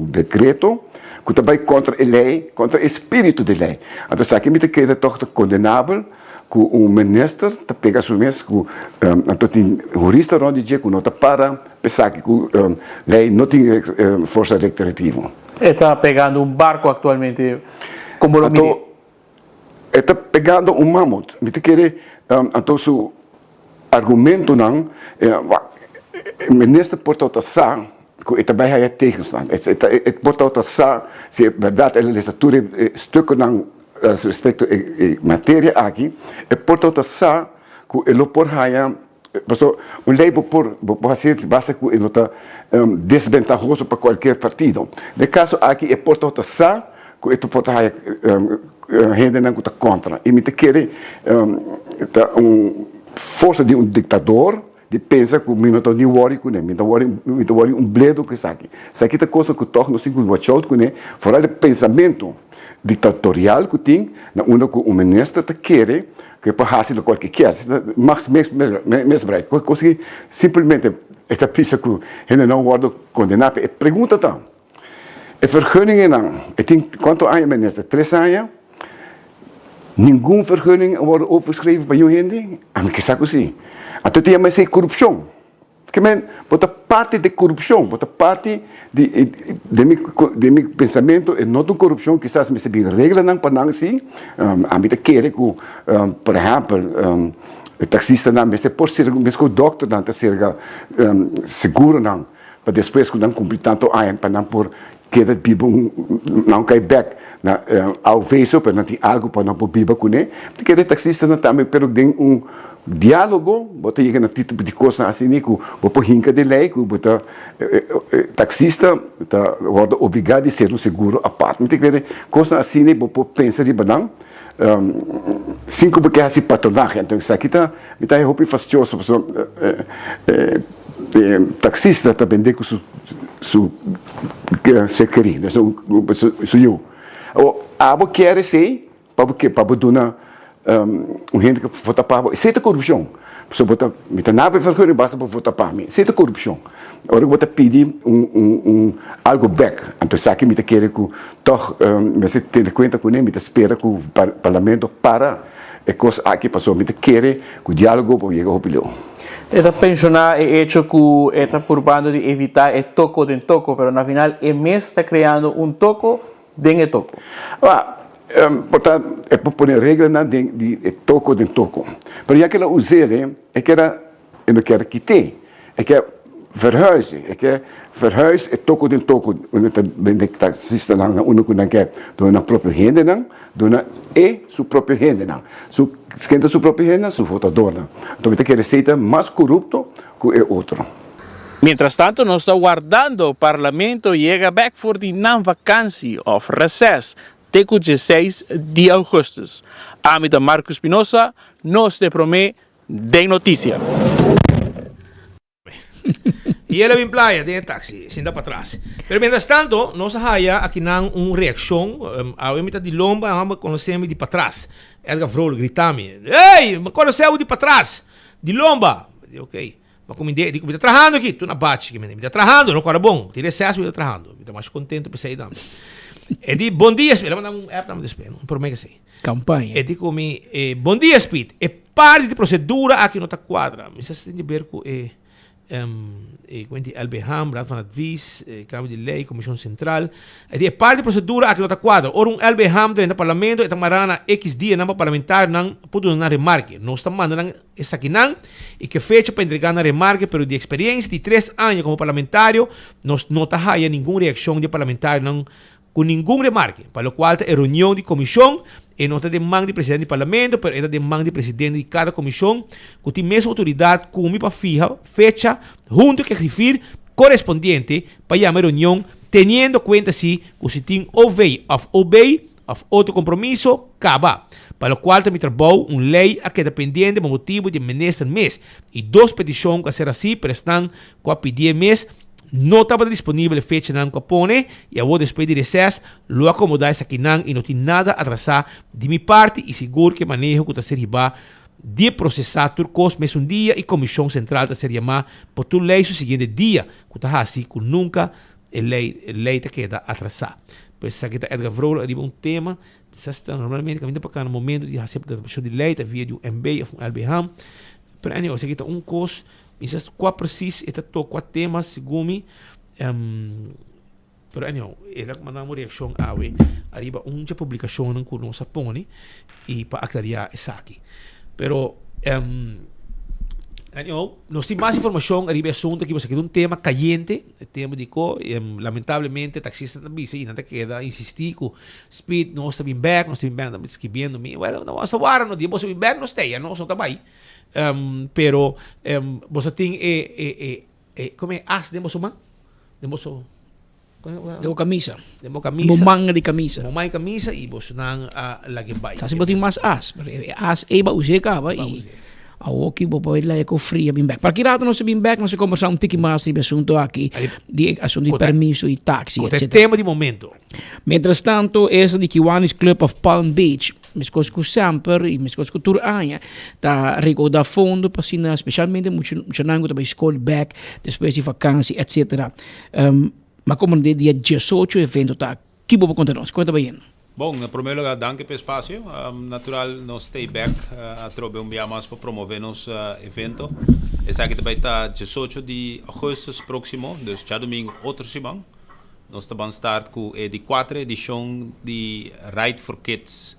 Speaker 19: decreto que também contra a lei, contra o espírito da lei. Então, isso aqui me queda toch condenável que o ministro te pega sobre isso, que tem jurista onde diz que não está para pensar que a lei não tem força retroativa.
Speaker 17: Está pegando barco atualmente, como lo mire?
Speaker 19: Está pegando mamut. Me te quer, então su argumento não, o ministro porta sa que também é tegenstaan. Het porta sa se é verdade a legislatura stukken não respeito a matéria aqui, é portanto sa que ele por raia, o lei por fazer basta que ele está desventajoso para qualquer partido. No caso aqui é portanto sa que ele pode raia gente não está contra. E me te quer força de ditador de pensa que o minuto de worry com ele, minuto worry bledo que sabe. Isso aqui é coisa que torna o single watch out com ele, fora de pensamento ditatorial que tem, na onde o ministro te quer que para fazer qualquer coisa, mas mesmo conseguir simplesmente esta pista que ele não pode condenar. Pergunta então, a vergunning não, tem quanto anos ministro? 3 anos? Nenhuma vergunning wordt overgeschreven bij jou hindi? Ik zeg assim. Até tem mais corrupção. Que men, bota parte de corrupção, bota parte de meu pensamento é não de corrupção, quizás me se bem regra não para não assim. A mim te quer que, por exemplo, o taxista não, mas por ser mesmo doctor não te ser seguro não, para depois quando não cumprir tanto anos para não por queda bibo não cai back na ao vejo para não ter algo para não por bibo com ele. Porque o taxista não também pero tem diálogo, bota chega na tipo de coisa assim que o por hinca de lei que bota taxista está obrigado a ser seguro a parte. Tem que ver coisa assim nem por pensar de banang. Cinco porque assim patronagem, então isso aqui está é roupa fastioso, taxista também de que su secretaria, isso eu. O abo quer ser para botar gente que vota para isso é corrupção. Você bota me nave vergonha basta para votar para mim. Isso é corrupção. Agora eu vou pedir algo back. Então isso aqui me quer que toch você tem de conta com ele, me espera que o parlamento para é coisa aqui passou me quer que o diálogo para chegar ao opinião.
Speaker 17: Esta pensionar é hecho que está procurando de evitar el toco de toco, pero al final el mes está creando un toco de toco.
Speaker 19: Portanto, é para pôr regra de toco de toco. Mas já que ela usere, é que era, eu não quero quitar, é que verhuizen, é que verhuis é toco de toco, onde também está existe na uno que não quer, dona própria renda não, dona sua própria renda não. Quem tem sua própria renda, sua votador não. Então, tem que receita mais corrupto que o outro.
Speaker 17: Mientras tanto, nós estamos guardando o parlamento chega back for the non-vacancy of recess, teco 16 de agosto. Amida Marcos Espinosa, nos te promete de notícia.
Speaker 12: E ele vem playa, tem táxi, sem dar para trás. Pero mientras tanto, nós haya aqui não uma reação, a mitad de lomba, a conhecemos de para trás. Edgar Vrol gritame, ei, me conheceu de para trás, de lomba. Ok, mas como digo, me está trabajando aqui, tu não bate, me está trabajando, não corre bom, tira excesso, me está trabajando, me está mais contente para sair da. E diz, bom dia, Speed, ela manda app na despesa, não por que sei.
Speaker 13: Campanha.
Speaker 12: E digo, bom dia, Speed, é parte de procedura aqui não está quadra, me está de ver com LBHAM, Raad van Advies, Kamer de Lei, Comissão Central. É parte de procedura aqui não está quadra. Ora LBHAM dentro do Parlamento, está marana X dia não parlamentar, não pode dar remarque. Nós estamos mandando essa aqui não, e que fecha para entregar na remarque, pero de experiência de 3 anos como parlamentário, nós não está nenhuma reação de parlamentário, não, com nenhum remarque, para o qual é reunião de comissão, e não está demanda de presidente do parlamento, mas é demanda de presidente de cada comissão, que tem mesma autoridade como para fecha, junto que referir correspondiente para chamar reunião, tendo conta se você tem obey of outro compromisso, acaba. Para o qual também trabalho uma lei a que dependente do motivo de ministro mês, e 2 petições que ser assim, pero estão com a pedir mês, não estava disponível fecha não capone e eu vou despedir de recesso, lo acomodar isso aqui não e não tem nada a atrasar de minha parte e seguro que manejo que está ser riba de processar turcos mesmo dia e comissão central está ser chamar por tu lei o seguinte dia que está assim que nunca a lei te queda atrasar. Pois isso aqui está Edgar Vrol arriba tema está normalmente caminhando para cá no momento de receber de lei está via de um MB ou um LBHAM, pero anyway, isso aqui está curso. Isso é preciso, é quatro temas, segundo pero anyway, ela mandou uma reação arriba uma publicação não que nós põe e para aclarar isso aqui. Pero anyway, nós temos mais informação arriba assunto que você quer tema caliente, tema de lamentavelmente taxista também se não te queda insistir com Speed, nós estamos back, estamos escrevendo me, well, não vamos agora no dia, nós estamos back, nós estamos, nós estamos bem. Pero você tem como é as demos uma
Speaker 13: camisa
Speaker 12: manga
Speaker 13: de camisa
Speaker 12: e você não lagi bai
Speaker 13: tá se botin mais as eba use cava e a oki vou para lá com fria bem back para que rato nós bem back nós conversar tique mais de assunto aqui de assunto de permisso e táxi etc.
Speaker 12: tema de momento.
Speaker 13: Mientras tanto esse de Kiwanis Club of Palm Beach mescos com Samper e mescos com Turanha tá recordar fundo para sina especialmente muito nango também school back depois de vacancy etc. Mas como de dia 18 evento tá que vou contar nós conta bem.
Speaker 20: Bom, em primeiro lugar, danke pelo espaço. Natural, nós stay back a trobe dia mais para promover nosso evento. Esse aqui também está 18 de agosto próximo, então já domingo, outro semana. Nós estamos start com a 4 edição de Ride for Kids.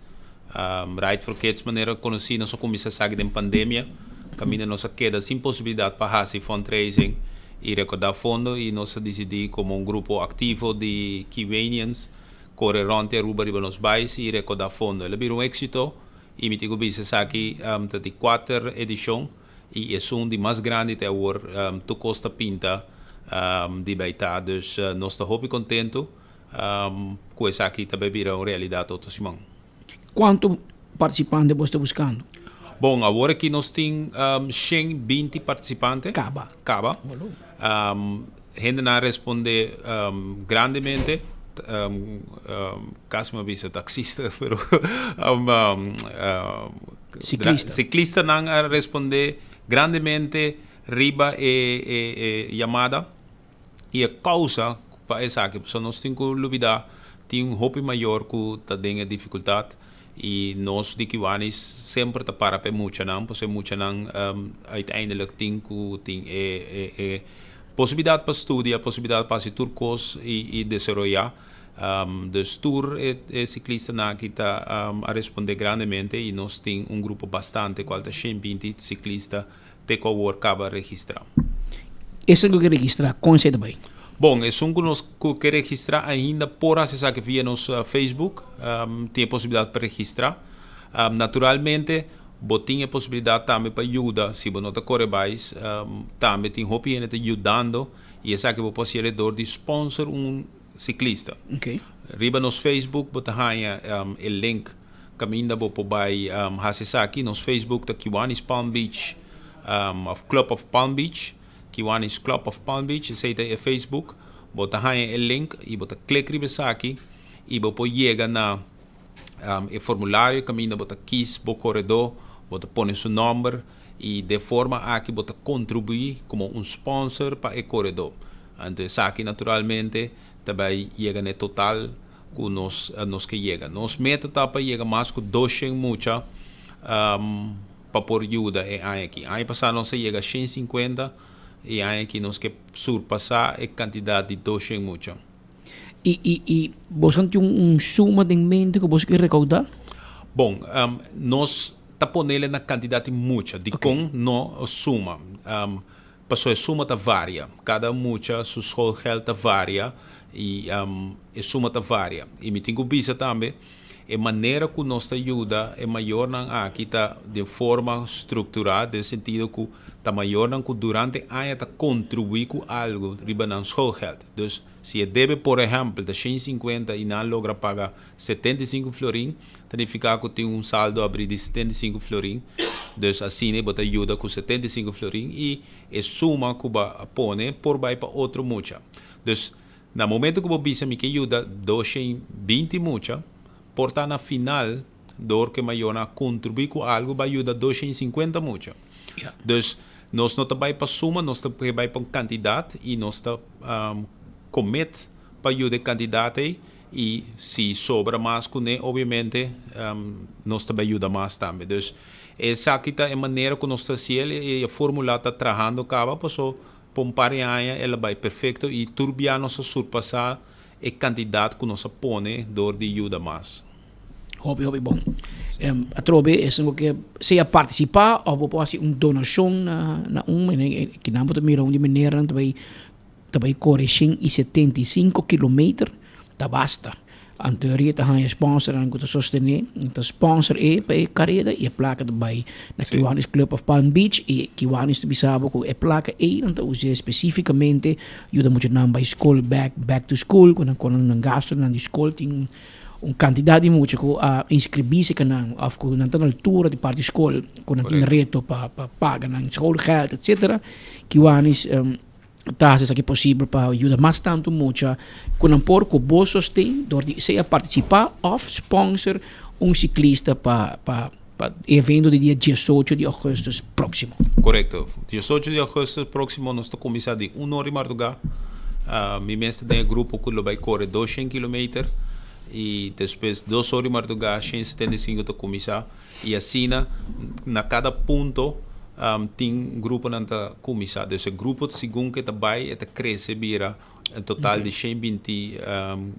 Speaker 20: Ride for Kids, maneira conhecida, nós começamos a sair da pandemia. Caminha nossa queda sem possibilidade para fazer fundraising e recordar fundo. E nós decidimos como um grupo ativo de Kiwanians correr ronde a Aruba nos bairros e recordar fundo. Ele virou êxito e me digo bisa aqui de 4 edição e é um de mais grande até agora tu costa pinta de baitar, dus nós estamos muito contentes com isso aqui também virou realidade outro semana.
Speaker 13: Quanto participantes você está buscando?
Speaker 20: Bom, agora aqui nós temos 120 participantes.
Speaker 13: Caba.
Speaker 20: Gente não responde grandemente. Casi me avisa taxista, pero ciclista não responde grandemente riba chamada e a causa para essa que nós temos que olvidar tem hope maior que tá tem dificuldade e nós de Kiwanis sempre tá para muito não, porque muito não uiteindelijk tem possibilidade para estudar, possibilidade para se turcos e desenvolver Dus tour ciclista na kita a responder grandemente e nós tem grupo bastante qual tá 120 ciclista te que o acaba registrar.
Speaker 13: Esse que registrar com você também.
Speaker 20: Bom, é que nós que registrar ainda por acessar que via nosso Facebook, tem a possibilidade para registrar. Naturalmente, tem a possibilidade também para ajudar, se você não está correndo, também tem hobby em ajudando e essa que você pode ser de sponsor ciclista.
Speaker 13: Okay.
Speaker 20: Riba nos Facebook, você tem o link caminho você vai acessar aqui nos Facebook da Kiwanis Palm Beach, of Club of Palm Beach. Kiwanis Club of Palm Beach, esse é o Facebook. Você tem o link e você clica aqui e você chega na o formulário, caminho você quis o corredor, você põe seu número e de forma aqui você contribui como sponsor para o corredor. Então, aqui naturalmente também chega no total que nós que chega. Nós meta para chegar mais que 200 mucha para por ajuda aqui. Aí passar nós chega a 150 e aqui nós que surpassar a quantidade de 200 mucha.
Speaker 13: E você tem suma de mente que você quer recaudar?
Speaker 20: Bom, nós tá ponendo na quantidade mucha, de com não suma. Passou a suma tá varia, cada mucha sua geld tá varia e a suma tá varia. E me tenho visa também a maneira que nós ajuda é maior na aqui tá de forma estruturada, no sentido que tá maior na que durante a ano tá contribui com algo riba na sua geld. Então, se deve, por exemplo, de 150 e não logra pagar 75 florin, significa que tem saldo abrir de 75 florin. Então, assim, você ajuda com 75 florin e a suma que você põe por vai para outro mucha. Então, no momento que você me ajuda 220 mucha, porta na final, dor que maior na contribuir com algo, vai ajudar 250 mucha. Então, nós não vai para suma, nós vai para quantidade e nós commit para ajudar candidato e se sobra mais com ele, obviamente, nós também ajuda mais também. Então, essa aqui é a maneira que nós fazemos e a fórmula está trabalhando, acaba, passou por um par de anos, ela vai perfeito e turbiar nós surpassar o candidato que nós põe dor de ajuda mais.
Speaker 13: Hobby bom. A trobe é algo que se participar ou pode ser uma donação na que não pode mirar de maneira também corre 175 km, tá basta. A teoria tá há sponsor ang que sostener, então sponsor para a carreira e a placa também na Kiwanis Club of Palm Beach e Kiwanis também sabe que a placa então usa especificamente ajuda muito na escola back to school quando não gasto na escola tem quantidade de muito que inscrever-se que não está na altura de parte da escola quando tem reto para pagar na escola etc. Kiwanis tasas aqui possível para ajudar mais tanto muito quando por que você sostém se participar ou sponsor ciclista para evento de dia 18 de agosto próximo.
Speaker 20: Correto. 18 de agosto próximo nós estamos começando de 1 hora e madrugada. Mi mestre tem grupo que vai correr 200 km e depois 2 horas e madrugada 175 to começar e assim na cada ponto tem grupo na começar. Esse grupo segundo que vai crescer vira total de 120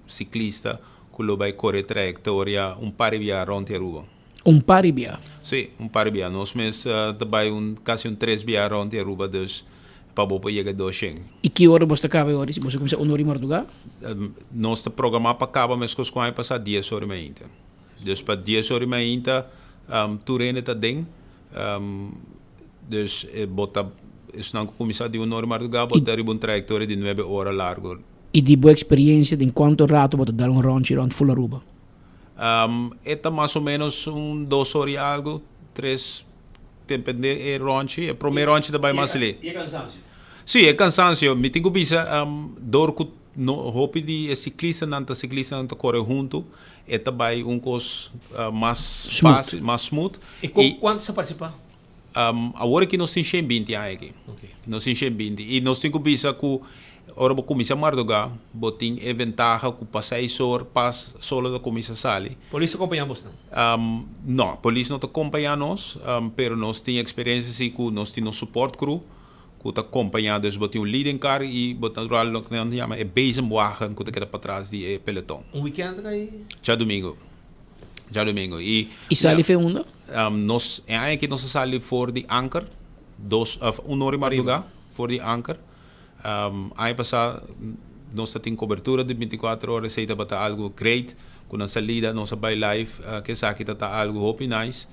Speaker 20: ciclistas que vai correr trajetória par de via ronde Aruba.
Speaker 13: Par de via?
Speaker 20: Sim, par de via. Nós mesmos vai quase 3 via ronde Aruba, dus para você chegar a 200.
Speaker 13: E que hora você acaba agora? Se você começa 1 hora e madrugada?
Speaker 20: Nós programa para acabar, mas que vai passar 10 horas e meia. Dus para 10 horas e meia, tu rende está dentro. Dus bota não começar de 1 hora madrugada, botar uma trajetória de 9 horas largo.
Speaker 13: E de boa experiência de quanto rato você dar ronde full Aruba?
Speaker 20: É mais ou menos 2 horas e algo, 3, depende do ronde. O primeiro ronde vai mais ali.
Speaker 12: E é cansaço?
Speaker 20: Sim, é cansaço. Me tenho visto dor que hope de ciclista não corre junto, é também coisa mais fácil, mais smooth.
Speaker 12: E quanto você participa?
Speaker 20: Agora que nós temos 120 aqui. Nós temos 120. E nós temos visto que ora vou começar a madrugada, botem a vantagem que para 6 horas solo da começa a sair.
Speaker 12: Polícia acompanha você não?
Speaker 20: Não, a polícia não acompanha nós, pero nós temos experiência assim que nós temos suporte crew, que acompanhar, dus botar leading car e botar natural lo que nós chama bezemwagen que queda para trás de pelotão.
Speaker 12: Weekend aí?
Speaker 20: Já domingo. E
Speaker 13: sali foi onde?
Speaker 20: Nós aqui nós sali for de Anker, 1 hora madrugada for de Anker. Aí passa nós temos cobertura de 24 horas, sei que algo great, com a salida nós vai live, que sabe que tá algo hope nice.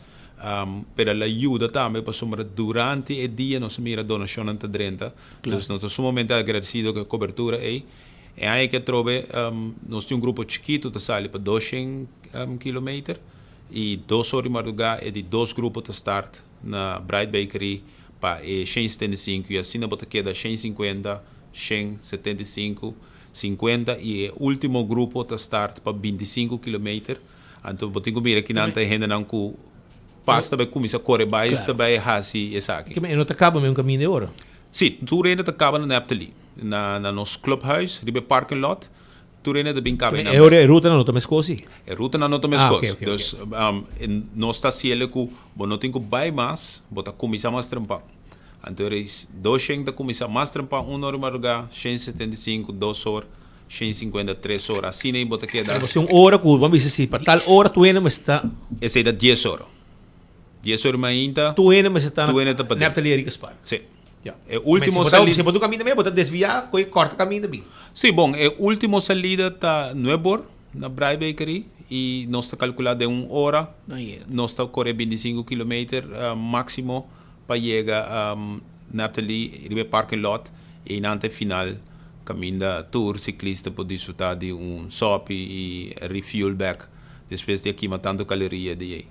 Speaker 20: Pero la ajuda também para somar durante o dia nós mira donação ante 30. Então nós sumamente agradecido com a cobertura aí. E aí que trove nós temos grupo chiquito que sai para 200 km e 2 horas de madrugada e de 2 grupos de start na Bright Bakery para 175 e assim na bota queda 150, 175, 50 e o último grupo de start para 25 km. Então botinho mira que não tem gente não com pasta vai começar a correr mais também assim essa aqui.
Speaker 12: Que não te acaba mesmo caminho de hora?
Speaker 20: Sim, tu ainda te acaba na Neptali, na nosso clubhouse, ribe parking lot. Tu ainda te bem cabe na.
Speaker 12: É ruta na nota mescosi.
Speaker 20: É ruta na nota mescosi. Então, nós está cielo que não tem que buy mais, bota começar mais trampar. Então, 200 da começar mais trampar 1 hora madrugada, 175, 2 horas. 150, 3 horas, assim nem bota que dá.
Speaker 12: Você 1 hora, vamos dizer assim, para tal hora tu ainda está.
Speaker 20: Esse é da 10 horas. 10 horas ainda.
Speaker 12: Tu ainda está
Speaker 20: na
Speaker 12: Neptali Ricaspar.
Speaker 20: Sim. É o último salida.
Speaker 12: Você pode caminho também, pode desviar, corta o caminho também.
Speaker 20: Sim, bom, é o último salida está no Ebor, na Bright Bakery, e nós está calculado de 1 hora. Nós está correr 25 km máximo para chegar a Neptali, ribe parking lot, e na final caminho da tour ciclista pode desfrutar de shop e refuel back depois de aqui matando caloria de aí.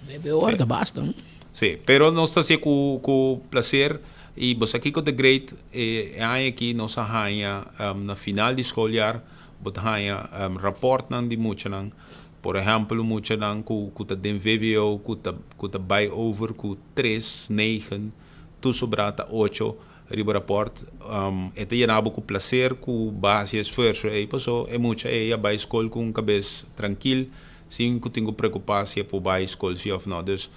Speaker 13: Deve hora basta.
Speaker 20: Sim, pero nós está com prazer e você aqui com the great aqui nós arranha na final de escolar botar arranha rapport nan de muito nan por exemplo muito nan com tá den VVO com tá buy over com 3 9 tu sobrata 8 riba rapport ete yanabo com prazer com base esforço aí passou é muito aí a escola com cabeça tranquilo sem que tenho preocupação por buy escola se ou não dus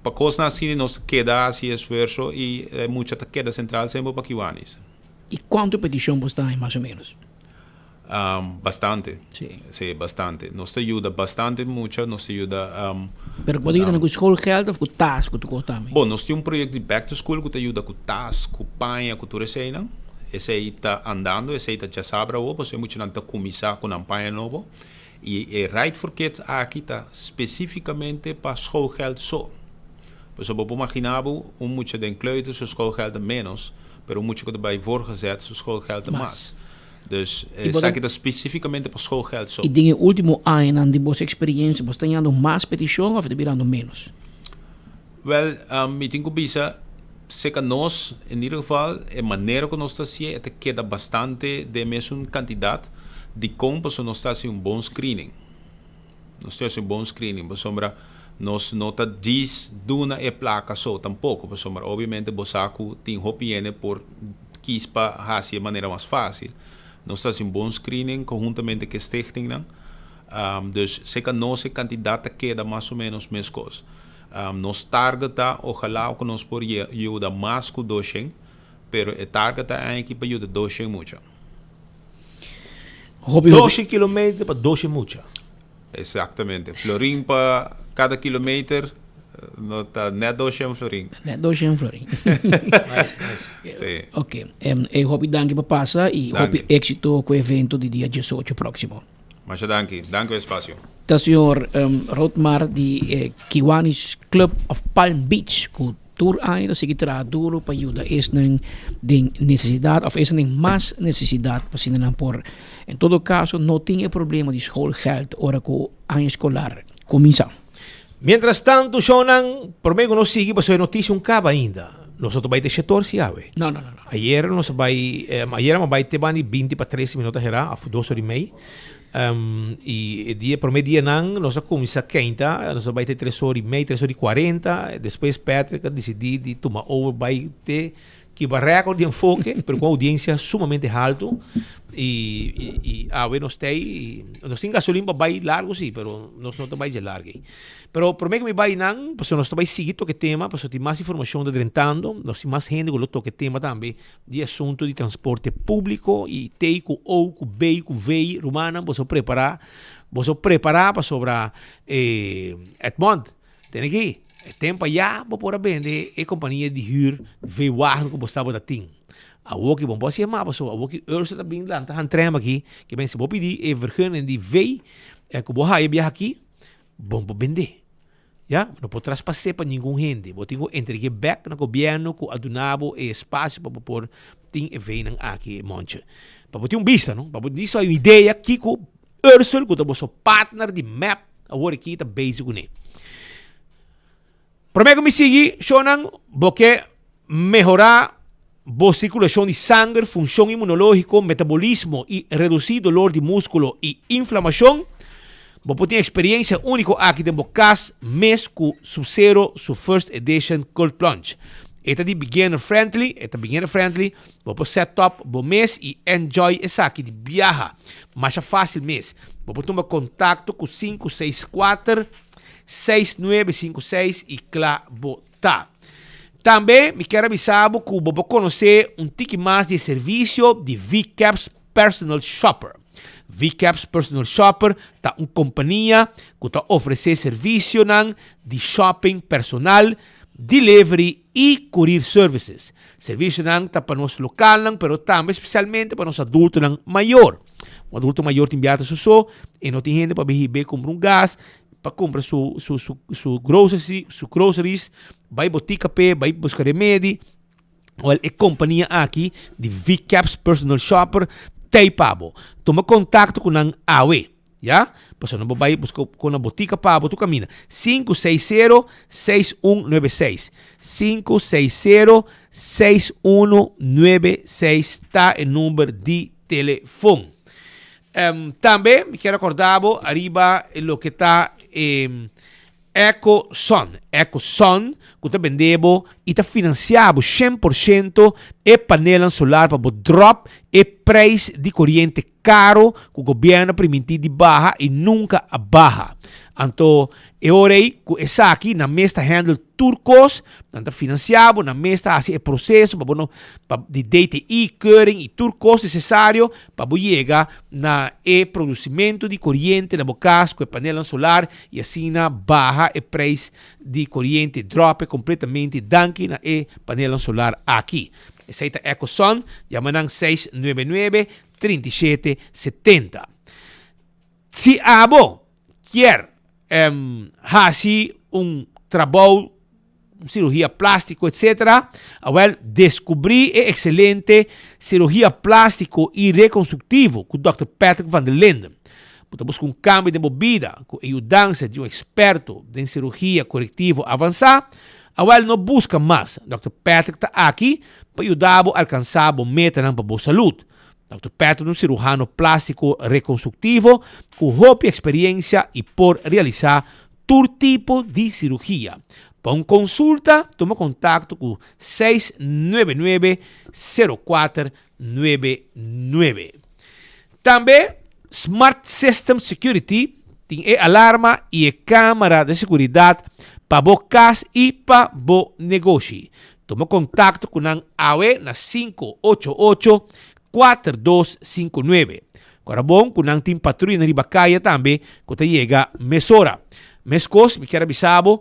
Speaker 20: para coisas assim nós queda assim esforço e muita queda central sempre para Kiwanis.
Speaker 13: E quanto petição você tem mais ou menos?
Speaker 20: Bastante. Sim, bastante. Nos ajuda bastante, muito, nos ajuda.
Speaker 13: Pero pode ir com schoolgeld of com task que tu conta também?
Speaker 20: Bom, nós temos projeto de back to school que te ajuda com task, com panha, com tudo isso aí, não? Esse aí está andando, esse aí está já sabe, porque muito não está começar com um panha novo. E Right for Kids aqui está especificamente para schoolgeld só. Pues eu vou imaginar muito de incluído seu schoolgeld menos, pero muito que daarbij voorgezet seu schoolgeld mais. Dus aqui está especificamente para schoolgeld só.
Speaker 13: E no último ano de vossa experiência, você tem dado mais petição ou está virando menos?
Speaker 20: Well, eu tenho que bisa, sei que nós, em ieder geval, a maneira que nós estamos fazendo, queda bastante de mesma quantidade de como nós estamos bom screening. Nós estamos bom screening, por sombra, nós não está diz duna e placa só, tampouco, por sombra, obviamente, você tem hopiene por quis para fazer de maneira mais fácil. Nós estamos bom screening, conjuntamente com a stichting, dus sei que nossa quantidade queda mais ou menos mesma coisa. Nós targeta, ojalá que nós por ajuda mais com 200, pero a targeta é aqui para ajudar 200 muito.
Speaker 12: 12 km para 12 muito.
Speaker 20: Exatamente. Florim para cada quilômetro, não está net 200 florim.
Speaker 13: Net 200 florim.
Speaker 20: Sim.
Speaker 13: Ok. Eu hope danke para passar e hope êxito com o evento de dia 18 próximo.
Speaker 20: Mas danke pelo espaço.
Speaker 13: O senhor Rotmar de Kiwanis Club of Palm Beach, que tour ainda se terá duro para ajudar esta necessidade, ou esta mais necessidade para se por. Em todo caso, não tinha problema de schoolgeld hora que o ano escolar começa.
Speaker 12: Mientras tanto, Shonan, por meio não sigue para sua notícia cabo ainda. Nós vamos ter setor se ave.
Speaker 13: Não.
Speaker 12: Ayer nós vai ter 20 para 13 minutos era, a 2 horas e meia. E dia por meio dia nós começamos quinta, nós vai ter 3 horas e meia, 3 horas e 40. Depois Patrick decidiu de tomar over, vai ter que va récord de enfoque, pero com audiência sumamente alto. E nós tem gasolina vai largo sim, pero nós não vai de largo. Pero por que me vai não, porque nós vai seguir toque tema, porque tem mais informação de drentando, nós tem mais gente que toque tema também de assunto de transporte público e tem com ou com B com V romana, você preparar para sobre Edmond, tem aqui. Tempo já vou por vender a companhia de huur veewagen que você estava da A woki bom bosse maar so a woki ursa da bin land han trem aqui que bem se vou pedir e vergunning die vei que vou haia viajar aqui bom vou vender. Ja, não pode traspasser para nenhum gente. Vou ter que entregar back no governo com adunabo e espaço para pôr tem e vem aqui monte. Para ter vista, não? Para ter uma ideia aqui com Ursel, que é o partner de map, a hora aqui tá basic com ele. Prometo me seguir, Shonan, porque melhorar boa circulação de sangue, função imunológica, metabolismo e reduzir dor de músculo e inflamação. Vou ter experiência única aqui dentro do CAS, mês com Sub-Zero, su First Edition Cold Plunge. Esta de beginner friendly, vou set up bom mês e enjoy essa aqui de viaja. Mais fácil mês. Vou tomar contato com 564-6956 e clabota. Também me quero avisar que vou conhecer tique mais de serviço de VCAPS Personal Shopper. VCAPS Personal Shopper é uma companhia que está oferecendo serviço de shopping personal, delivery e courier services. Serviço está para nós local, mas também especialmente para nós adultos maior. Um adulto maior tem viagem só e não tem gente para beber comprar gás, para comprar su groceries, vai botica pé, vai buscar remédio. Well, a companhia aqui de VCAPS Personal Shopper tem pabo. Toma contato com a AWE, já? Você não vai buscar com a botica pabo, tu caminha. 560-6196. 560-6196 está o número de telefone. Também me quero acordar arriba lo que está EcoSun, que está vendendo e está financiado 100% e painel solar para drop e preço de corrente caro que o governo permite de barra e nunca abaja. Então, eu orei que essa aqui na mesa handle turcos, está financiado, na mesa assim o processo para de DTI, keuring e turcos necessário para chegar na produzimento de corrente na bocas com o painel solar e assim na barra e preço de corrente drop completamente danke na painel solar aqui. Essa é a EcoSun, llaman 699-3770. Se abo quer fazer trabalho, cirurgia plástica, etc., descobrir a excelente cirurgia plástica e reconstrutivo com o Dr. Patrick van der Linden. Buscar um cambio de vida com a ajuda de um experto em cirurgia corretiva avançada. Não busca mais. Dr. Patrick está aqui para ajudar a alcançar a meta para a boa saúde. Dr. Patrick é um cirurgião plástico reconstrutivo com rápida experiência e por realizar todo tipo de cirurgia. Para uma consulta, toma contato com 699-0499. Também, Smart System Security tem alarma e câmera de segurança para a casa e para o negócio. Toma contato com a AWE na 588-4259. Agora bom, com a team patrulha na Ribacaya também, que te chega mesora. Mescos, me quero avisar que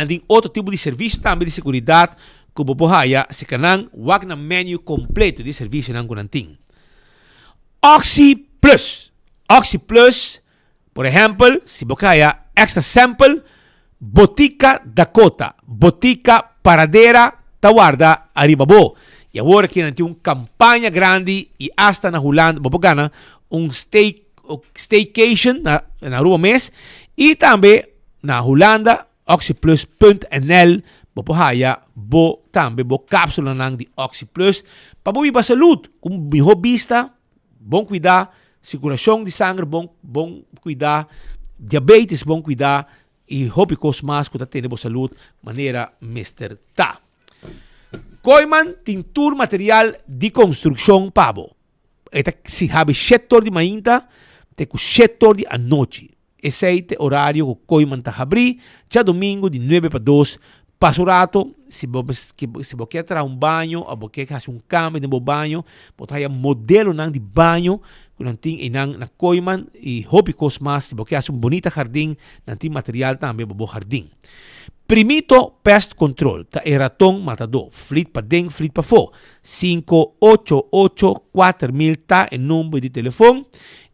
Speaker 12: tem outro tipo de serviço também de segurança que o Bohaya se canang wag na menu completo de serviço não tem. Oxy Plus, por exemplo, se Bohaya extra sample, Botica Dakota, Botica Paradera, Tawarda, Arribabo. E agora que tem uma campanha grande e hasta na Holanda, Bobogana, staycation na rua mês e também na Holanda, oxyplus.nl, Bopohaya, também cápsula de Oxy Plus, para boa para saúde, com melhor vista, bom cuidar, circulação de sangue, bom cuidar, diabetes, bom cuidar, e hobby mais que tem boa saúde, maneira Mr. Ta. Koiman tintur material de construção pabo. Eta si habe 7 de manhã, te com 7 de a noite. Esse é o horário que Koiman tá abrir, já domingo de 9 para 2. Passo rato, se você quer tirar banho, ou você quer fazer cama de banho, você tem modelo de banho, que não tem na Koiman, e hobby cosmas, se você quer fazer bonita jardim, não tem material também para o jardim. Primito pest control, ta é raton matador, flit para dentro, flit para fora. 588-4000 tá o número de telefone.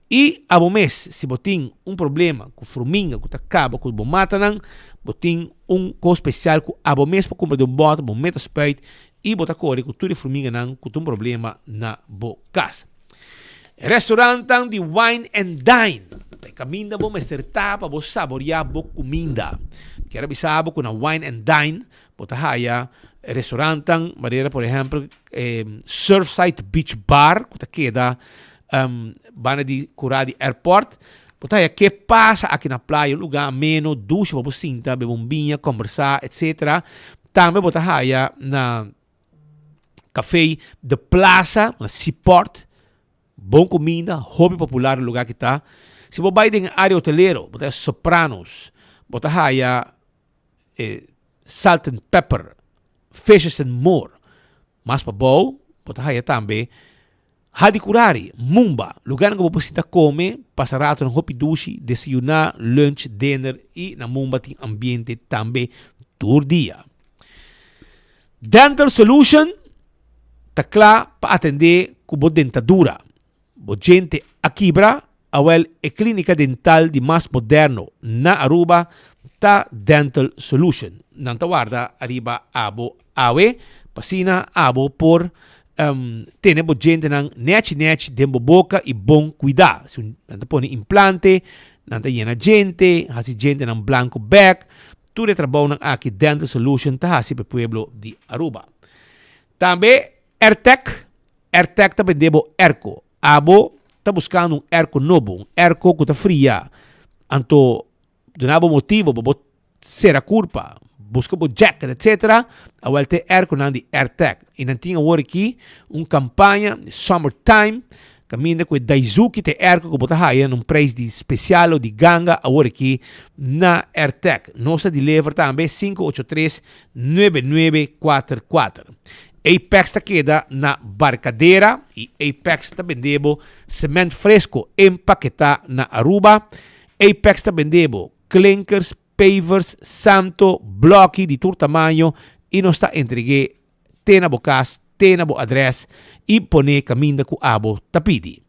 Speaker 12: E a mês, se você tem problema com formiga, que acaba com o mata, você tem coisa especial que a mês para comprar bote, um metaspite, e você corre com tudo formiga com problema na casa. Restaurante de Wine and Dine. Caminda bom mesterta para você saborear boa comida. Quero avisar que na Wine and Dine, você haya restaurante, maneira, por exemplo, Surfside Beach Bar, que queda bana de Curadi Airport. Portanto, que passa aqui na praia, um lugar menos, ducha para você sentar, beber bombinha, conversar, etc. Também você haya na café de Plaza, na Seaport, bom comida, hobby popular no lugar que está. Se você vai em área hoteleiro, você Sopranos, você haya Salt and Pepper, Fishes and More. Mas para bom, você haya também Hadi Kurari, Mumba, lugar que você pode comer, passar rato no hopi dushi, desayunar, lunch, dinner e na Mumba tem ambiente também todo dia. Dental Solution, tá claro para atender com a dentadura. A gente aqui, é clínica dental de mais moderno na Aruba, tá Dental Solution. Nanta guarda, arriba abo awe, pasina abo por tenemos gente nang nech dembo boca e bom cuidar. Nanta pone implante, nanta llena gente, hasi gente nang blanco back, tudo trabalho nang aqui Dental Solution ta hasi pe pueblo de Aruba. Também Airtech também debo Erco. Abo tá buscando Erco novo, Erco que tá fria. Anto donabo motivo para ser a culpa. Busca por jacket, etc. A volta Erco nan di Airtech. E não tinha agora aqui campanha Summertime. Caminha com Daisuki te Erco que bota haya num preço de especial ou de ganga agora aqui na Airtech. Nossa deliver também 583-9944. Apex ta queda na Barcadeira e Apex ta vendebo cemento fresco empaquetado na Aruba. Apex ta vendebo clinkers, pavers, santo, blocchi di todo tamanho e nos está entregue tena bocas, tena bo adres e pone caminda com abo tapidi.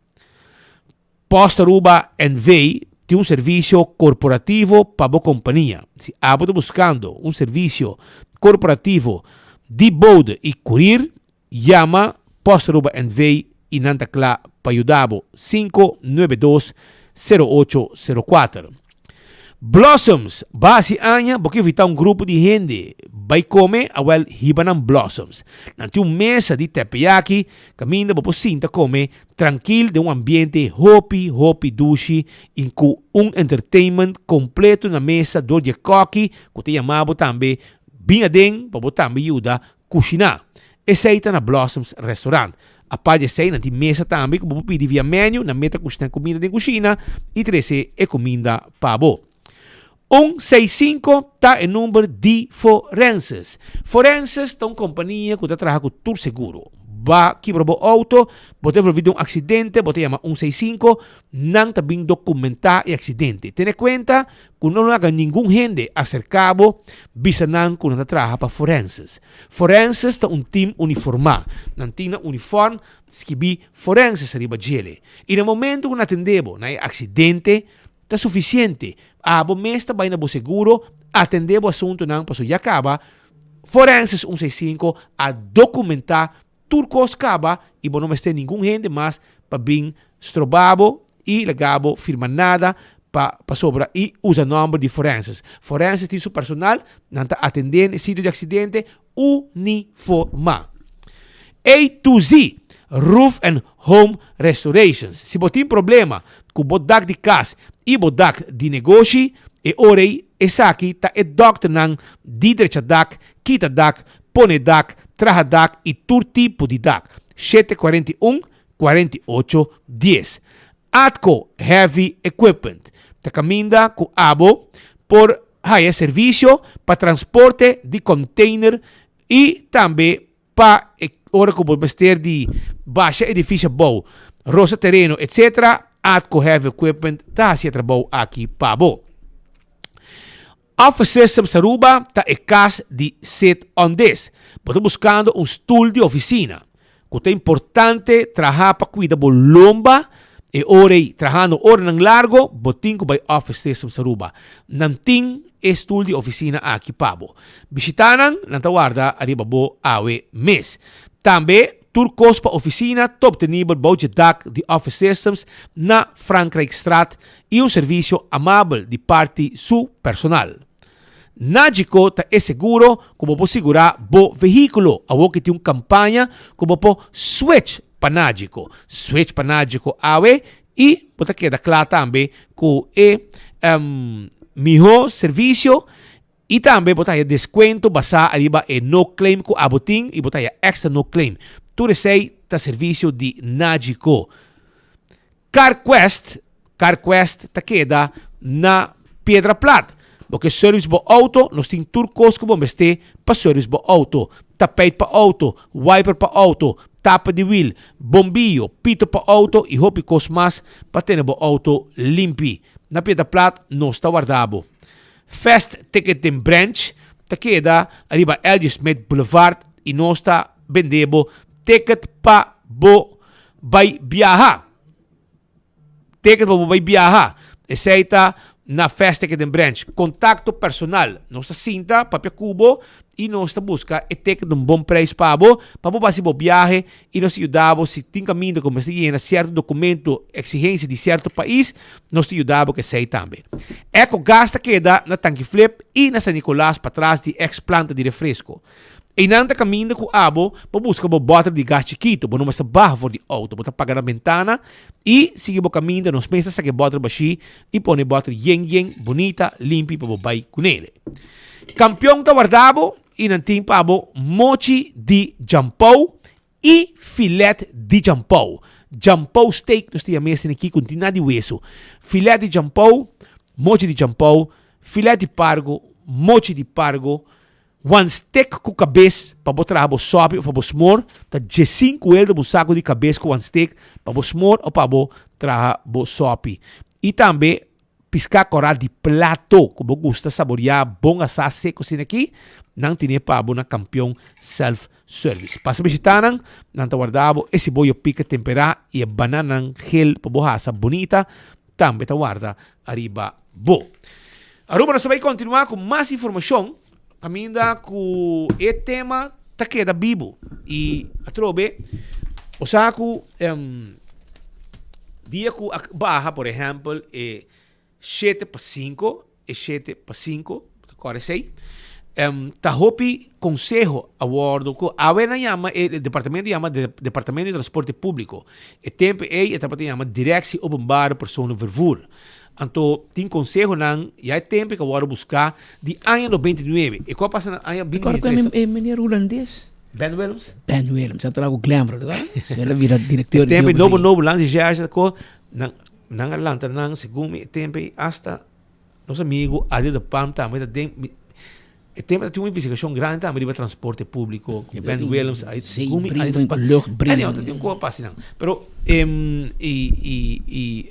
Speaker 12: Posta Aruba NV tem serviço corporativo para a companhia. Se abo está buscando serviço corporativo de bode e curir, llama Posta Aruba NV e nanta cla para ajudar 592-0804. Blossoms, base anya, porque evitar grupo de gente vai comer a well hibanam Blossoms. Nanti mesa de teppanyaki, caminda para sinta come tranquilo de ambiente hopi dushi, in cu entertainment completo na mesa dor de coque, que te chamava também bem adem, para também ajuda cozinhar. Esse aí tá na Blossoms Restaurant. A parte de sei, nanti mesa também, que você pedir via menu, na meta custa comida de cozinha, e 13 é comida para bo. 165 está o número de Forenses. Forenses é uma companhia que trabalha com tudo seguro. Va quebrar o auto, você vai ver acidente, você chama 165, não está bem documentado o acidente. Tenha conta que não há nenhum gente acercado, bisanan que não trabalha para Forenses. Forenses é um time uniformado. Não tem uniforme, escrevi Forenses arriba gele. E no momento que atendemos na acidente, está suficiente. A bomesta vai na seguro, atender o assunto não passou e acaba. Forenses 165 a documentar tudo que acaba e não tem nenhum gente mais para bem estrobado e legado firma nada para sobra e usa nome de Forenses. Forenses tem seu personal, não está atendendo sítio de acidente uniformado. A to Z, Roof and Home Restorations. Se você tem problema com o bodak de casa e bodak de negócio, e orei, essa aqui está o doctor nang di direita dak, kita dak, pone dak, traja dak e todo tipo de dak. 741-4810. Atco Heavy Equipment. Te caminda com abo por serviço para transporte de container e também para hora que você de baixa edifício bom, roça terreno, etc. Atco Heavy Equipment está a trabalhar aqui para bom. Office Systems Aruba está em casa de Sit on This. Estou buscando stool de oficina. Que é importante trabalhar para cuidar da lomba e ora trabalhando hora ng largo, botinho by Office Systems Aruba. Nanting stool de oficina aqui pabo. Bisitanan nantawarda arriba bo awe mes. Também turcos para oficina top de nível budget dak de Office Systems na Frankrijkstraat e serviço amável de parte su personal. Nagico ta é seguro como po segurar bo veículo. Awo que tem uma campanha como po switch para Nagico. Switch para Nagico awe e bota queda claro também que é melhor serviço e também bota desconto basado arriba e no claim com abotim e bota extra no claim. Tu recebe ta serviço de Nagico. CarQuest ta queda na Pedra Plata. Porque service bo auto, nós temos turcos que vamos ter para service bo auto. Tapete para auto, wiper para auto, tapa de wheel, bombillo, pito para auto e hopi cosmas para ter bo auto limpi. Na Pedra Plata, nós está guardado. Fast Ticket in Branch, ta queda arriba L.J. Smith Boulevard e nós está vendendo ticket para bo vai viajar. Ticket para bo vai viajar. Essa na Fast Ticket in Branch. Contacto personal. Nossa cinta, papel cubo e nossa busca e ticket de bom preço para você viajar e nos ajudamos se tem caminho como se llena certo documento, exigência de certo país, nos ajudamos que sei também. Eco gasta queda na Tanque Flip e na San Nicolás para trás de ex-planta de refresco. E nanda caminho com abo para buscar uma bota de gás chiquito, para não mais barra for de auto, para pagar na ventana e seguir o caminho, nos pensa que bota baixi e põe bota yen bonita, limpa para vai com ele. Campeão da guardado e não tem pabo mochi de jampou e filete de jampou. Jampou steak, nós temos mesa aqui com tina de hueso. Filete de jampou, mochi de jampou, filete de pargo, mochi de pargo. One stick com cabeça para botar a sopa ou para smor, tá 5 euros do saco de cabeça com one stick para smor ou para botar a sopa. E também piscar coral de plato, como gosta saborear bom assar seco assim aqui, não tem para na campeão self-service. Passa visitanan, não tá guardado esse boio pica temperar e a banana gel para borracha bonita, também tá guarda arriba bo. Aruba nós vai continuar com mais informação. Caminda com o tema tá queda vivo e a trobe o saco dia que barra por exemplo é 7/5 e 7/5 agora sei tá hopi consejo a bordo que a vena chama departamento de transporte público e tempo é tá para chama direção openbare persoon vervoer. Então, tem consejo não, e há tempo que eu vou buscar de ano 99. E qual passa no ano 23?
Speaker 13: Agora é menino holandês.
Speaker 12: Ben Willems?
Speaker 13: Ben Willems, eu trago Glamber, agora? Ele vira diretor
Speaker 12: de tempo novo lance já ko nang Atlanta nang segundo tempo hasta nosso amigo ali da Palm também da e tempo tem uma investigação grande também de transporte público com Ben Willems aí segundo ali tem um coisa passa não. Pero e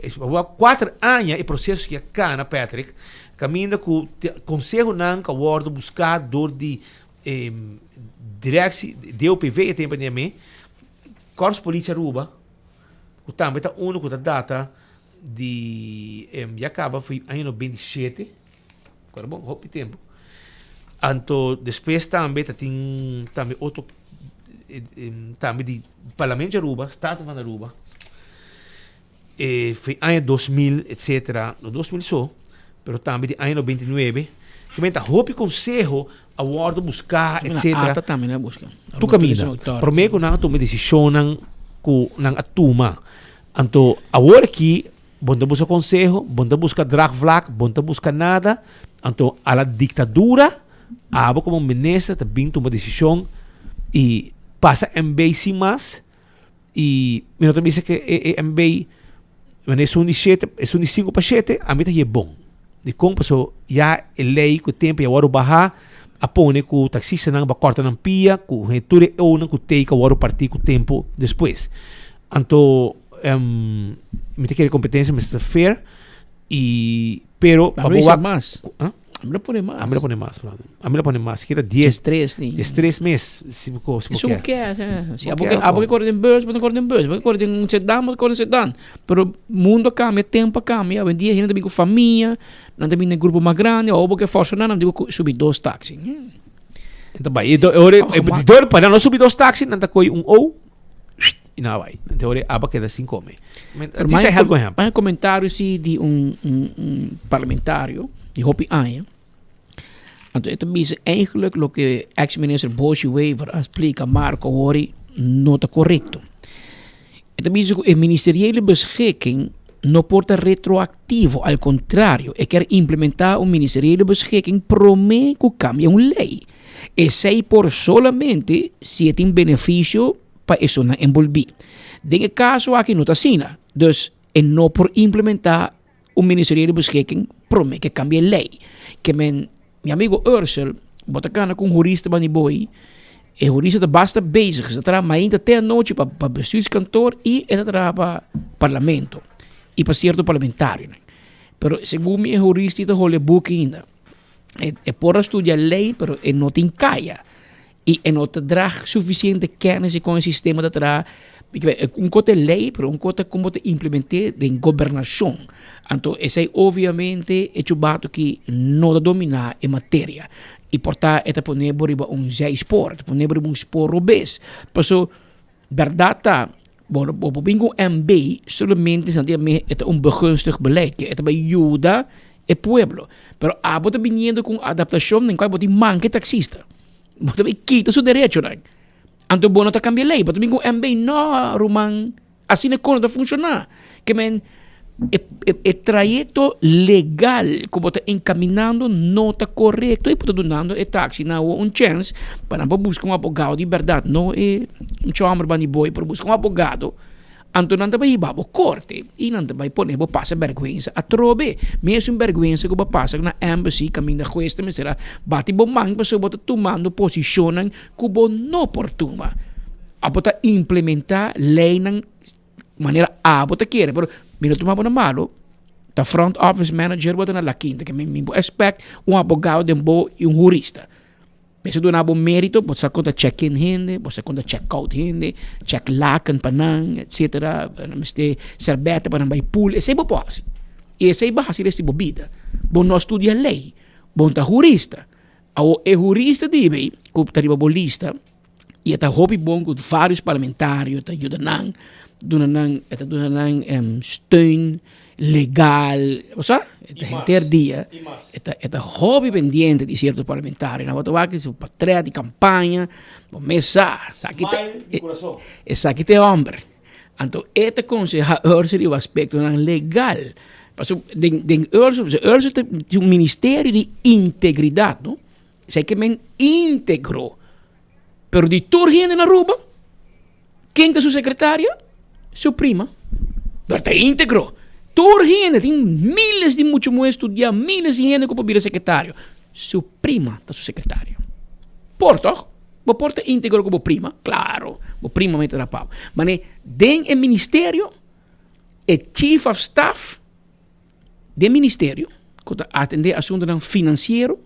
Speaker 12: 4 anos e processo que cá na Patrick caminha com consejo não que o buscador de direção DOPV e tempo de mim Corpus Polícia Aruba que também está com a data de já acaba foi ano 27 agora bom hope tempo anto depois também tem também outro também de Parlamento de Aruba Estado de Aruba foi ano 2000 etc no 2000 só pero também de ano 99 também tá hope consejo a word buscar etc
Speaker 13: ata também na busca
Speaker 12: tu caminha prometo não tomar decisão não com não atuma anto a word aqui bonta busca consejo bonta busca drag vlak bonta busca nada anto a la ditadura abo como ministro também toma decisão Y pasa MB sin más. Y mi nota me dice que MB, es un 17, es un 5 para 7, a mí está bom. De como pasó ya el lei que o tempo ya waro bajar, a pone que o taxista não vai cortar na pia, que o reture ou não que take a waro partir com o tempo depois. Então, me tem que competência, mas está fair. E pero
Speaker 13: para mais. A mim pone mais.
Speaker 12: A mim pone mais. Que era 10 3 meses. Se
Speaker 13: isso o que é? Se a porque corre em bus, não corre em bus, porque corre em sedã, mas corre em sedã. Pero mundo cambia, tempo cambia. Hoje em dia a gente tem com família, não tem um grupo mais grande, ou porque força não tem que subir 2 táxis.
Speaker 12: Então vai, agora para não subir 2 táxis, não tá com ou e não vai. Então agora queda assim come.
Speaker 13: Mas é comentário se de parlamentário die hoop aan. En toen is eigenlijk lo que ex-minister Boshi Wever explica Marco Hori nota correcto. Então is a ministeriële beschikking não porta retroactivo, al contrario, é quer implementar uma ministeriële beschikking promete que cambie uma lei. E sei por solamente se tem benefício para isso não envolver. Nesse caso aqui não está assim. Dus é não por implementar uma ministeriële beschikking promete que cambie lei. Que meu amigo Ursel, bota cana com jurista bani boy, e jurista está basta bezig, está tra ainda até a noite para bestuurskantoor e está tra para parlamento e para certo parlamentário. Pero se vou me jurista está hole book ainda. É por estudar lei, pero é não tem caia e é não te drag suficiente kennis com o sistema da tra cote lei, pero cote como te implementar em governação. Então, esse é obviamente o bato que não domina a matéria. E portanto, é poner por um sport, poner por um sport obês. Por isso, verdade tá, bom, bingo MB solamente é begunstigd beleid, que é ajuda o pueblo. Pero abo tá vindo com adaptação, nem qual bote manque taxista. Bote quita seu direito, né? Então, bom, não tá cambiando lei, mas bingo MB não, Roman, assim não conta funcionar. Que men o trajeto legal como está encaminando não está correto e está dando o táxi na chance para buscar advogado de verdade não é chamar bani boy para buscar advogado então não vai ir para corte e não vai poner para passar vergonha a trobe mesmo vergonha que vai passar na embassy caminho da questa mas será bate bomang para se botar tomando posição que não oportuna a botar implementar lei na maneira a botar querer pero mira tomar na malo da front office manager botar na la quinta que me expect advogado de e jurista mas do na bom mérito você conta check-in gente você conta check-out gente check laken panang etc este serbeta para vai pool esse bo pos e esse ba hasil esse bobida bom nós estudia lei bom ta jurista ao jurista dibe que tariba bolista e está hobby bom com vários parlamentários está ajudando steun legal, você dia está hobby pendiente de certos parlamentares, na boa que se patria de campanha, mesa, aqui tem homem. Então, este conselho é o aspecto legal. Passo den Ursel tem um ministério de integridade, não? Sei que men íntegro, pero de turgente na ruba, quem é sua secretária? Sua prima. Pero está íntegro. Toda gente tem miles de muito mais estudar, miles de gente que pode vir secretário. Sua prima está sua secretária. Porto, vou porta íntegro como prima, claro. Vou prima mete na pau. Mas den o ministério, o chief of staff do ministério, que atende assunto financeiro,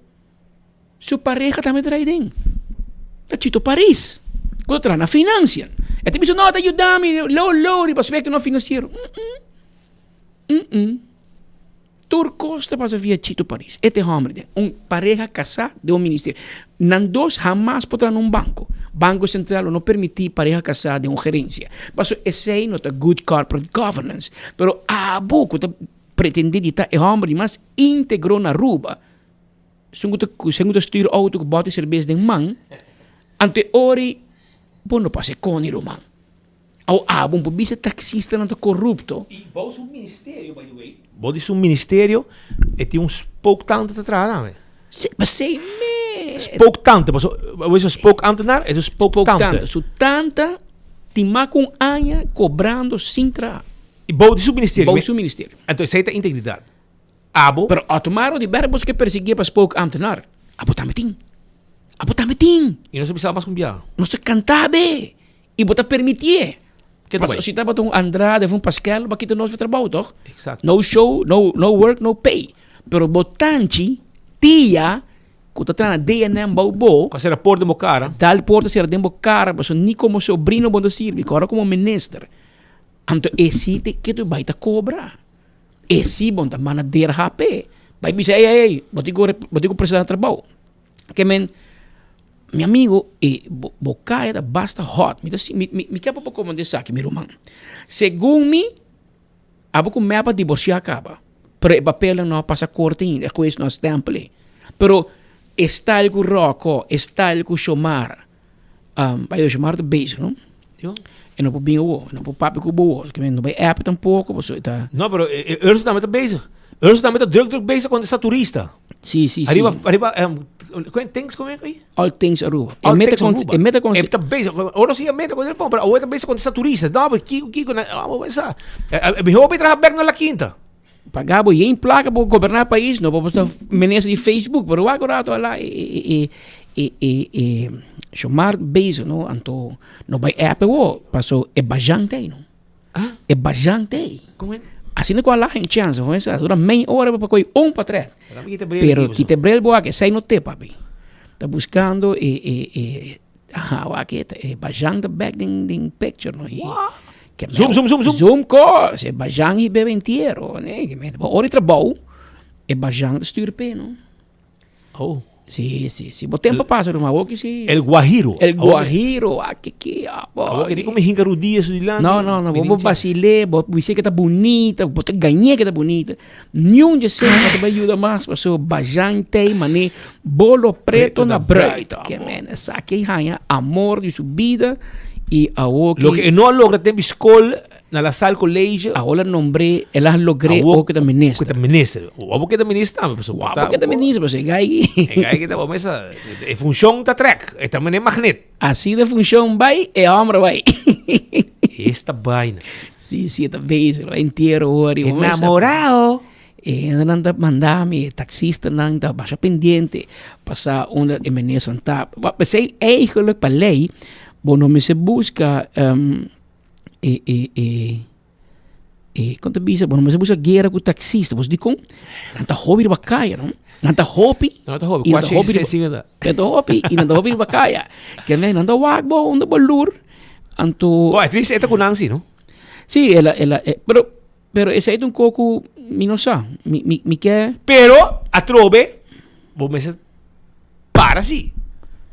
Speaker 13: sua pareja também traz dentro. Está Chito Paris. Quando traz na financian. E te dice, no, te ayudami, low, di aspecto no financiero. Turcos te pasa via Chito Paris. Este hombre, pareja casada de un ministerio. Nandos jamás podrán un banco. Banco Central no permitir pareja casada de una gerencia. Paso ese no está good corporate governance. Pero a poco te pretende ditar el hombre más íntegro na ruba. Segundo stuur auto que bate serviço de man. Ante ori bom não passa com o man. Ao bom por bisa taxista não tá corrupto.
Speaker 12: E bom um ministério by the way. Bom isso um ministério e tem uns pouco tanto atrás, né?
Speaker 13: Mas sei me.
Speaker 12: Spooktante. Wat is een spookambtenaar? Het is een spooktante.
Speaker 13: Su tanta tima com anha cobrando sin tra.
Speaker 12: Bouw de ministerio.
Speaker 13: Bouw su ministerio.
Speaker 12: Entonces, hay integridad. Abo.
Speaker 13: Pero automaro de verbos que perseguir para spookambtenaar. Abo tameting.
Speaker 12: E não se precisava mais cambiar.
Speaker 13: Não se cantabe. E bota permitir.
Speaker 12: Que
Speaker 13: Mas se tava um Andrade, um Pascal, bakita nós trabalho, toch?
Speaker 12: Exacto.
Speaker 13: No show, no work, no pay. Pero botanchi, tia, que tá na DNM baubo.
Speaker 12: Quase era porta de cara.
Speaker 13: Dal porta ser dembo cara, mas nem como sobrino bom servir, agora como minister. Então esse que tu vai ta cobra. Esse bom ta manader HP. Vai dizer, ei, botigo precisar trabalho. Que men meu amigo, bocaia basta hot. Me quer para como dizer aqui, meu irmão. Segundo me, abo com mapa divorciar acaba. Pero papel não passa corte ainda, com isso não stample. Pero style com rock, style com chamar, vai chamar de beijo, não? E não por bem o, não por papo com boa, que não vai app tampouco, você tá.
Speaker 12: Não, pero eles também estão bezig. Eles estão muito druk bezig quando está turista.
Speaker 13: Sim.
Speaker 12: Arriba, things como é que é?
Speaker 13: All things Aruba.
Speaker 12: All things
Speaker 13: Aruba.
Speaker 12: Ele está bezig. Ora sim, meta com ele fone, pero outra bezig quando está turista. Não, pero Kiko na, essa. Me houve trabalhar na La Quinta.
Speaker 13: Pagabo e em placa para governar o país, não para ministro de Facebook, pero agora tô lá chamar beijo, não? Então, não vai app o, passou é bajante, não? É bajante.
Speaker 12: Como é?
Speaker 13: Assim não lá em chance, não é? Dura meia hora para coi para trás. Pero que te brel boa que sai no te, papi. Tá buscando aqui é bajante back in picture, não é? Zoom ko, se bajang i bebe inteiro, né? Ora trabalho, é bajang de esturpe, não?
Speaker 12: Oh.
Speaker 13: Sim. O tempo passa, não é? Que
Speaker 12: El Guajiro.
Speaker 13: Aqui,
Speaker 12: ele come hincarudias de lá.
Speaker 13: Não, vamos vacilar, vamos dizer que tá bonita, vamos ganhar que tá bonita. Nenhum de sempre vai ajudar mais, passou bajang tem, mané, bolo preto na breita. Que men, aqui há amor de sua vida. Y
Speaker 12: lo que no logra ter escola na La Salle College.
Speaker 13: Ahora nombre, elas logré o que também ministra.
Speaker 12: Que também ministra. O que também ministra,
Speaker 13: pessoal. O que também ministra, você gai.
Speaker 12: Gai que tá bom, mas a função tá track, é também é magnet.
Speaker 13: Assim de função vai, é homem vai.
Speaker 12: Esta vaina.
Speaker 13: Sim, tá vez, inteiro hora.
Speaker 12: Enamorado.
Speaker 13: Nanda mandame taxista nanda baixa pendiente, passar uma ministra tá. Mas é eigenlijk para lei. Bueno, me se busca quanto bisa, bueno, me se busca guerra com taxista, você diz com nanta hobby de bacaia, não? Nanta hobby, nanta hobby e nanta hobby de bacaia. Que nem nanta wagbo, onde balur, anto.
Speaker 12: Oh, at least esta com Nancy, não?
Speaker 13: Sí, ela, pero esse aí um pouco minosa, me quer.
Speaker 12: Pero a trove, vou me para si.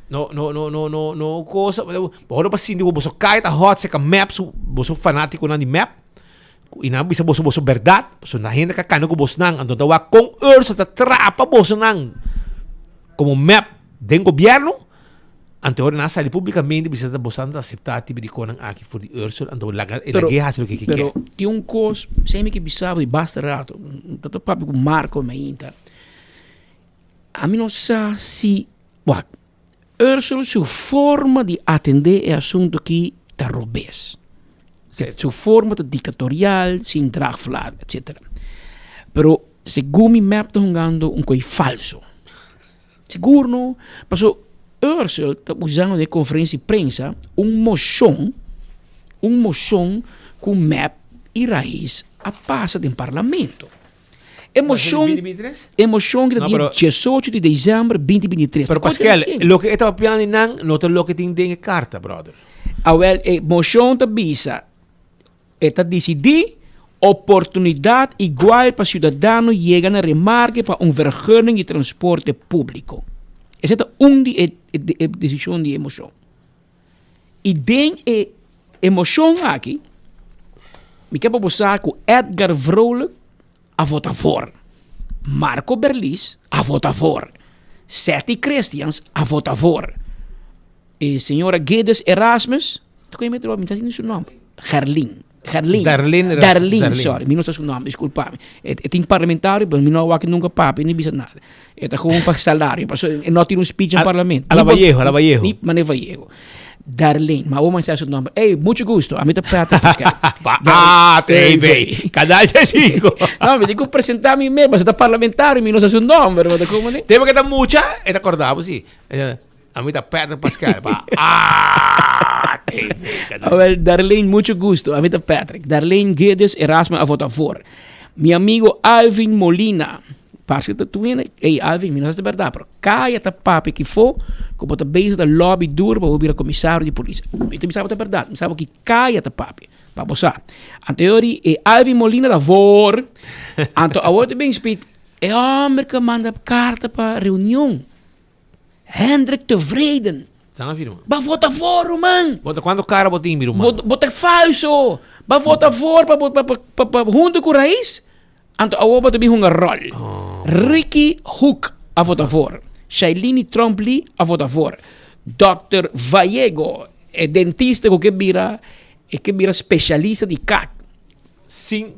Speaker 12: No, cosa. Ahora pa sindi ko boso kahit a hot sa map, boso fanático na di map. Inabi sa boso verdad, boso nahin ka kano ko boso nang andon tawa kung sa tatrapa boso nang como map den gobyerno. Ante ora nasa publicamente bisa ta bosan ta acceptati bi ko nang aki for the Ursula ando laga ilagay haslo kikike.
Speaker 13: Pero ti un cos, semi que bisabo e basta rato. Tato papi com Marco me inta. A mim não sa si Ursula, sua forma de atender o assunto que está robês. Sua forma de dictatorial, sem dragflaar, etc. Pero, segundo me map está jogando coisa falso. Seguro não? Passou, Ursula está usando de conferência de prensa moção com map e raiz a passa do parlamento. Emoção que no, dia 18 de dezembro de 2023.
Speaker 12: Pero Pascal, lo que estava piano nang, não te lo que tem de carta, brother.
Speaker 13: Well, emoção te bisa. Está decidir oportunidade igual para cidadãos chegar a remarque para vergunning de transporte público. Essa é decisão de emoção. E den emoção aqui, me quer proposar com Edgar Vrolijk a votar voor. Marco Berlis a votar voor. Seti Christians a votar voor. E senhora Guedes Erasmus, tu conhece o mensagem no seu nome? Gerlin. Darlene, sorry. Mi não sei o nome, desculpa-me. Tem parlamentário, mas mi não há que nunca papi, nem bisa nada. É gewoon para salário, mas não tem speech no parlamento.
Speaker 12: A la Vallejo.
Speaker 13: Mané Vallejo. Darlene, mas o mais o nome. Ei, muito gosto. A mim tá prata pescar.
Speaker 12: TV. Canal 5.
Speaker 13: Não, me digo apresentar mim mesmo, mas tá parlamentário, mi não sei o nome, mas como né?
Speaker 12: Tema que tá mucha, é acordado, sim. A mim tá Pedro Pascal.
Speaker 13: Well, Darlene, muito gosto. A mim tá Patrick. Darlene Guedes Erasmo a votar for. Mi amigo Alvin Molina. Parce que tu vem, ei Alvin, mi não sei de verdade, pero caia tá papi que for, como tá base da lobby duro para ouvir o comissário de polícia. Mi sabe de verdade, mi sabe que caia tá papi. Vamos lá. Anteriori é Alvin Molina da vor. Anto a outra bem speak. É homem que manda carta para reunião. Hendrik de Vreden.
Speaker 12: Estão a vir, mano.
Speaker 13: Vai votar fora, man.
Speaker 12: Bota quando o cara bota em mano.
Speaker 13: Bota falso. Vai votar fora para junto com o raiz. Anto a outra também um rol. Ricky Hook a votar fora. Shailene Trombley a votar fora. Dr. Vallejo, é dentista que vira especialista de CAC. Sem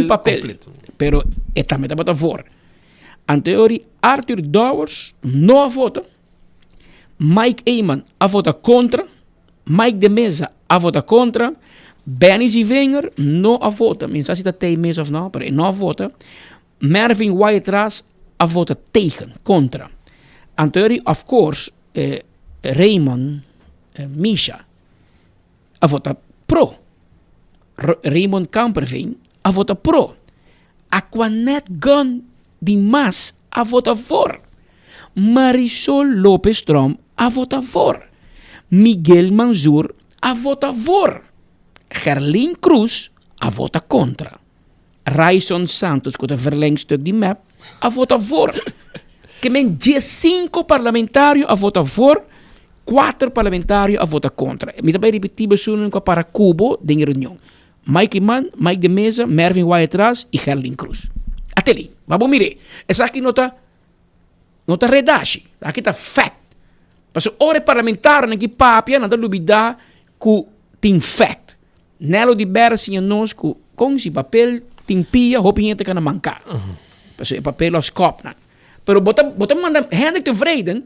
Speaker 13: papel. Completo. Pero também a votar fora. Anteriori, Arthur Dowers não vota. Mike Eyman a votar contra. Mike de Mesa a votar contra. Benny Zivenger não a vota. Não sei se está 3 meses of não, mas não a vota. Mervyn Wyatt a vota tegen, contra. Anteriori, of course, Raymond Misha a vota pro. Raymond Kamperveen a vota pro. Aquanet Gun Dimas a vota for. Marisol Lopez Strom a vota for. Miguel Manzur a vota for. Gerlin Cruz a vota contra. Raison Santos, que é o verlengstuk de map, a vota for. Que men 5 parlamentários a vota for, 4 parlamentários a vota contra. Me também repetir para Cubo de reunião. Mike Iman, Mike de Mesa, Mervyn Wyatt e Gerlin Cruz. Até ali. Vamos mirar. Essa aqui não está redache. Aqui está fact. Mas ora parlamentar aqui papia não está dúvida que tem fact. Nelo de bersi nós com esse papel tem pia, hopinha te kan mancar. Mas o papel os copna. Pero bota manda Hendrik de Vreden,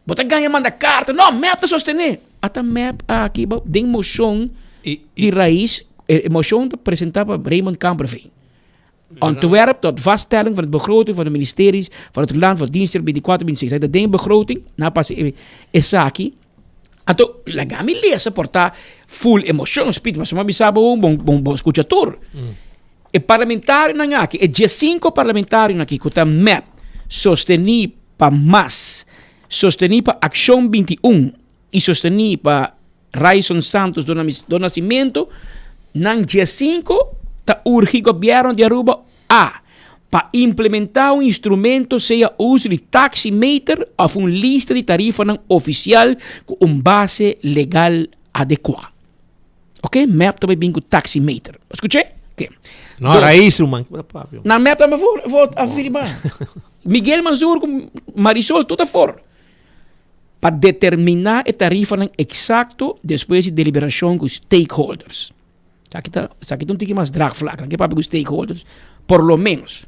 Speaker 13: bota ganha manda carta. Não, map te sostener. Até map aqui de moção de raiz, moção te apresentava Raymond Kamperveen. Ontwerp tot vaststelling van het begroting van de ministeries van het land van diensten bij die 4.6. Dat de begroting, na pas esaki. Ato lagami lesa porta full emotion speed, mas uma bisabo bom escuchador. E parlamentário na aqui, e 5 parlamentário na aqui, que tá map sosteni pa mas, sosteni pa Action 21 e sosteni pa Raison Santos do Nascimento, nang 5 ta urge governo de Aruba para implementar um instrumento seja uso de taximeter of uma lista de tarifa oficial com base legal adequada. Ok? Map também bem com taximeter. Escutei? Ok.
Speaker 12: Não era isso, mano.
Speaker 13: Na map também vou afirmar. Miguel Manzur com Marisol, tudo fora. Para determinar a tarifa exato depois de deliberação com stakeholders. Aqui não tem mais dragvlak, aqui para os stakeholders, por lo menos,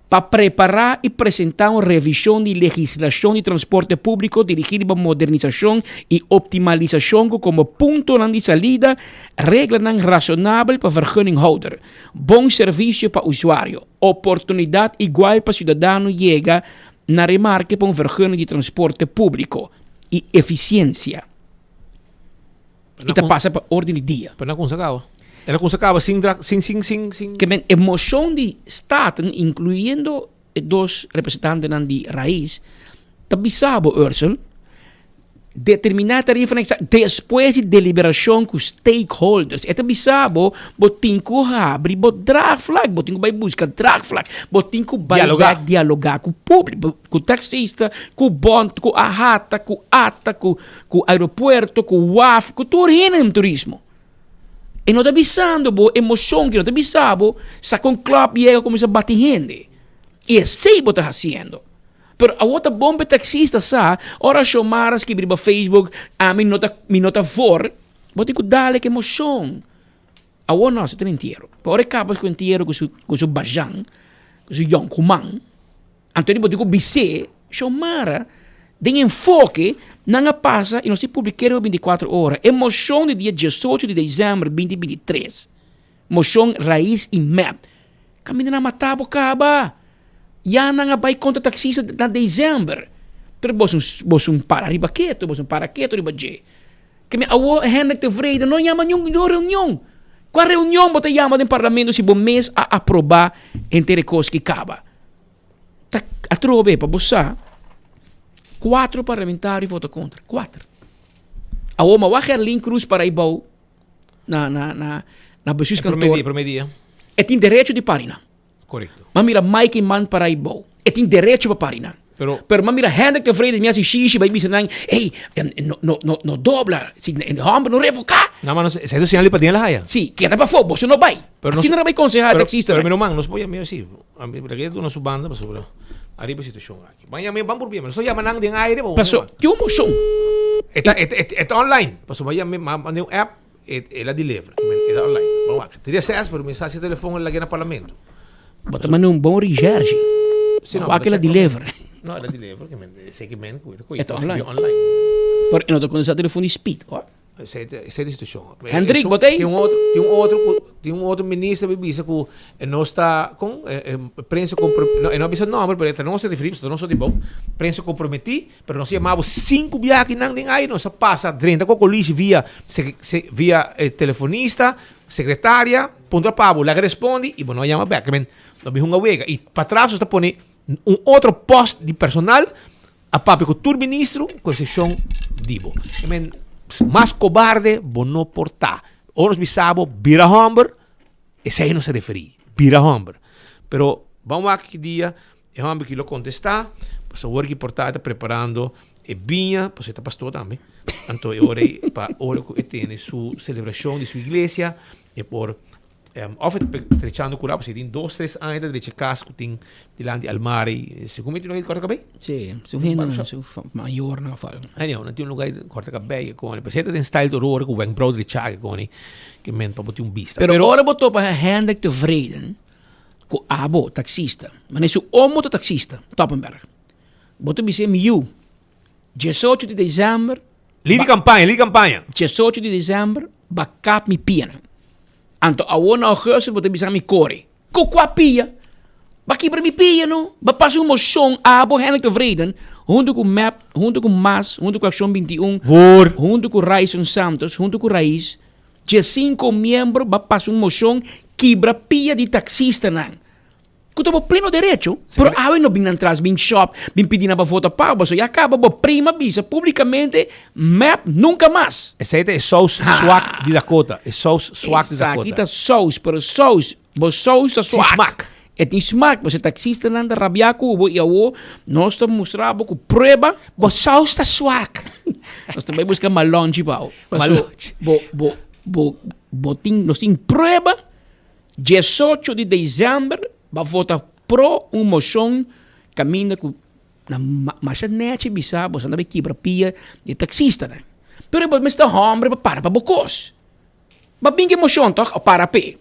Speaker 13: para preparar e apresentar uma revisão de legislação de transporte público dirigida para modernização e optimalização como ponto de saída, regra razonável para vergunninghouder, bom serviço para usuário, oportunidade igual para cidadão chega na remarque para vergunning de transporte público e eficiência. E passa para ordem de dia.
Speaker 12: Para não conseguir. Ela conseguia sem.
Speaker 13: Que a emoção de Estado, incluindo 2 representantes de raiz, também sabe, Ursula, determinar a tarifa depois de deliberação com stakeholders. É também sabe, botinho abre, drag flag, botinho vai buscar drag flag, botinho vai dialogar com o público, com o taxista, com o bond, com a rata, com o ATA, com o aeroporto, com o WAF, com tudo em turismo. E não está avisando, emoção que não está avisando, saca um club e começa a bater gente. E é sei o que está fazendo. Pero a outra bomba taxista sa, ora chamaras que briba Facebook, a mim nota for, vou ter que dar emoção. Awo não se tem inteiro. Por acabas com inteiro com su bajang, com su yong kumang. Antônio botigo bise, chamara de enfoque não passa e nós se publicaram 24 horas. Emoção do dia 18 de dezembro de 2023. Moção raiz e map. Kami na matabo kaba. Ya na nga bay contra taxista na dezembro. Pero bos um para riba keto, bos um para keto riba je. Kami awo hendak te vrede não yaman yung reunião. Qual reunião bota yama do parlamento se bom mês a aprovar entre coisas que caba. Tak atrobe pa bossa. 4 parlamentares votam contra. 4. A oma Wagerlin Cruz para Ibau na Bessus Cantor.
Speaker 12: Promedia.
Speaker 13: E tem direito de parinar.
Speaker 12: Correto.
Speaker 13: Mas mira Mike Man para Ibau. E tem direito para parinar. Pero mira Hendrik de Vrede, minha xixi, vai bisa nang, hey, no dobla, si hombre no revocar.
Speaker 12: Não, mas essa é sinal para dinheiro lá, já.
Speaker 13: Sim, que era para fogo, você não vai. Assim não vai aconselhar taxista.
Speaker 12: Pero man, nós podemos assim, a mim para que tu nosso banda, mas sobre arriba situação aqui. Mas também vamos por bem, mas só já manang ding aire,
Speaker 13: Paso, que uma moção.
Speaker 12: É online. Paso vai me mandei um app, ela deliver, é online. Vamos lá. Teria acesso para mensagem de telefone lá no parlamento.
Speaker 13: Bota mandar um bom recherche. Aquela deliver.
Speaker 12: No, ela deliver, que segmento,
Speaker 13: é online. Por não tô com esse telefone speed, ó.
Speaker 12: Essa é a situação.
Speaker 13: Hendrik, botei.
Speaker 12: Tem um outro ministro que disse que não está com prensa comprometido. Não avisa o nome, mas não se refere, não sou de bom. Prensa comprometido, mas nós chamamos 5 viagens não tem aí, nós passa 30 com colígio via telefonista, secretária, ponto a pavo, ela responde e não chama back, não vem uma wega e para trás está pondo outro posto de personal a papo com o ministro com sessão dibo. Mais cobarde, bom não portar. Horas bisabo, vira hombre, esse aí não se referi, vira hombre. Pero vamos aqui dia, é hombre que lo contestar, pues agora que portar está preparando e vinha, pues está pastor também. Então eu orei para hora que tem sua celebração de sua igreja e por of trecciando curado, se tem 2-3 anos de casa que tem diante de Almari, segundo me não corta cabelo?
Speaker 13: Sim, seu reino, seu maior não fala.
Speaker 12: Não tem lugar de corta cabelo com ele, mas tem style do roer com o brother de chaga com ele, que men para botar vista.
Speaker 13: Pero agora botou para Hendrik de Vrede, com abo taxista, mas esse homo do taxista, Toppenberg. Botou bise miu. 18 de dezembro.
Speaker 12: Lidi campanha.
Speaker 13: 18 de dezembro, bacap mi piano. Anto awon augustus bote bisa mi kore. Ko kwa pia. Baki para mi pia no. Ba passo uma moção abo Hendrik de Vrede, junto com MAP, junto com MAS, junto com Ação 21, junto com Raison Santos, junto com Raiz. De 5 membros ba passo uma moção quebra pia de taxista nan. Kuto bo pleno direito, pero awe no bin atrás, bin shop, bin pedindo para votar pago, so ya acaba bo prima bisa publicamente MAP nunca mais.
Speaker 12: Esse aí é Sous Swak de Dakota, é Sous Swak de Dakota.
Speaker 13: Aqui tá Sous, pero Sous, bo Sous tá Swak. É tem smack, você taxista nanda rabiaco, bo iawo, nós estamos mostrando com prova, bo Sous tá Swak. Nós também buscamos malonge pau. Malonge. Nós tem prova 18 de dezembro. Ba vota pro moção caminha com na machanete bisa, você não vai quebrar pia de taxista, né? Pero mas está hombre para bocos. Ba binge moção toch para pé.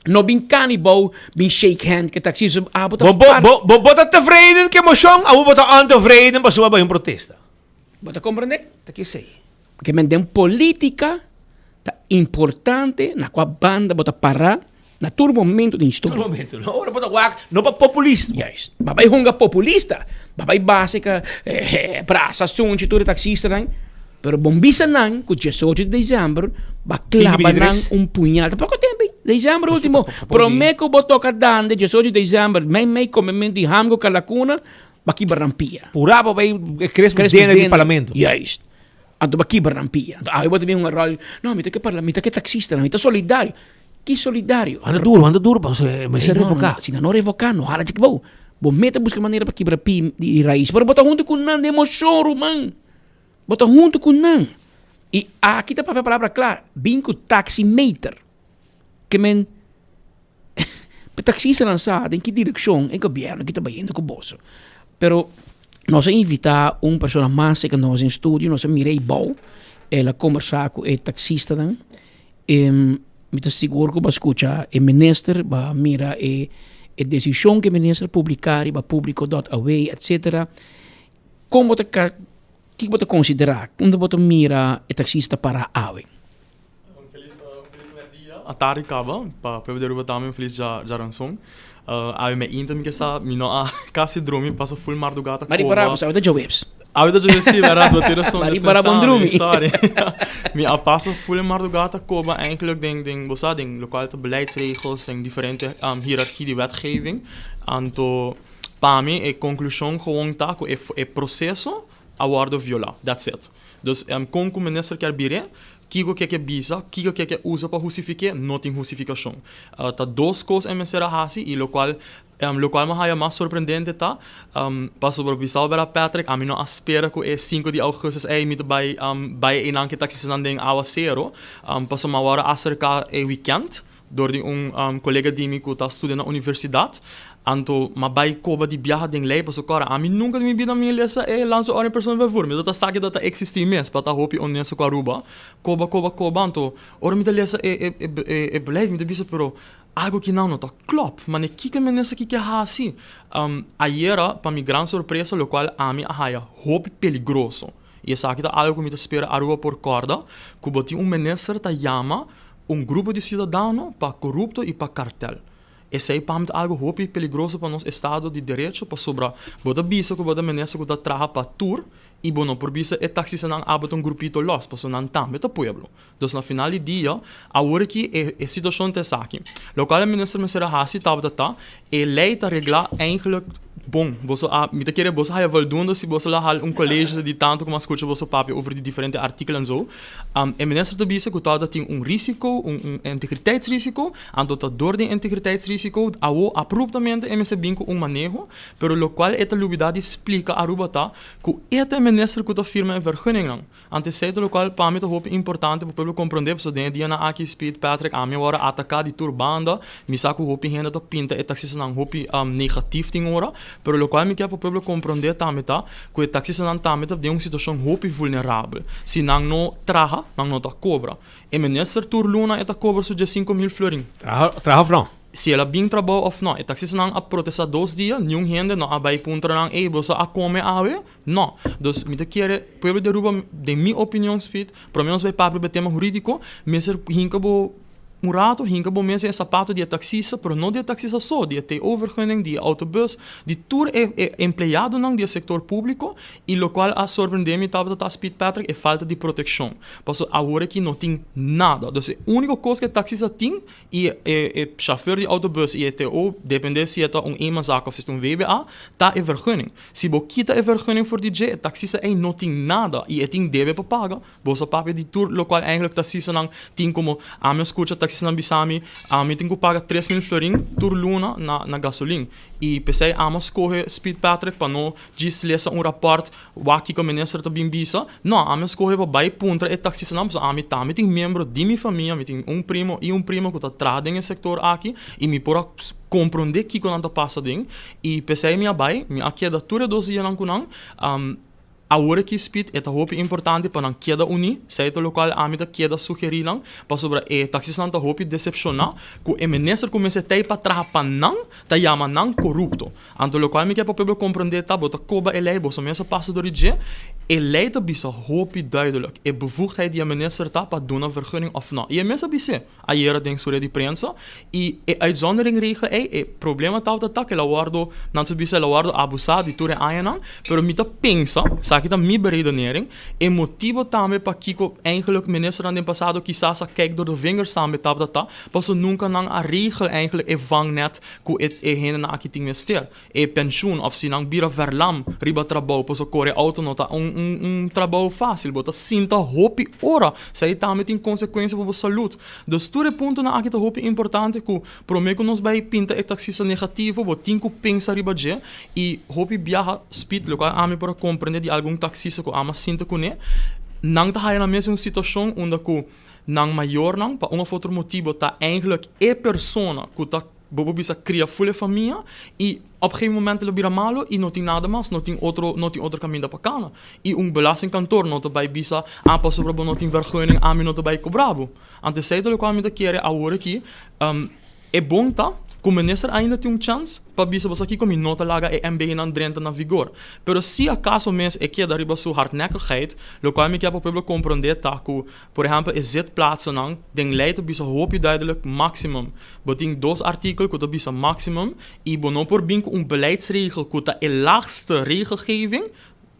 Speaker 13: No bin canibal, bin shake hand que taxista bota.
Speaker 12: Bota tevreden que moção, bota antevreden, para sua protesta.
Speaker 13: Bota compreender?
Speaker 12: Tá que sei.
Speaker 13: Que mendem política tá importante na qual banda bota parar. Na todo momento de história.
Speaker 12: Todo momento. Não para botar não para populista.
Speaker 13: Yes. Babai hunga populista. Babai básica, praça, assunto, tudo taxista, né? Pero bombisa não, com 18 de dezembro, baclava não punhal. Pouco tempo, dezembro último. Prometo botou cadande 18 de dezembro, mei comemento de hamgo calacuna, baki barampia.
Speaker 12: Puraba vai cresce dentro do parlamento.
Speaker 13: Yes. Anto baki barampia. Eu vou ter um rol. Não, me tem que falar, me tem que taxista, me tem solidário. Que solidário.
Speaker 12: Anda duro, mas se revocar.
Speaker 13: Se não revocar, não há de que bom. Bom, meta busca maneira para quebrar pi de raiz. Para botar junto com nan de emoção, man. Botar junto com nan. E aqui tá para a palavra clara. Binco taximeter. Que men... taxista lançado em que direção? Em governo que está indo com o bolso. Pero nós invitar uma pessoa mais que nós em estúdio, nós Mirei Bau. Ela conversar com o taxista, me te seguro que va escuchar el minister va mira decisión que el minister publicar y va público.away, etc. Como te que você considerar onde você mira o taxista para AWE?
Speaker 21: A tarde acaba para poder botar meu feliz já ransom. Aí me intam que sa me não a quase dormir passa full madrugada.
Speaker 13: Mas para você vai de webs.
Speaker 21: Aí da gente se verá do ter som
Speaker 13: Mas para bom dormir.
Speaker 21: Sorry. Me a passa full madrugada koba eigenlijk ding bosa ding lokale beleidsregels en differente hiërarchie die wetgeving. Anto para mim a conclusão gewoon tá com é processo a guarda violar. That's it. Dus com o minister quer bire, kiko que bisa, kiko que usa para justificar, não tem justificação. Tá duas coisas em mesera hasi e lo qual mais surpreendente tá, passo por bisal para Patrick, a mim não espera que é 5 de agosto é mit by inang taxis nan ding awa zero, passo uma hora acerca é weekend, door die colega die me está estudando na universidade. Anto, ma bij koba die biaha ding leipa so cara. A mim nunca me vida minha lesa lanço a pessoa vai voor. Me data sabe data existe mes, para hopi onense com aruba. Koba anto. Ora me lesa beleid me bisa pero algo que não tá klop. Mas ne kika me nessa que ha assim. Ayer para mi gran surpresa, lo qual a mim ahaia hopi peligroso. E essa aqui tá algo que me espera aruba por corda. Kuba ti minister ta llama grupo de cidadãos para corrupto e para cartel. Esse aí é algo hopi peligroso para nosso Estado de Direito, para sobra boda bisa que boda menesa que da traha para tour e bono por bisa é taxista não abre grupito los, para so não tambe to pueblo. Dus na final do dia, a hora que é situação te aqui. Local minister me será hasi tabda tá, e lei ta regla eigenlijk bom, você me te querer você vai voldoende se você lá hal colégio de tanto como escuta você papo over die diferentes artikelen en zo. En minister te bisa que tá tem risiko, integriteitsrisiko, en dat door die integriteitsrisiko awo abruptamente MSC binco manejo, pero lo qual esta lubidade explica a rubata que esta minister que tá firma en vergunning. Ante seito lo qual para mim hoop importante para poder compreender, so den dia na aqui Speed Patrick a minha hora atacar die turbanda, me saco hoop henda to pinta e taxis nang hoop negatief ding ora. Pero lo qual me quer para o povo compreender também tá que o taxista não também tem uma situação muito vulnerável. Se não traga, não tá cobra. E minister Turluna está cobra de 5.000 florin.
Speaker 12: Traga ou não?
Speaker 21: Se ela bem trabalha ou não, o taxista não a protestar 2 dias, nenhum gente não a vai puntra não você a comer awe, não. Dus me quer povo de Aruba de minha opinião speed, pelo menos vai para o tema jurídico, minister hinkabo rato hinka bom mensen sapato die taxista, pero não die taxista só, die te overgunning, die autobus, die tour empleado não die sector público e lo qual a surpreendeme tava tá Speed Patrick é falta de proteção. Passo agora que não tem nada. Dus a única coisa que taxista tem é chauffeur de autobus e TO, depende se é uma zaak of se é WBA, tá é vergunning. Se bo kita é vergunning voor die jet, taxista não tem nada e tem deve para pagar. Bosa papo de tour lo qual eigenlijk taxista não tem como a minha escuta taxista na Bisami, me tenho que pagar 3.000 florin por luna na gasolina. E pensei, mas corre Speed Patrick para não dislessa rapport, aqui que o ministro está bem bisa. Não, mas corre para baixo punta e taxista não, mas tem membro de minha família, me tem primo que está trazendo no sector aqui e me pora compreender que não está passando. E pensei, minha bai, aqui é da tura 12 anos com não. A hora que Speed é hoop importante para não queda uni, seito local a mim queda sugerir não, para sobre taxista não hoop decepcionar, que o ministro começa a ter para trapar não, tá chama não corrupto. Anto local me quer para poder compreender tá, bota coba elei, bosa mensa passa door die elei tá bisa hoop duidelijk, e bevoegdheid die a minister tá para doen een vergunning of não. E a mensa bisa, a era denk sobre die prensa, e uitzondering regel problema tá tá que la guardo, não se bisa la guardo abusado die toere aanan, pero me tá pensa, aqui tá minha beredenering e motivo também para que eigenlijk minister aan den passado quizás kijkt door de vingers samen tá passo nunca não a regel eigenlijk vangnet que heen na aqui tem mister pensioen of se não bira verlam riba trabalho passo corre auto nota trabalho fácil bota sinta hopi ora sai também tem consequência para a saúde dus tudo ponto na aqui tá hopi importante que prometo nos vai pinta e taxista negativo bo tinco pensa riba je e hopi viaja speed local a mim para compreender de algum taxista que ama sinta com né não tá aí na mesma situação onde que não maior não para um outro motivo tá eigenlijk persona que tá bobo bisa cria full família e op een gegeven moment lo bira malo e não tem nada mais, não tem outro caminho para cá. E belastingkantoor não te bij bisa aanpassen para não tem vergunning aan não te bij cobrabo. Ante sei to lo kwam te querer agora aqui é bom tá? O ministro ainda tem chance para bisa aqui como nota laga e MB não drenta na vigor. Pero se acaso mês é que dariba sua hardnekkigheid, lo qual me que para poder compreender tá que, por exemplo, é zitplaatsen não, den leidt bisa hoop duidelijk maximum. Boting 2 artikel que bisa maximum e bono por binko beleidsregel que tá é laagste regelgeving.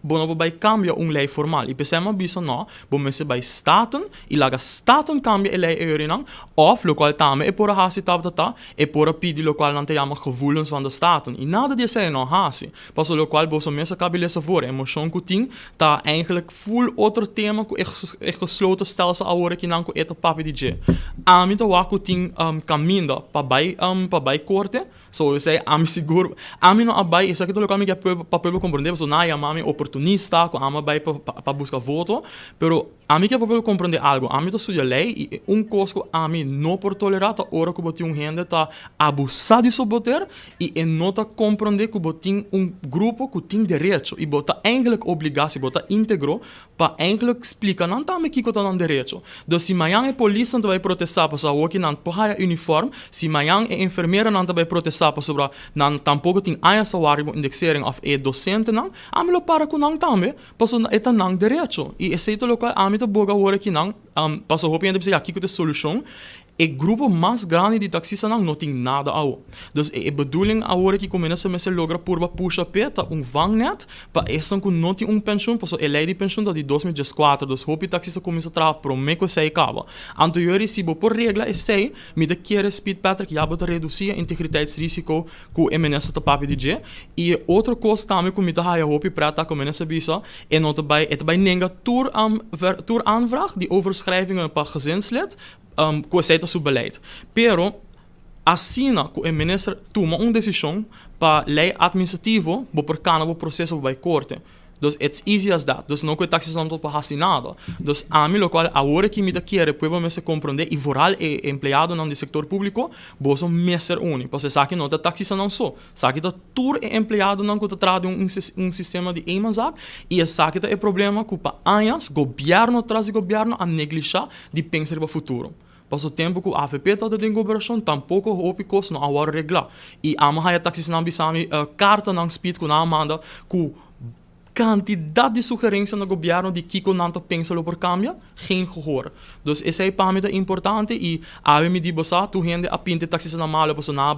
Speaker 21: Bono bij cambia lei formal. E pensamos bisa no, bom mensen bij staten, e laga staten cambia lei eurinang, of lokaal tame e pora hasi tabtata, e pora pidi lokaal nan te jama gevoelens van de staten. E nada die zei no hasi. Pas lokaal boso mensen kabilesa voor, emotion kuting, ta eigenlijk full otro tema ku echt gesloten stelsel awore kinang ku eto papi DJ. Amita waku ting caminda pa bij korte, so we zei ami seguro, ami no abai, isa kito lokaal mi que pa pueblo compreender, so na yamami oportunista, com ama vai para buscar voto, pero a mim que para compreender algo, a mim tá suja lei e costo a mim não por tolerar a hora que botin gente tá abusar de seu poder e não tá compreender que botin grupo que tem direito e bota eigenlijk obrigatie, bota íntegro para eigenlijk explicar não tá me que tá não direito. Dus se amanhã é polícia não vai protestar para saber que não porra uniforme, se amanhã é enfermeira não vai protestar para sobre não tampouco tem a salário indexering of é docente não, a mim lo para com não também, passo eta não direito e esse é o local a mim tá boga hora que não, passo hope ainda precisa aqui que tem solução. O grupo mais grande de taxistas não tem nada ao. Dus a bedoeling agora que começa a logra por puxa peta vangnet para essa que não tem pensioen, passo a lei de pensioen da de 2004, dus hope taxista começa a trabalhar para me que sei acaba. Anterior se por regra é sei, me de querer speed patrick já bota reduzir a integriteitsrisiko que o MNS tá papi DJ e outro coisa também que me tá haja hope prata começa a bisa e não tá bij nenga tour aanvraag die overschrijvingen para gezinslid com aceita seu beleid. Pero assina que o ministro toma decisão para lei administrativo por cana o processo vai corte. Dus it's easy as that. Dus não que taxas não estão para nada. Dus a mim lo qual agora que me da querer puedo me se compreender e voral é empregado no sector público, boso messer uni. Porque sabe que não da taxas não só. Sabe que da tour é empregado não que trata sistema de emanzak e sabe que é problema que para anos governo traz de governo a negligenciar de pensar para o futuro. Passo tempo que a AVP está de governação, tampouco houve coisa não agora reglar. E a maioria taxis não bisami carta não speed que não manda que quantidade de sugerência no governo de que não pensa por cambia, geen gehoor. Dus esse é para mim importante e a mim de bossa tu gente a pinte taxis na mala posso na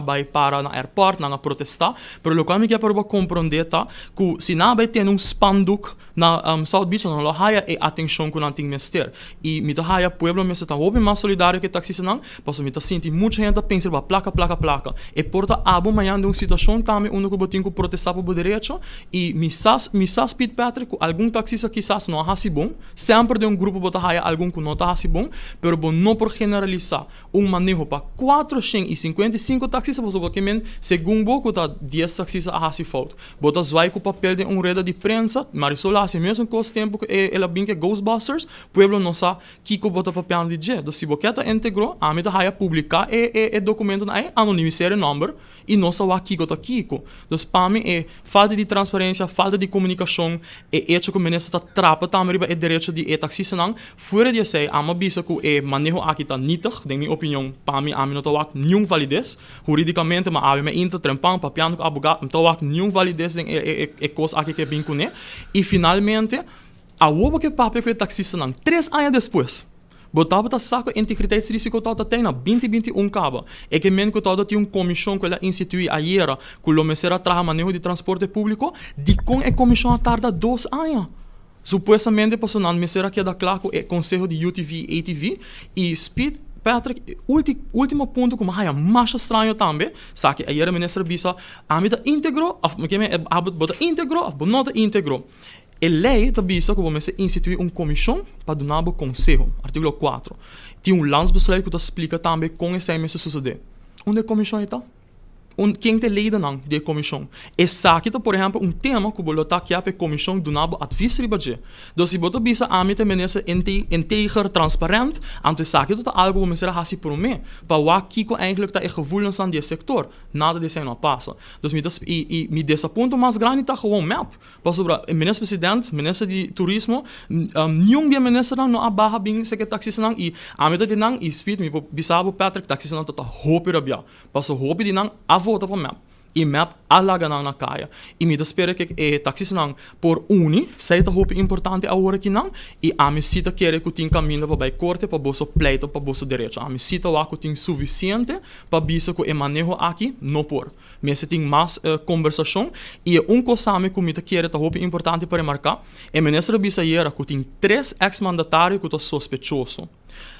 Speaker 21: bei para na airport na protestar, pero lo que me quer para compreender tá que se na bei tem spanduk na South Beach não lo haja e atenção que não tem mester e me tá haja pueblo me está houve mais solidário que taxis não, posso me tá senti muita gente pensa para placa e porta abo manhã de uma situação também onde que botinho que protestar por direito e Missas Pete Patrick, algum taxista quizás não é bom, sempre de grupo bota haja algum que não está bom, pero bom não por generalizar manejo para 455 taxistas, porque segundo que tá 10 taxistas a falta. Bota zwaai com o papel de rede de prensa, Marisol hace mesmo com os tempos que ela brinca Ghostbusters, pueblo não sabe que bota papel de dia. Dus se boqueta integrou, a mim tá haja publicar e documento aí, anonimizar o número e não sabe aqui tá Kiko. Dus para mim é falta de transparência, falta de comunicação e hecho que o ministro está trapa também é direito de taxista não fora de sei a mabisa que manejo aqui está nítido de minha opinião para mim a mim não tá nenhum validez juridicamente mas a mim inter trempang papiano com advogado não tá nenhum validez em coisa aqui que bem com e finalmente a outra que papel que taxista não 3 anos depois botava a saco integriteitsrisiko tot até na 2021 caba e que men que todo tinha comissão que ela institui ayer que lo mesera traja manejo de transporte público de com a comissão tarda 2 anos supostamente passou na mesera que da claro é conselho de UTV ATV e speed Patrick, último ponto que é mais estranho também, sabe que ayer a ministra bisa a mim íntegro of me bota íntegro of não íntegro. A lei também que vamos instituir comissão para donar o conselho, artigo 4. Tem landsbesluit que explica também como esse mês suceder. Onde a comissão está? quem te leden aan de comissão. E sakita, por exemplo, tema que bolo tá aqui a comissão do nabo advies ribaje. Dus se boto bisa a te menese integer, transparent, anto sakita tá algo que mense hasi por mim, para wa kiko eigenlijk tá gevoelens aan die sector, nada de não passa. Dus mi desaponto mais grande tá gewoon map. Pas sobre minister president, minister de turismo, nenhum dia minister não a barra bem se que taxis não e a meta de não e speed mi bisabo Patrick taxis não tá hope rabia. Pas hope de não a volta para map. E map alaga na caia. E me espera que taxis não por uni, sei tá hope importante a hora que não e a me cita querer que tem caminho para vai corte para bolso pleito para bolso direito. A me cita o que tem suficiente para bisa que manejo aqui não por. Me se tem mais conversação e coisa me que me querer tá hope importante para marcar. E ministro bisa era que tem 3 ex-mandatários que tá sospechoso.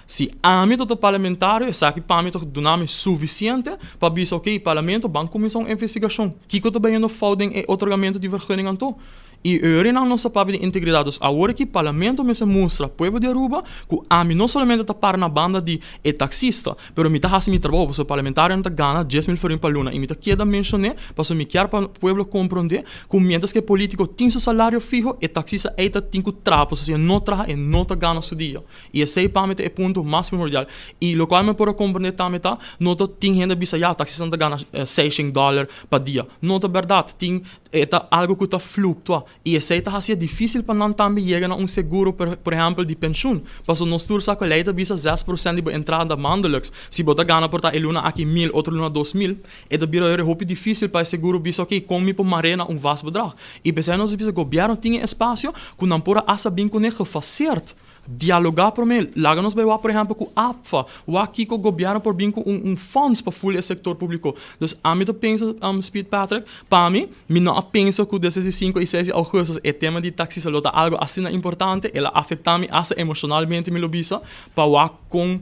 Speaker 21: Se a mim todo parlamentário, sabe para mim todo nome suficiente para dizer ok, parlamento, banco comissão investigação, que eu tô bem no folding e otorgamento de vergunning aan toe. E eu não nossa papel de integridade, dus agora que parlamento me se mostra pueblo de Aruba, que a mim não somente tá para na banda de taxista, pero me tá hasi mi trabalho, porque o parlamentário não tá gana 10.000 florin por luna, e me tá queda mencionar, para me quer para pueblo compreender, que mientras que político tem seu salário fijo, e taxista eita tem que trapo, ou seja, não traga e não tá gana seu dia. E esse aí para mim é ponto mais primordial. E o qual me pode compreender também tá, não tá tem renda bisa já, taxista não tá gana $6 por dia. Não tá verdade, tem tá algo que tá fluctua. E esse aí tá difícil para não também chegar a seguro, por exemplo, de pensão. Porque nós todos sabemos que leita bisa 6% de entrada maandelijks. Se você ganha por tá luna aqui 1.000, outra luna 2.000, é da bira é difícil para seguro bisa ok, como por marena vasto bedrag. E pensando nós bisa governo tinha espaço que não pode essa bem com gefacert. Dialogar por mim, laga nos vai por exemplo com a APFA, o aqui com o governo por bem com fundos para fully o setor público. Dus a mim pensa Speed Patrick, para mim não pensa que desde 5 e 6 de agosto é tema de taxis lota algo assim importante, ela afeta me asa emocionalmente me lobisa, para com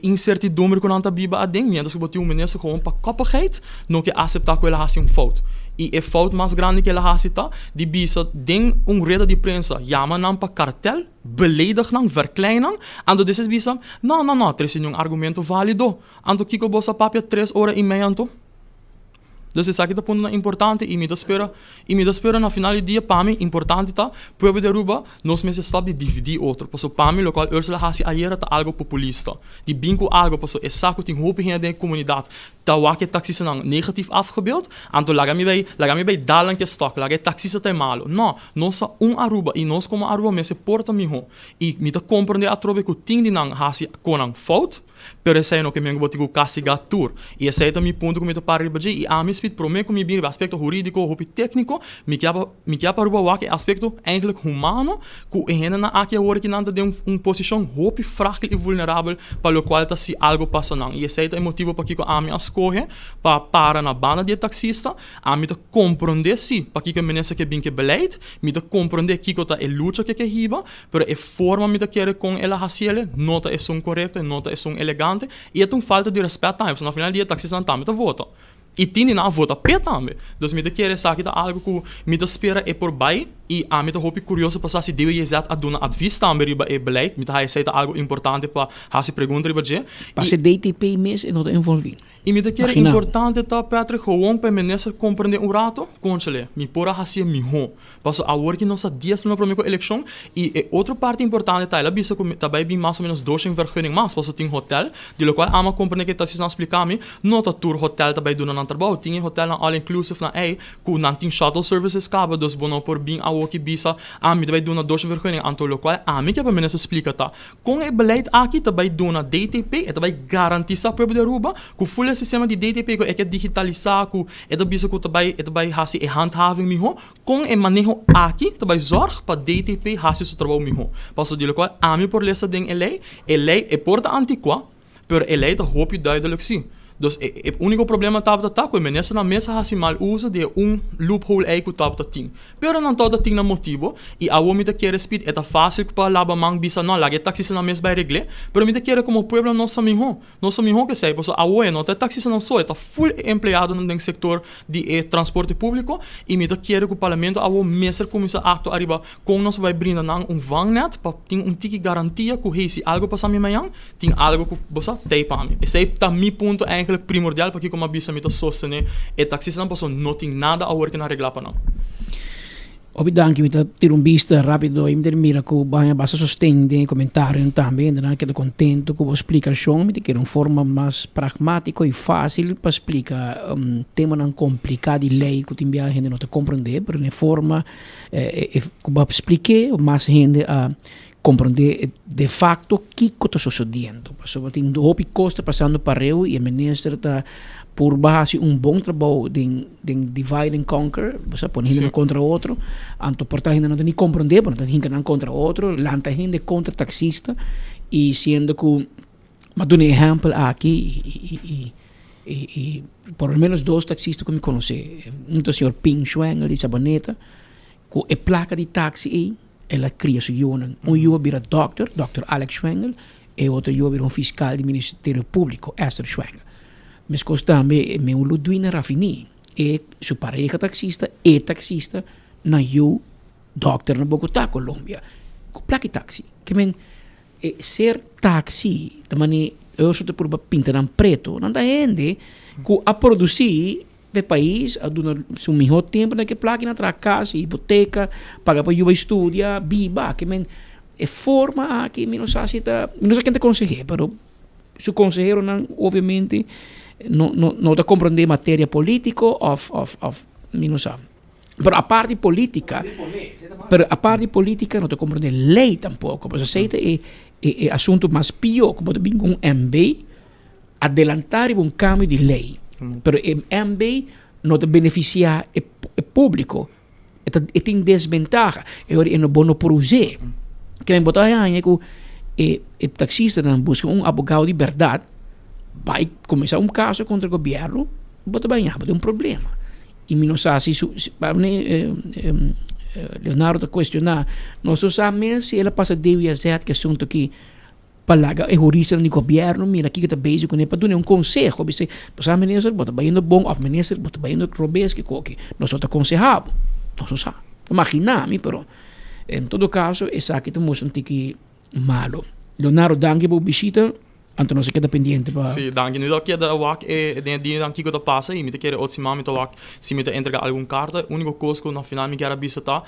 Speaker 21: incertidumbre com anta biba a ding, mientras que botiu ministro gewoon para koppigheid, não que aceitar que ela hace fout. E a fout mais grande que ela hace tá, de bisa ding rede de prensa, chama não para cartel, belediging, verkleining, en dat is bisa, não, er is een argumento válido, en dat kiko bosa papia 3 horas e meia anto. Dus isso aqui tá ponto importante e me espera na final do dia para mim importante tá pueblo de Aruba nós mesmo stop de dividir outro, porque para mim local Ursula hasi ayer tá algo populista, de bingo algo porque é saco tem hoop in de comunidade tá o que taxista não negatief afgebeeld, anto laga me bei dalan que stock laga taxista tá malo, não nossa Aruba e nós como Aruba me se porta miho e me tá compreender a trobe que tem de não hasi konang fout. Pero esse ano que me botigo castigar tour e esse é também ponto que me para ribaji e a mim speed promete que me bem aspecto jurídico ou técnico me quer para o que aspecto eigenlijk humano que ainda na aqui agora que não tem posição hope frágil e vulnerável para o qual tá se algo passa não e esse é o motivo para que a mim escolhe para na banda de taxista a mim tá compreender se para que menesa que bem que beleid me tá compreender que tá é luta que riba pero é forma me tá querer com ela raciale nota é som correta nota é som elegante e é falta de respeito também, porque no final do dia taxista também tá vota. E tem na vota pé também. Dus me quer saber que algo que me espera é por baixo e a me hoop curioso para se deve exato a dar advies também riba é beleid, me tá sei algo importante para fazer pergunta riba je.
Speaker 13: Para se DTP mes e não envolver.
Speaker 21: E me quer importante tá Patrick gewoon para menesa compreender rato, conchele, me pora hasia mi ho. Passo a work nossa 10 no primeiro eleição e outra parte importante tá ela bisa que também bem mais ou menos 2 vergunning mais, passo tem hotel, de local ama compreender que tá se explicar me, nota tour hotel também dona trabalho, tinha hotel na all inclusive na com não tem shuttle services cabo, dos bono por bem a que bisa, a mim também dona 2 vergunning anto local, a mim que para menesa explica tá. Com o beleid aqui também dona DTP, e também garantiza para o Aruba, que full sistema de DTP que é digitalizar, que é da bisa que também hasi e handhaving miho, com o manejo aqui também zorg para DTP hasi seu trabalho miho. Passo de local, a mim por lesa ding lei é porta antiqua, pero lei tá hope duidelijk sim. Dus o único problema estava tá que menesa na mesa hasi mal usa de loophole aí que estava tem. Pero não toda tem na motivo e a homem quer speed é fácil para laba mang bisa não lagi taxista na mesa vai regle, pero me quer como pueblo nossa miho que sei, porque a homem não tá taxista não só, tá full empregado no sector de transporte público e me quer que o parlamento a homem mesa começa a acto arriba com nós vai brindar vangnet para tem tiki garantia que se algo passa me manhã, tem algo que você tem para mim. Esse é tá mi ponto eigenlijk primordial para que como bisa mita sostene e taxista não passou não tem nada a work na regla para não.
Speaker 13: Obidanki mi ter un vista rapido im der mira ko banha basta sostende comentário também ainda que contento com a explicação mi que uma forma mais pragmático e fácil para explicar tema não complicado de lei que timbia a gente não te compreender pero de forma como expliquei mais gente a compreender de facto que está sucedendo. Porque tem hoop costa passando para eu e o ministro está por base bom trabalho de divide and conquer, você põe gente contra outro, anto porta gente não tem nem compreender, porque gente não contra outro, lanta gente contra taxista e sendo que mas dou um exemplo aqui e por lo menos 2 taxistas que me conhecem, é o senhor Ping Schwengel de Sabaneta, com a placa de táxi ela cria su union. Eu vira Dr. Alex Schwengel e outro eu vira fiscal do Ministério Público, Esther Schwengel. Mas também me Ludwina Raffini e su pareja taxista e taxista na eu Dr. na Bogotá, Colômbia. Com placa taxi. Que men ser taxi, também eu sou por pinta nam preto, não dá gente que a produzir o país, a do seu melhor tempo naquele placa na outra casa, hipoteca, paga para eu estudar, biba, que men é forma que menos assim tá, menos quem te consegue, pero su consejero não, obviamente não te compreender matéria política of menos sabe. Pero a parte política, não te compreender lei tampouco, porque aceita é assunto mais pior, como te com MB, adelantar um cambio de lei. Pero o MB não te beneficia o público, tem desventaja. É no bom produzir. Que em botar aí que o taxista não busca advogado de verdade, vai começar caso contra o governo, bota bem, vai ter problema. E não sabe se Leonardo está questionar, não sabe se ela passa de Z que assunto que palaga é jurista do governo, mira aqui que está basic com ele para dar conselho, você sabe ministro, bota bem no bom, of ministro, bota bem no robês que nós outros aconselhamos, não sabe. Imaginame, pero em todo caso, essa aqui temos que malo. Leonardo, danke por visita. Anto não se queda pendiente para.
Speaker 21: Sim, danke. Nu dat je dat wak die dan kiko dat passa, e me te quer outro mami to wak, se me te entregar algum carta, único coisa na final me quer bisata,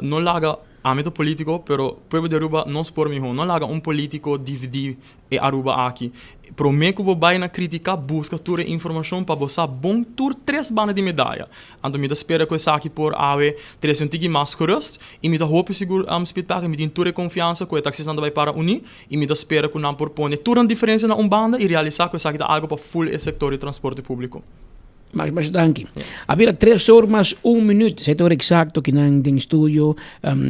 Speaker 21: não larga âmbito político, pero pueblo de Aruba não se por mim, não larga político dividir e Aruba aqui. Pro me que vai na crítica busca toda informação para você bom tur 3 banas de medalha. Anto me da espera que essa aqui por awe 3 tiki mais gerust, e me da hope seguro speedpack, me tem toda confiança que o taxista vai para unir, e me da espera que não por pone toda diferença na banda e realizar que essa aqui dá algo para full o setor de transporte público.
Speaker 13: Mas danke. Había 3 horas más 1 minuto. Se hora exacto que en el estudio.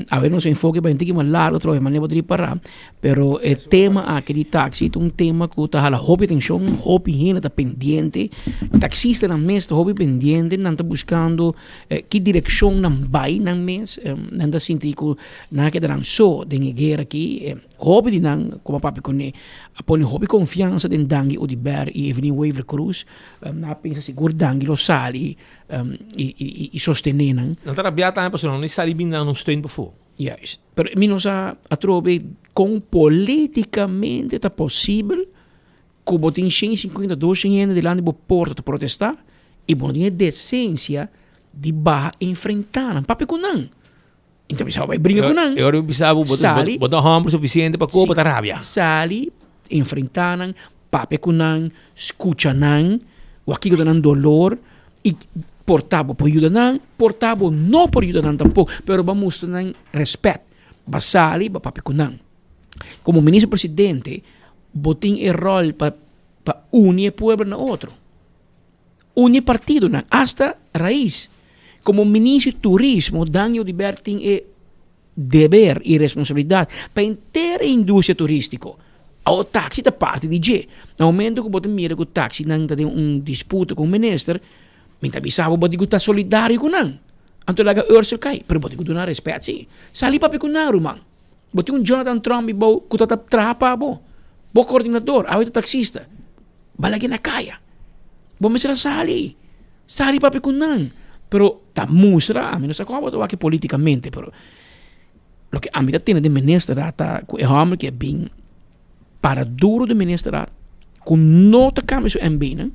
Speaker 13: A ver, no se enfoque para que más largo, otra vez, manera de parar. Pero el tema aquí de taxi es un tema que está a la hobby atención, hobby gente está pendiente. Taxista en mes está hobby pendiente, no está buscando qué dirección no va en mes. No está sintiendo nada que darán so de guerra aquí. Hobby de nan, como papi con pone hobby confianza de dangi o di ber e evening wave cruz. Na pensa seguro dangi lo sali e sostenenen.
Speaker 12: Non ti arrabbiata perché non sali bene non steun before.
Speaker 13: Juist. Per mi non sa a trove con politicamente è possibile come tin 52 gente di landi bo porta a protestare e buona decenza di ba enfrentar. Papi con nan. Então pensava vai briga com nan.
Speaker 12: Eu pensava botar hambre suficiente para botar rabia.
Speaker 13: Sali enfrentanan, pape kunan, escuchanan, o aqui que dan dolor e portabo por ayudanan, portabo não por ayudanan tampoco, pero vamos tener respeto. Basali, ba pape kunan. Como ministro presidente, botin el rol para unir pueblo na outro. Unir partido nan, hasta raiz. Como ministro de turismo, Daniel de Bertin é dever e responsabilidade para inteira indústria turística. O taxi da parte di G. No momento che potem mira che o taxi non ha disputa con il ministro, mi bisavo che potem solidario con lui. Anto laga Ursel kai, però potem donare rispetto, sì. Sali papi con lui, man. Potem un Jonathan Trump, che tata trapa, bo coordinador, avete taxista. Balagi na kaya. Bo mesra sali. Sali papi con lui. Però ta mustra, a meno sa come anche politicamente, però. Lo che a me tiene di ministro data, è hombre che è ben para duro do ministro com nota câmbio em bem,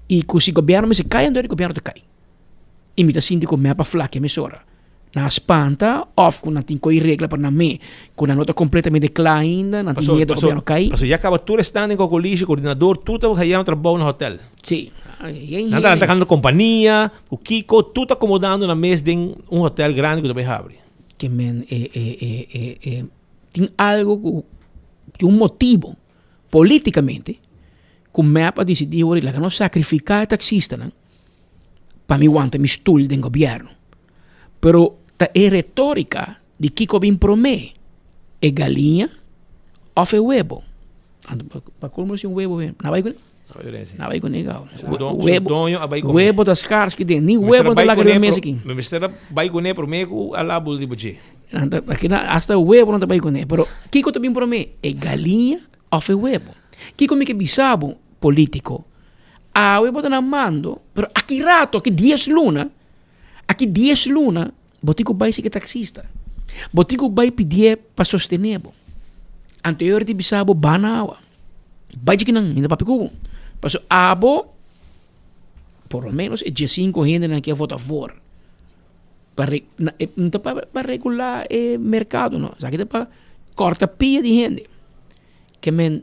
Speaker 13: e com se governo se cai, então o governo te cai. E me tá sentindo com mapa flaque, emissora. Na espanta, off, com não tem coi regra para mim, com a nota completamente clara ainda, não tem medo do governo cair.
Speaker 12: Passo, já acaba tudo estando com o colégio, coordenador, tudo aí trabalho no hotel.
Speaker 13: Sim.
Speaker 12: Nada atacando companhia, o Kiko, tudo acomodando na mesa de um hotel grande que também abre.
Speaker 13: Que tem algo, tem um motivo, politicamente, que o mapa decidiu que não sacrificar taxista, né? Para mim, aguenta me estúdio do governo. Pero é retórica de Kiko bem promete. É galinha ou é huevo. Para como assim huevo, não vai com não vai com legal. Huevo das caras que tem, nem huevo da lágrima mesa aqui.
Speaker 12: Me mistura vai com pro meio a lábula de budget.
Speaker 13: Aqui hasta huevo não vai com ele, pero Kiko também promete é galinha ou é huevo. Kiko me que bisabo político. Ah, huevo tá na mando, pero aqui rato, aqui 10 luna, botico vai ser taxista. Botico vai pedir para sostener. Anterior de bisabo banawa. Vai que não, ainda papicubo. Passo abo, por lo menos, é 5 gente que vota fora. Para regular o mercado, não. Sabe que para corta pia de gente. Que men,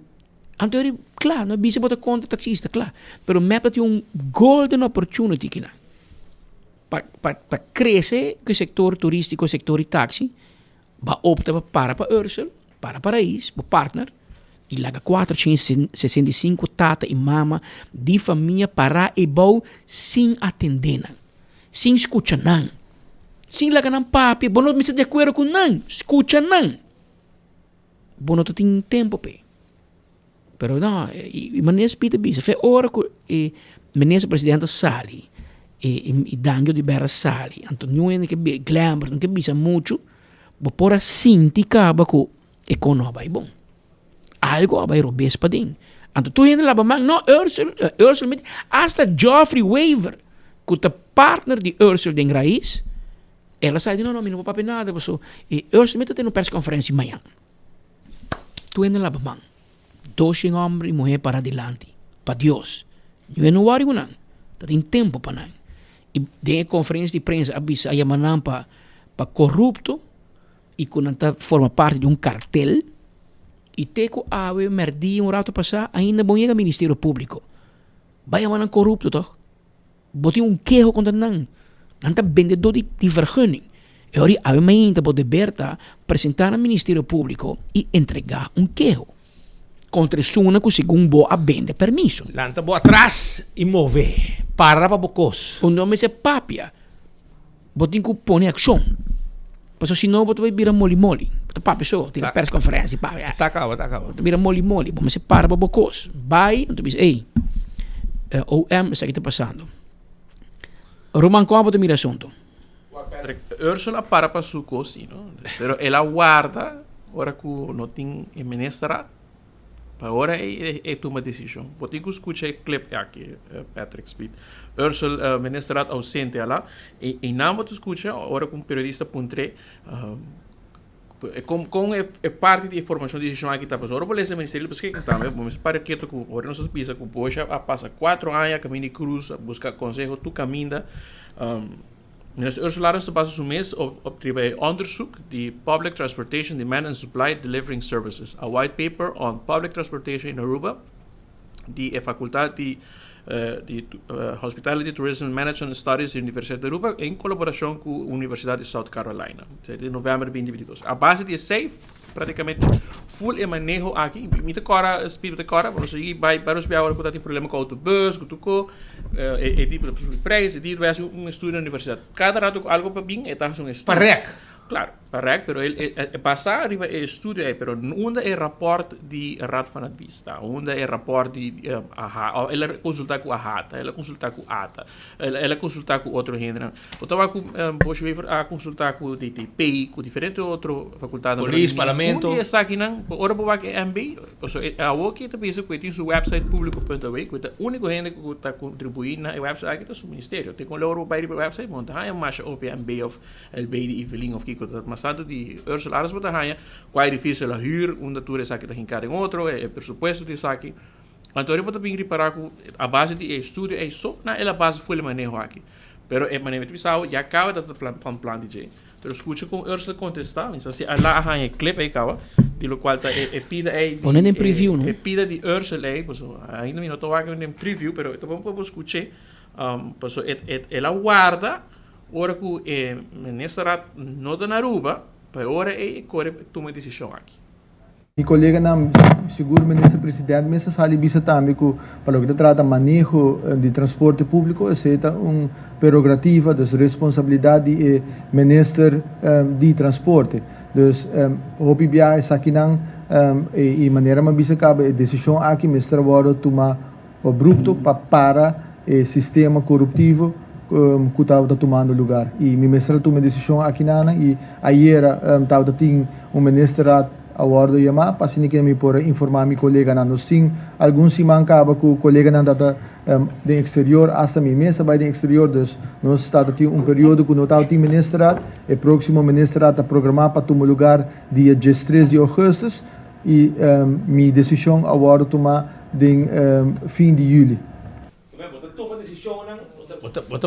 Speaker 13: anterior, claro, não é bisa bota contra taxista, claro. Pero mapa tem golden opportunity que não. Para crescer o setor turístico, o setor de táxi, vai optar para Ursel, para Paraíso, para partner, e lá 465 tata e mama de família para e bom sem atender, sem escutar não. Sem lá não papi, bom não me se de acordo com não, escuta não. Bom não tem tempo pe. Pero não, e maneira pita bisa, foi hora que maneira presidente Sali e Dangio de Berra Sali, Antonio que glamour, não que bisa muito, vou por assim te acaba com economia vai bom. Algo vai robes para ding. Anto tu ainda lá bang no Ursel mit hasta Geoffrey Weaver, que é partner de Ursel den Raiz. Ela sai de não vou papel nada, so e Ursel mit tem uma press conferência amanhã. Tu ainda lá bang. Dois homem e mulher para adelante, para Deus. Não worry não. Tem tempo para não. E de conferência de prensa avisa a Yamanam para corrupto e que não forma parte de cartel. E teco awe merdi rato passar ainda bom ao Ministério Público. Vai Yamanam corrupto toch? Boti queijo contra não. Não tá vendedor de vergunning. E ora awe mainda pode berta apresentar ao Ministério Público e entregar queijo. Contra suna que segundo boa vende permisso.
Speaker 12: Lanta boa atrás e mover. Para bocos.
Speaker 13: O nome é papia. Botin que pone ação. Porque se não, vai virar moli-moli. Papi só, tem press conferência.
Speaker 12: Tá acaba.
Speaker 13: Vira moli-moli. Vamos para bocos. Vai, então diz, ei, OM, isso aqui está passando. Roman, como você mira assunto?
Speaker 17: Ursula para su cosi, ¿no? Pero ela guarda, ora que não tem ministra. Agora é uma decisão. Pode escutar o clipe aqui, Patrick Speed. Ursula, ministra ausente lá, e não pode escutar, agora como periodista puntre, com é parte da informação de decisão aqui está passando. Agora, por esse ministério, porque também, vamos para que tu, agora nós pisa com poxa, passa 4 anos, caminho cruz, busca conselho, tu caminha. Minister Ursula Laurens passa um mês op onderzoek die Public Transportation Demand and Supply Delivering Services, a white paper on public transportation in Aruba, die facultad de Hospitality Tourism Management Studies da Universidade de Aruba em colaboração com a Universidade de South Carolina, de novembro de 2022. A base de SAFE, praticamente full e manejo aqui, me decora, speed decora, você vai para os biaura que tem problema com autobus, com tudo, e tipo de preço, e vai ser estudo na universidade. Cada rato algo para bem, é um estudo. Claro, correto, pero ele passar arriba é estudo é, pero onde é rapport de Raad van Advies, onde é rapport de ele consultar com a RATA, ele consultar com a ATA, ele consultar com outro gênero. Eu estava com a consultar com o DTP, com diferentes outras faculdades.
Speaker 12: Polícia, parlamento.
Speaker 17: Onde é aqui não, ora para que é MB, a OQ está pensando que tem seu website público.we, que é o único gênero que está contribuindo na website do ministério. Tem com o para o website, monta a mais o PMB of LB de Evelyn of Kiko. Mas tanto de Ursula Laurens bota raia, qual é difícil a huur, onde tu é saque da hincada em outro, é presupuesto de saque, Então, eu tenho que reparar que a base de estudo é só na base foi o manejo aqui. Pero é manejo de pensar, já acaba de plan DJ. Então, escuta com Ursula contestar, mas assim, lá há um clipe aí, cara, de lo qual é pida aí.
Speaker 13: Ponen em preview, não?
Speaker 17: É pida de Ursula aí, pues, ainda não estou aqui em preview, pero então vamos escutar, pues, ela guarda, ora que ministra não dá na Aruba, para ora corre toma decisão aqui.
Speaker 18: Mi colega nam seguro ministro presidente mesa sali bisa também que para o que trata manejo de transporte público é uma prerrogativa das responsabilidade do ministro de transporte. Dus hopi bia is aqui não e maneira mas bisa cabe decisão aqui ministro agora tomar abrupto para o sistema corruptivo que estava tomando lugar. E mi ministro toma decisão aqui não e ayer estava tinha ministro awardo yama pasini que me por informar mi colega na nos ting alguns se mancava que o colega na data de exterior hasta mi mesa vai de exterior dus nós está tem período que no tal tem ministrado e próximo ministrado a programar para tomar lugar dia 13 de agosto e mi decisão awardo tomar de fim de julho.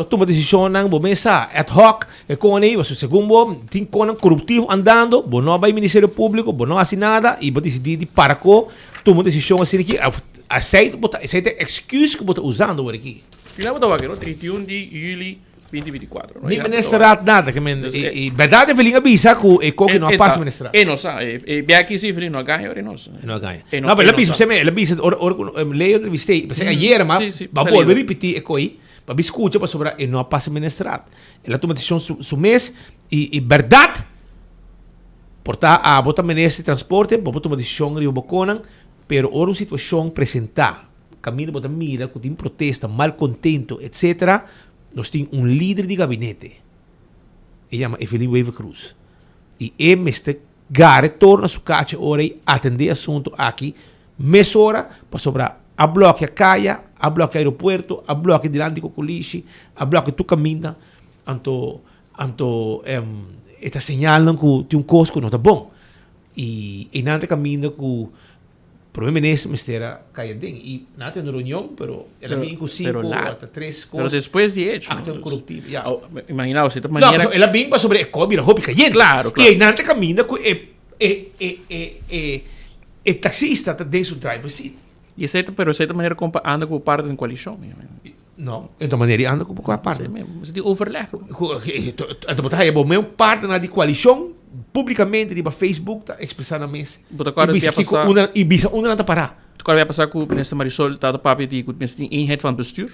Speaker 12: Toma decisão não vou mesa ad hoc e com aí você segundo tem com corruptivo andando bom não vai Ministério Público bom não assinada e vou decidir para co toma decisão assim que aceita excuse que botar usando aqui.
Speaker 17: Final do aqui, 31 de julho 2024.
Speaker 12: Nem ministrar nada que men e verdade ele avisa que não passa ministrar.
Speaker 17: E não sabe, e bem aqui se ele não ganha ou não.
Speaker 12: Não ganha. Não, mas ele avisa você ele avisa leio entrevistei, pensei ayer mas vou repetir aí. Para escuta para sobre e não passa ministrar. Ela toma decisão su mês e verdade portar a botar ministro de transporte, botar uma decisão rio boconan, pero ora uma situação apresentar, caminho botar mira, que tem protesta, mal contento, etc. Nós tem líder de gabinete. Ele chama Evelyn Weaver Cruz. E este gare torna su caixa ora e atender assunto aqui, mês hora para sobrar a bloque a caia, a bloque aeroporto, a bloque diante com coliche, a bloque tu caminha, anto está señalando que tem costo não está bom. E nante caminha que provavelmente mistera caia den e nante na reunião, pero ela vem com 5 até 3 coisas.
Speaker 17: Pero después de hecho,
Speaker 12: acto corruptivo.
Speaker 17: Imagina você de maneira.
Speaker 12: Não, ela vem para sobre mira, hopi caindo.
Speaker 17: Claro.
Speaker 12: E nante caminha é taxista dentro do driver seat.
Speaker 17: E pero essa maneira anda com parte da coalição.
Speaker 12: Não, então maneira anda com a parte.
Speaker 17: Você tem overleg.
Speaker 12: Então botar aí bom parte na de coalição publicamente de Facebook tá expressando a mesa. E bisa uma nada parar.
Speaker 17: Agora vai passar com o ministro Marisol tá do papo de que o ministro tem eenheid van bestuur.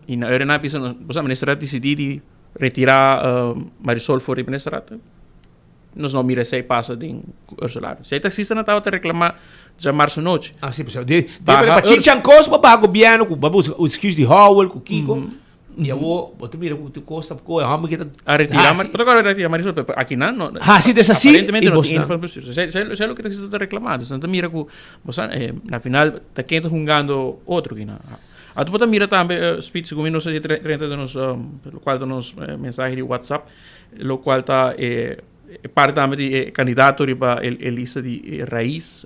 Speaker 17: E na hora na bisa o ministro decidiu de retirar Marisol for o ministro. Nós não mira se passa de Ursula. Se taxista não estava a reclamar já março noite.
Speaker 12: Ah, sim, pessoal. Para chinchan cos para governo, com o excuse de Howell, com Kiko. E eu vou mira com o costa com a homem que tá
Speaker 17: a retirar, mas agora retirar Marisol aqui não.
Speaker 12: Ah, sim, dessa sim.
Speaker 17: Aparentemente não tem infraestrutura. Se é o que taxista está reclamando. Então mira com você na final tá quente jogando outro que não. A tu mira também speech como não sei 30 de nos pelo qual nos mensagem de WhatsApp, lo qual tá parte também de candidato para a lista de raiz.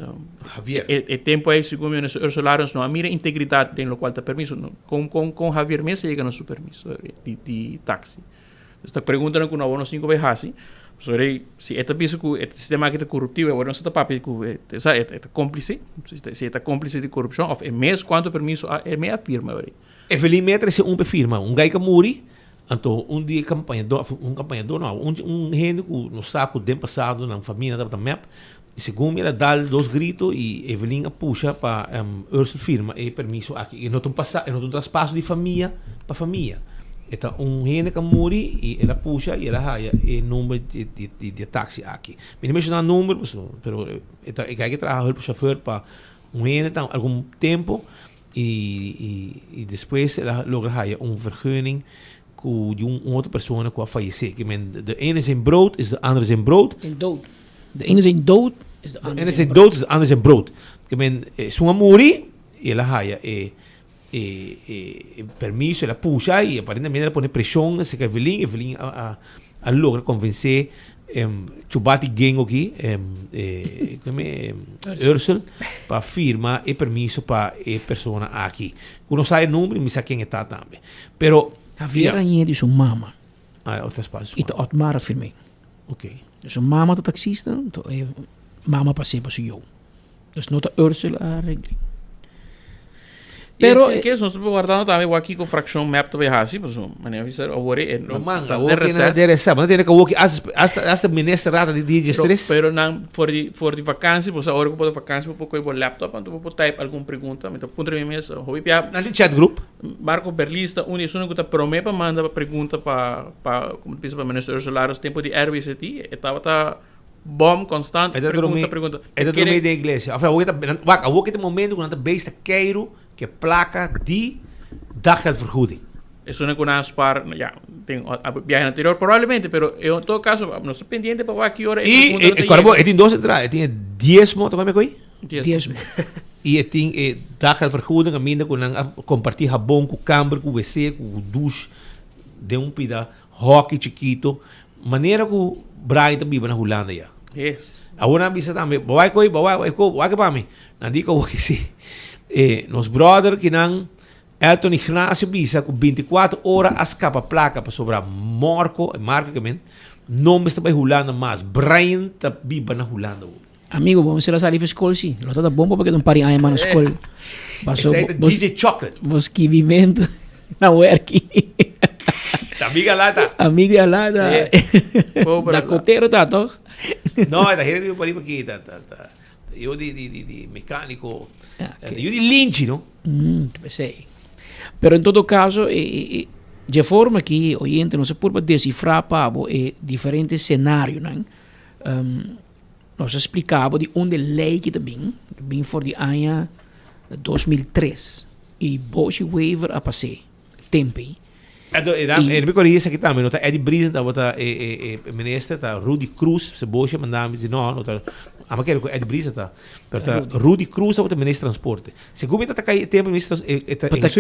Speaker 12: Javier.
Speaker 17: O tempo é, segundo o Ursula, não há mira integridade tem o qual está permisso. Com Javier Mesa chega no seu permisso de táxi. Está perguntando com o 5 vezes assim. Se é piso que o sistema aqui é corruptivo, agora não está papo que é cúmplice. Se é cúmplice de corrupção, é mesmo quanto permisso é meia firma.
Speaker 12: Evelyn Metra é uma firma, gai que muri. Então, dia campanhador não, gente que no saco do ano passado, na família da MEP, e segundo ela dá 2 gritos e Evelyn puxa para Ursula firma e permisso aqui. E não tem traspasso de família para família. Então, gente que muri e ela puxa e ela raia o número de táxi aqui. Me mencionar número, mas é que trabalha o chauffeur para gente algum tempo e depois ela logra raia vergunning de outra pessoa que faleceu. De ene is in brood, is de andere is in brood.
Speaker 13: De ene is in dood, is de andere is in
Speaker 12: dood, is de andere is in brood. Se uma muri, ela haia permisso, ela puxa e aparentemente ela põe pressão, se que Evelyn a logra convencer Chubati Gengo aqui, Ursel, para firma e permisso para a pessoa aqui. Quando sai o número, me sabe quem está também. Pero,
Speaker 13: Javier Rainha de sua mama.
Speaker 12: Outras passos.
Speaker 13: E a Otmara firmei.
Speaker 12: Ok.
Speaker 13: Sua mama tá taxista, então mama passei para eu. Dus não tá Ursel a regra.
Speaker 17: Pero que nós estamos guardando também aqui com fração map também assim, mas maneira de ser agora é
Speaker 12: não manga, o que na DRS, mas tem que o que as ministra rata de dia stress.
Speaker 17: Pero não for de vacância, você agora com vacância, vou pôr o laptop, então vou type alguma pergunta, então punta de mesa, hobby pia.
Speaker 12: Na chat group,
Speaker 17: Marco Berlista, unissono que tá promete para mandar pergunta para como pensa para ministro Ursula, os tempo de RBCT, estava tá bom constante pergunta.
Speaker 12: É do meio da igreja. O que tem momento quando a besta queiro que placa de daggeldvergoeding.
Speaker 17: Isso não é com as par, já tem a viagem anterior provavelmente, pero em todo caso, não estou pendiente para que hora.
Speaker 12: E agora tem duas entradas, tem 10 motos como é que é?
Speaker 13: 10.
Speaker 12: E tem daggeldvergoeding, a minha com compartilhar jabón, com câmara, com WC, com douche, de pida hockey chiquito, maneira que o Brian também vai na Holanda já. Agora bisa também, vai que para mim, não digo o que sim. Nos brother que não Elton Ignacio bisa com 24 horas as capa placa para sobrar Marco que não está para Holanda mais Brian tá biba na Holanda.
Speaker 13: Amigo, vamos ser a sair da escola sim. Lo tá bom porque não pari aí na escola.
Speaker 12: Passou DJ Chocolate.
Speaker 13: Vos vivimento na work.
Speaker 12: Amiga lata.
Speaker 13: Da coteiro tá to?
Speaker 12: Não, da gente para ir aqui tá. Eu de mecânico. Eu de Lynch, não?
Speaker 13: Sei. Pero em todo caso, de forma que oyente não se pode decifrar para diferentes cenários, não? Nós explicava de onde lei que bem for de ano 2003 e Bosch waiver a passei tempo.
Speaker 12: Eu conheço aqui também, nota Eddie Brisen, tá ministro, tá Rudy Cruz, se Bosch mandava dizer não, tá ama quero com Eddie Brisen tá, tá Rudy Cruz, o ministro transporte. Se como tá cai tempo ministro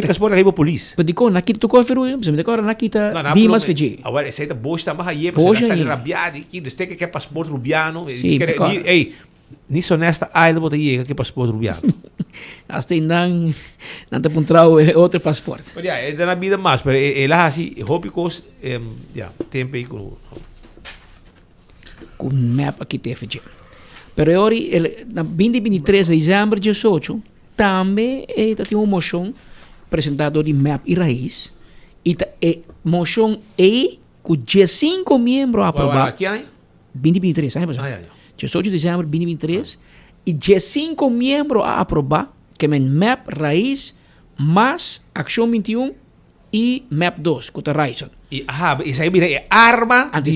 Speaker 12: transporte aí polícia.
Speaker 13: Mas digo, na kita tu confiro, se me decora na kita Dimas Fiji.
Speaker 12: Agora esse tá Bosch tá mais aí, para sair rabiado, que destaca que é passaporte rubiano, ei, nisso nesta isla bota aí que é passaporte rubiano.
Speaker 13: Hasta ainda não te encontrar outro passaporte.
Speaker 12: Mas é da vida mais, mas ela assim, hobicos, tempo aí
Speaker 13: com map aqui te FG. Pero agora, na 23 de dezembro de 18, também tem uma moção apresentada de map e raiz. E a moção com 15 membros aprovados.
Speaker 12: Aqui aí?
Speaker 13: 2023, sabe? 18 de dezembro de 2023. E 15 membros a aprovar, que é map raiz, mais Ação 21 e map 2, com a Horizon.
Speaker 12: E isso aí é arma
Speaker 13: de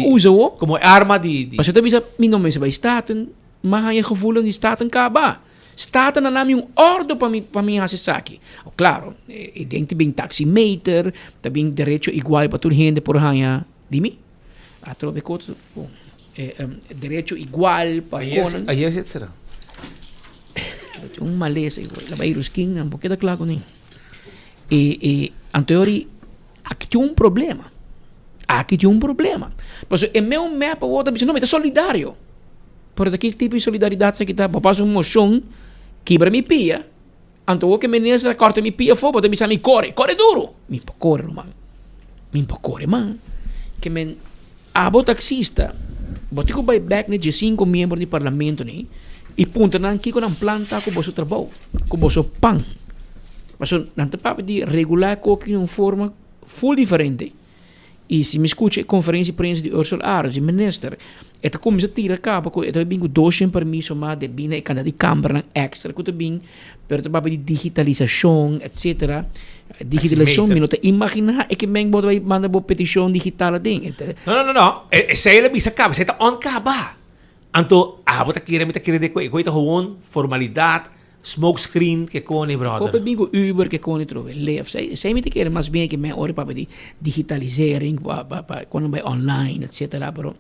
Speaker 13: usa
Speaker 12: como arma de
Speaker 13: mas você bisa não me vai staten mas há gevoel de staten kaba staten na nami ordem para mim acessar aqui claro tem também taximeter também direito igual para toda gente por hanya dimi atrobe coto direito igual para
Speaker 12: aí é será
Speaker 13: maleza igual la vai ruskin não porque da claro nem e anteriori aqui tem um problema. Mas é meu mapa, o outro diz, não, mas é solidário. Por daquele tipo de solidariedade que está, papai um mochão, quebra me pia. Então o que me nessa corta me pia fogo, você me chama corre duro. Me corre, man. Que men abo taxista, botico by back de 5 membros do parlamento ni, e punta nan aqui com um planta com o trabalho, com o pão. Mas não te papo de regular qualquer forma full diferente. E se me escuta a conferência de prensa de Ursula Aros, de minister, é como se tira a cabo, é também com 200 permissos, mas de bem, é cada de câmara extra, que também, pero também de digitalização, etc. Digitalização, me não te imaginar, é que bem, vai mandar uma petição digital ding.
Speaker 12: Não. Essa é a bisa cabo, essa é on cabo. Então, você quer de coisa gewoon formalidade. Smoke screen que kone brother.
Speaker 13: Kopen bingo Uber que kone trove. Leef. Zij met keren mas bem que men ore para de digitalisering, quando vai online, etc. Pero,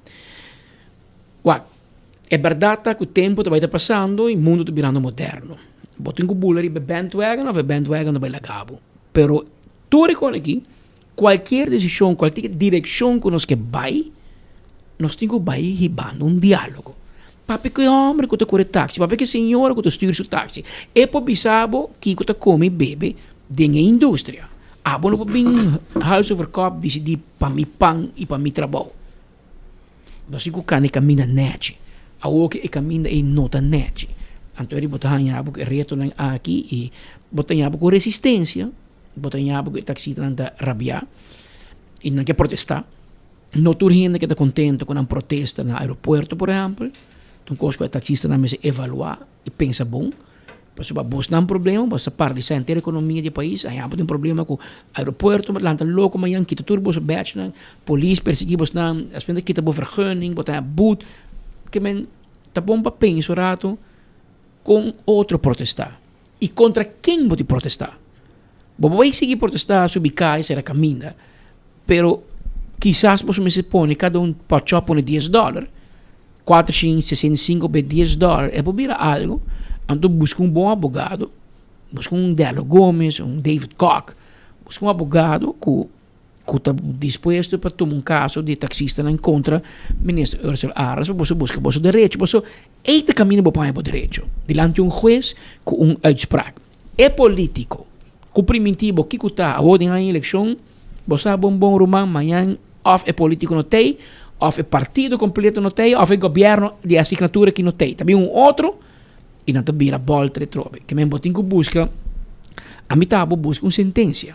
Speaker 13: é verdade que o tempo vai estar passando e o mundo está virando moderno. Botinho bulleri be bandwagon ou bandwagon não vai lagabo. Pero, tu reconhe aqui, qualquer decisão, qualquer direção que nós que vai, nós temos que ir ribando um diálogo. Papi que homem que corre táxi, papi que senhora que styr seu táxi. E po bisabo que te come e bebe dentro da indústria. Abo não bem hals over cup decidir para mi pão e para mi trabalho. Nós temos que caminhar net. A outra é caminhar em nota net. Então ele botar abo que retorna aqui e botar abo com resistência, botar abo que taxi tenta rabiar e não quer protestar. Não tem gente que está contente com uma protesta no aeroporto, por exemplo. Então, coisa que o taxista não se evaluar e pensa bom. Porque se você não tem problema, você parte da inteira economia do país, aí tem um problema com o aeroporto, lá está louco, mas quita tudo, você bate, polícia perseguir, você não, as pessoas quita a vergunning, botar a boot, que men, tá bom para pensar rato com outro protestar. E contra quem você protestar? Você vai seguir protestar, subir cai, será caminha, pero quizás você se põe, cada pode pôr $10, 465 por $10, é para virar algo. Então busca um bom advogado, busca um Delo Gomes, um David Koch, busca um advogado que está disposto para tomar um caso de taxista em contra o ministro Ursula Aras, você busca o direito, você é caminho para o direito, diante de um juiz com um uitspraak. É político, com primitivo que está a ordem na eleição, você sabe um bom romano, amanhã, ou é político não tem, ou é partido completo não tem, ou é governo de assinatura que não tem. Também um outro, e não também a volta de trove. Que mesmo tem que buscar, a mitad busca uma sentença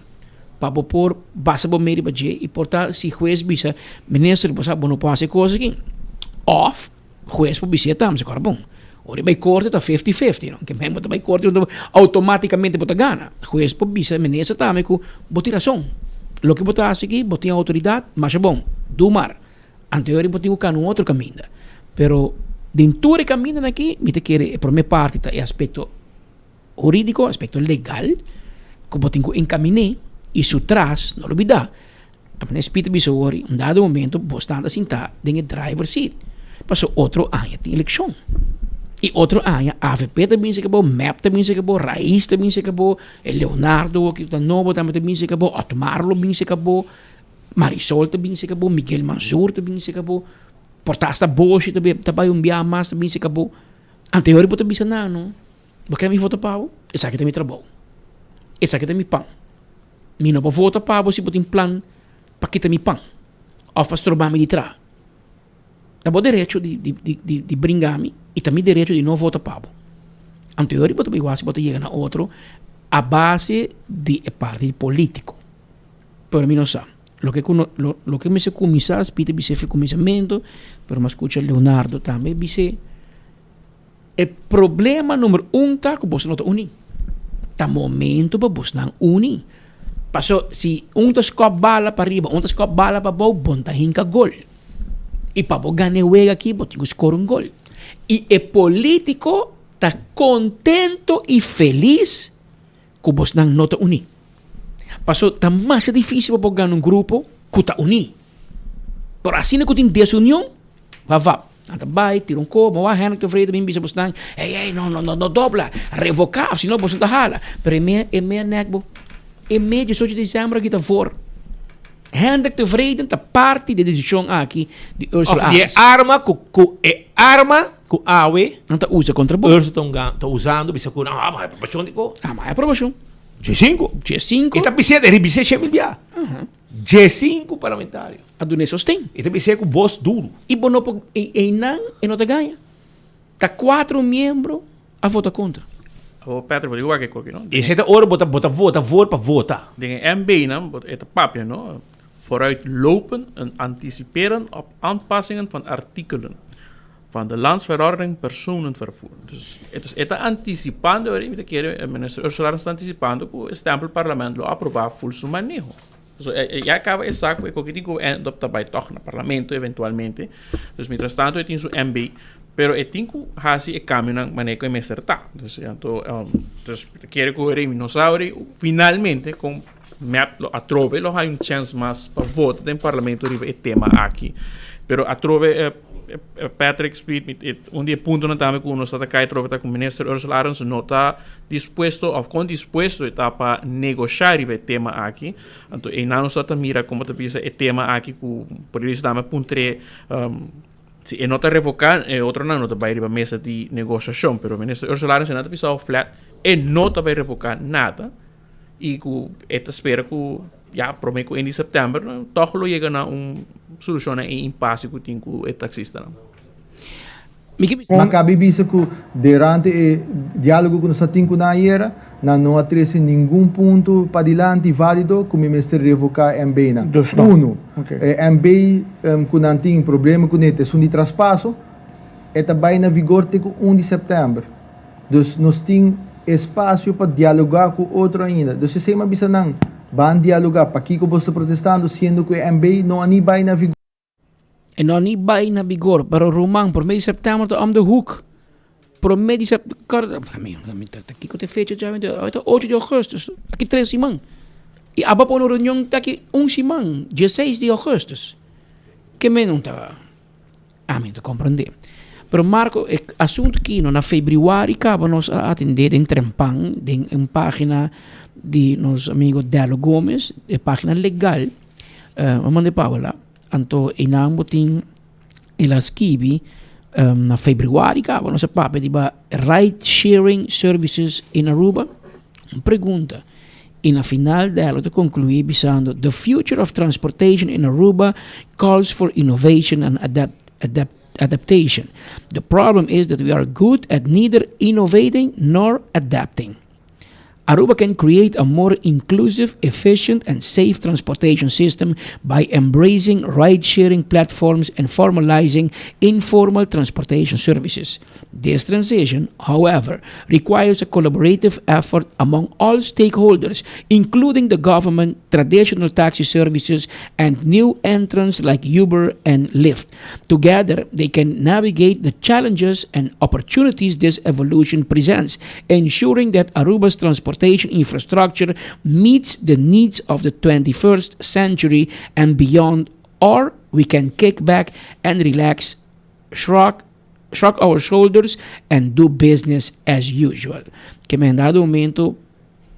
Speaker 13: para pôr base para meio de e portar se juiz bisa ministro você não pode fazer coisa aqui. Ou juiz para bisa tam se bom. Ora vai corte tá 50-50, não? Que mesmo vai corte automaticamente bota gana. Juiz para bisa ministro tam com botiração. Lo que botar aqui, botar autoridade, mas é bom. Do mar. Anterior botar um outro caminho. Pero dentro do caminho aqui, me te quer por minha parte é aspecto jurídico, aspecto legal, que eu tenho que encaminhar isso traz, não olvidar. A minha espírito bisogori, em dado momento, você está sentado dentro do driver seat. Passou outro ano de eleição. E outro ano, a AVP também se acabou, MAP também se acabou, Raiz também se acabou, Leonardo, que está novo também se acabou, Otmarlo também se acabou, Marisol também se acabou, Miguel Manzur também se acabou, Portasta Bosch também um dia mais também se acabou. Anterior eu também não. Porque me voto para o, essa aqui também trabalho. Essa aqui também pão. Me não vou votar para você botar um plano para que também pão. Ou faz trabalho de trás. Dá bom direito de brincar-me e também direito de não votar para o. Anterior eu também gosto de chegar na outro a base de partido político. Pero mim não sabe. Lo que me se começar, Peter Bisse foi começamento, pero me escuta Leonardo também, Bisse. O problema número 1 tá que você não está unindo. Tá momento para você não unir. Passou, se tá escop bala para riba, tá escop bala para baixo, bom tá hinca gol. E para você ganhar o aqui, você tem que escorar um gol. E o político tá contento e feliz que você não está unindo. Passou, está mais difícil para ganhar um grupo que está unido. Por assim que tem desunião, vai. Anta vai, tira um copo, vai, Henrique Freire, bem bisa você ei, não dobla, revocar, senão você não hala. Pero é meia negbo, é meia 18 de dezembro que está fora. Henrique Freire está parte da decisão aqui de Ursula Aras.
Speaker 12: É arma que a AWE
Speaker 13: não está usa contra o
Speaker 12: Ursula está usando, bisa com mas é aprovação de co.
Speaker 13: Mas é aprovação.
Speaker 12: G5. E também é de Chemilbia. G5 parlamentário.
Speaker 13: A do sostém.
Speaker 12: E também é com boss duro.
Speaker 13: E bono e não te ganha. Tá 4 membros a votar contra.
Speaker 17: O Patrick, vou dizer que aqui, não?
Speaker 12: E essa hora vota para votar.
Speaker 17: Dingen MB, não? Het papje, não? Vooruitlopen en anticiperen op aanpassingen van artikelen van de landsverordening personenvervoer. Dus het está anticipando, el ministro Ursula está anticipando que o stempel parlamento lo aprovar full su manejo. So, ya acaba esse saco, eu digo adopta by toch no parlamento eventualmente. Dus mientras tanto eu tenho su MB, pero eu tenho que fazer o caminho na manejo de me acertar. Então, quero que o dinossauro finalmente com a trove lo hay chance mais para votar no parlamento sobre o tema aqui. Pero a trove Patrick Speed, un día punto na tame com nós está cá trocando com o ministro Ursula Aronson, não está disposto ou com disposto para negociar o tema aqui. Então, e não só mira como te pensa o tema aqui com por isso dá puntre se não está revocar, outro não está vai ir para mesa de negociação, pero o ministro Ursula Aronson não está pensando flat e não está vai revocar nada e com esta espera que já prometo em setembro, toch lo chega na solução em impasse que tem com o taxista.
Speaker 18: Makabi bisa que durante o diálogo que nós temos na era, não atrese nenhum ponto para diante válido como o ministério revocar MB. Uno, MB que não tem problema com ele, é de traspasso, vai na vigor até 1 de setembro. Então, nós temos espaço para dialogar com outro ainda. Então, se uma bisa não van dialogar para que você está protestando, sendo que o MB não vai na vigor.
Speaker 13: E não nem vai na vigor, para o Romão, por meio de setembro, está om de hoek. Por meio de setembro, aqui que eu te fecho já, 8 de agosto, aqui 3 simão. E a bapa uma reunião está aqui 1 simão, 16 de agosto. Que me não está, me te compreender. Pero Marco, o assunto que na fevereiro acaba nós a atender em Trempang, em página de nosso amigo Delo Gomes, a página legal, mande Paula, anto inambo tem elas kibi na fevereiro acaba nossa papo de ride sharing services in Aruba. Pergunta. E na final dela, te concluir dizendo: The future of transportation in Aruba calls for innovation and adaptation. The problem is that we are good at neither innovating nor adapting. Aruba can create a more inclusive, efficient, and safe transportation system by embracing ride-sharing platforms and formalizing informal transportation services. This transition, however, requires a collaborative effort among all stakeholders, including the government, traditional taxi services, and new entrants like Uber and Lyft. Together, they can navigate the challenges and opportunities this evolution presents, ensuring that Aruba's transportation infrastructure meets the needs of the 21st century and beyond, or we can kick back and relax, shrug our shoulders and do business as usual. Que me han dado momento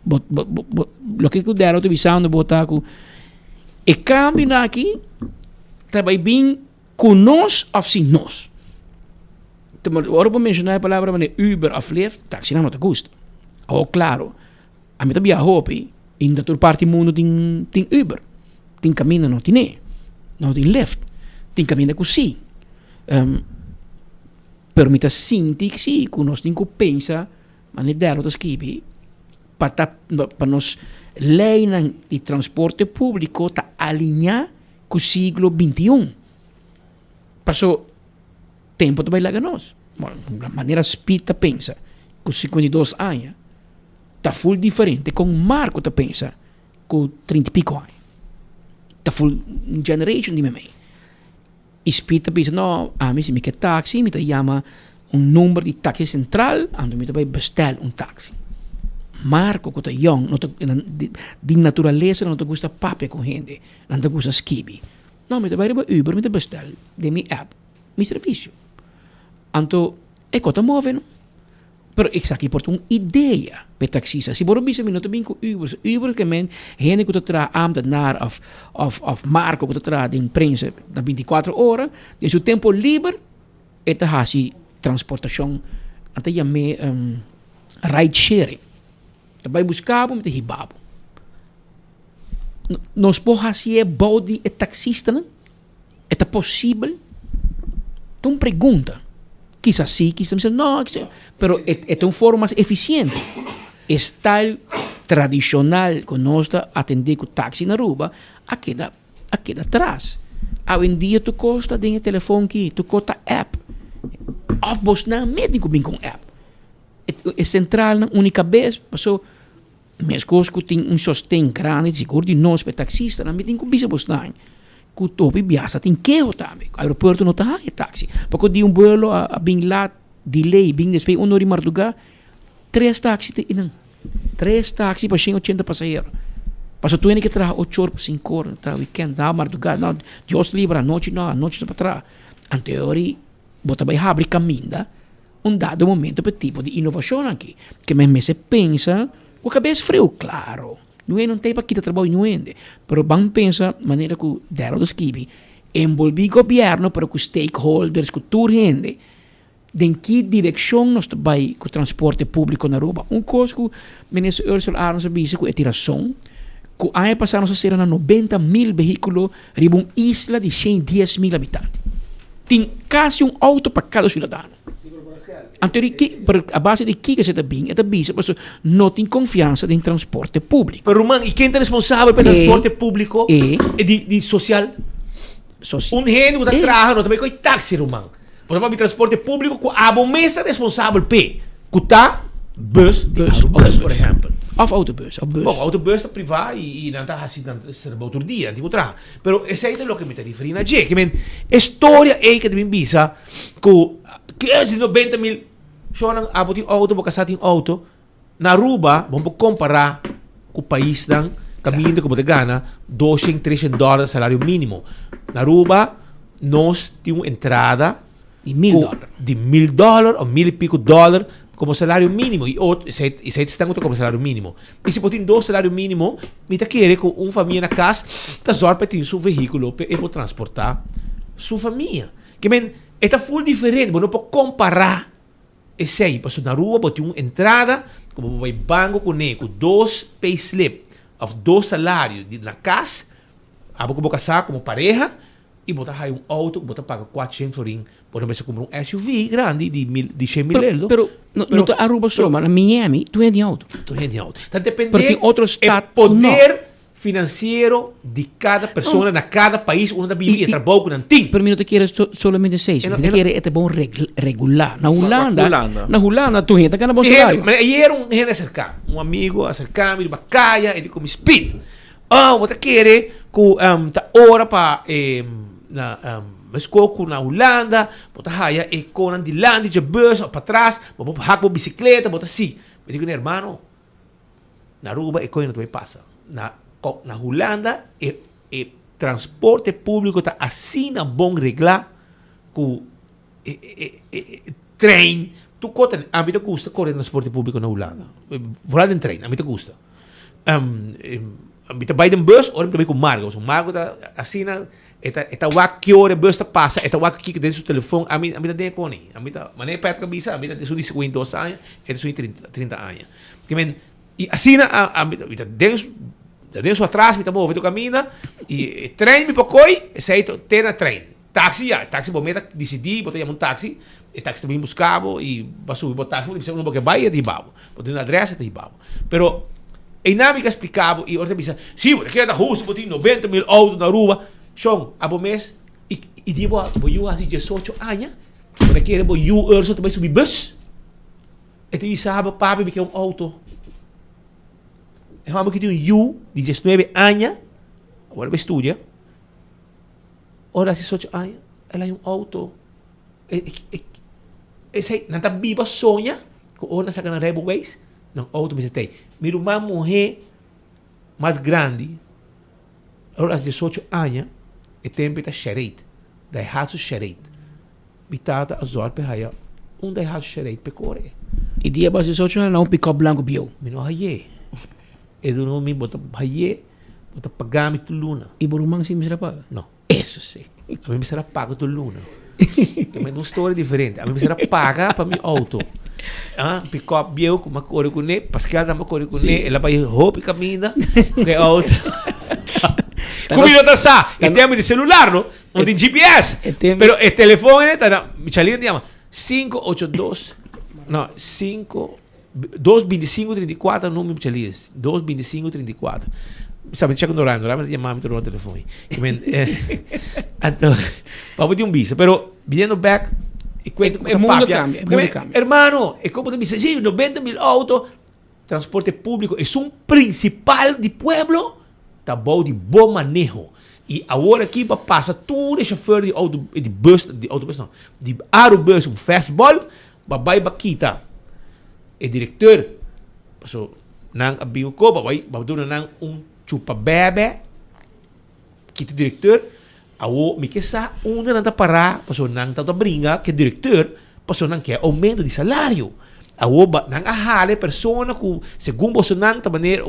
Speaker 13: lo que eu deram visando botar com e cambio aqui também bem conosco ou sem nós. Agora vou mencionar a palavra Uber ou Lyft, taxi não te gusta. Oh, claro. A mim também hope in toda parte do mundo tem Uber, tem caminho não tem Lyft, tem caminho que sim. Pero me sinto que sim, que nós temos que pensar, mas não dá outras equipes para nós lei de transporte público tá alinhar com o século XXI. Passou tempo também lá que nós, de maneira espírita pensa, com 52 anos. Está full diferente com Marco te pensa com 30 e pico anos. Está full generation de mim. Espírita pensa, não, a mim se me quer taxi, me te chama número de taxi central, ando me te vai bestel taxi. Marco, que te young, de natureza não te gusta papo com gente, não te gusta skibi. Não, me te vai para Uber, me te bestel de mi app, mi serviço. Anto, é que te move, não? Pero ik zeg, je wordt een idee bij taxis. Si boro bisa minuto bin ko Uber. Uber que men hene ko tra am naar of Marco ko tra din prensa na 24 horas. De su tempo libre eta hasi transportação ante ya me ride sharing. Dabai buscabo met hibabo. Nos po hasi body e taxista, né? É possível? Então pergunta. Quizás sí, quizás no, pero es una forma más eficiente. Estilo tradicional que nós atender com taxi na Aruba, a queda atrás. Hoje em dia, tu costa de telefone aqui, tu costa app. Of bos na médico bem com app. É central na única vez, passou mes coisas que tem sostém grande, seguro de nós para taxista, na médico com bisa bos na. Que topi biasa tem que também. O aeroporto não tá taxi. Porque de vuelo a bem lá delay, bem despegue 1 hora de madrugada, 3 taxis te inang. 3 taxis para 80 passageiros. Passa tu que trabalha 8 horas, 5 horas, tra weekend, da madrugada, não, Deus livra, a noite para trás. Em teoria, você vai abrir caminho um dado momento para tipo de inovação aqui. Que mesmo se pensa, o cabeça frio, claro. Não tem para quitar trabalho, não é. Mas vamos pensar, maneira que deram dos kibi, envolver o governo para que os stakeholders, que tudo gente, em que direção nós vai com o transporte público na Aruba. Coisa que o ministro Ursula Arons disse que é tiração, que ano passado nós serão 90,000 veículos em uma isla de 110,000 habitantes. Tem quase auto para cada cidadão. Então, a base de que você está bem, é porque não tem confiança em transporte público.
Speaker 12: Pero, Roman, e quem é responsável pelo transporte público é de social? Gente que trabalha, não também com táxi, Roman. Por exemplo, o transporte público, a bomesta é responsável por bus, por exemplo.
Speaker 13: Of autobus.
Speaker 12: Bom, autobus privado e não está assim, não serve outro dia, não trabalho. Pero esse aí é o que me está referindo a gente. Que a história é que me visa que esses 90,000 só não há auto, porque tem auto, na Aruba, vamos comparar com o país dan caminho que você ganha $200, $300 salário mínimo. Na Aruba, nós temos entrada
Speaker 13: de $1,000
Speaker 12: de $1,000 ou $1,000 e pico como salário mínimo e isso está como salário mínimo. E se você tem 2 salários mínimos, me está querendo que uma família na casa está só para ter seu veículo para transportar sua família. Que está full diferente, você não pode comparar esse aí. Porque na rua você tem uma entrada, como vai banco com 2 payslip, of 2 salários na casa, você vai casar como pareja, e você tem um auto que você paga 400 florin, por você compra um SUV grande de 100,000 euros.
Speaker 13: Pero não está Aruba só, mas na Miami, tu é de auto.
Speaker 12: Está dependendo
Speaker 13: do
Speaker 12: poder financeiro de cada pessoa, na cada país, onde vive e trabalha com tem.
Speaker 13: Pero não te queres solamente 6, não te queres é bom regular. Na Holanda, tu gente ganha bom salário.
Speaker 12: Mas aí era um gente cercano, um amigo cercano, ele bacaia, ele come speed. Você quer que tá hora para mas coco na Holanda, bota raia e conan de land de bus para trás, bota hack bicicleta, bota assim. Eu digo, hermano, na Aruba e coisa não vai passar. Na Holanda e transporte público tá assim na bom reglar com trem. Tu conta, a mim te custa correr transporte público na Holanda. Voar em trem, a mim te custa. A mim te vai de bus ou também com Margo. O Margo tá assim na Eta wak que hora bus passa, eta wak que dentro do telefone, a mim tem cone. A mim tá, mané perto cabeça, a mim tem 52 anos, eta 30 anos. Que men e assim a mim tá dentro atrás, me tá movendo caminho e trem me pocoi, sei tem na trem. Taxi bom meta decidi, botei um táxi, e táxi também buscava e passou o táxi, disse não porque vai de babo. Botei na adressa de babo. Pero e nada me explicava e outra disse, sim, porque é da rua, botei 90,000 autos na rua. Sean, abo mês, e digo, eu assim 18 anos, quando eu quero, eu urso também subir bus. Então, eu sabe, papai, que é um auto. Eu amo que tem um de 19 anos, agora vai estudar. Ora, 18 anos, ela é um auto. Esse não está viva, sonha, que ora, saca na Rebel Ways, não, auto, mas tem. Mira uma mulher mais grande, ora, 18 anos, e tempo está xereit, da errado xereit. Bitada a zor perraia, da errado xereit pecore.
Speaker 13: E dia base 18 anos não pick-up blanco bio.
Speaker 12: Me não haie. E do não me bota haie, bota pagar me tu luna.
Speaker 13: E borumang sim me será paga?
Speaker 12: Não.
Speaker 13: Isso sim.
Speaker 12: A mim me será paga tu luna. Mas uma história diferente. A mim me será paga para meu auto. Pick-up bio com uma cor com ne, Pascal dá uma cor com ne, ela vai roupa e caminha, que auto. Comigo tá sa, e tem de celular, no? Não tem GPS. Pero o telefone tá na Michelin chama 582 não, 22534 número Michelin, 22534. Sabe, checa no horário me chamava no telefone. Então, para ter visa, pero vindo back e cuento com
Speaker 13: mundo cambia.
Speaker 12: Hermano, é como te dice, sí, 90,000 autos, transporte público é principal de pueblo. Tá bom de bom manejo. E agora aqui passa tudo de chofer de autobus, não, de aerobus, um fastball, babai bakita. E diretor, passou nang abiu ko, babai, babado na nang chupa bebe, kita diretor, Awo, mi sa una nanta para, paso nang tata bringa, que diretor, paso nang que aumento de salário. Awo ba nang ahale persona ku segundo você nang ta maneira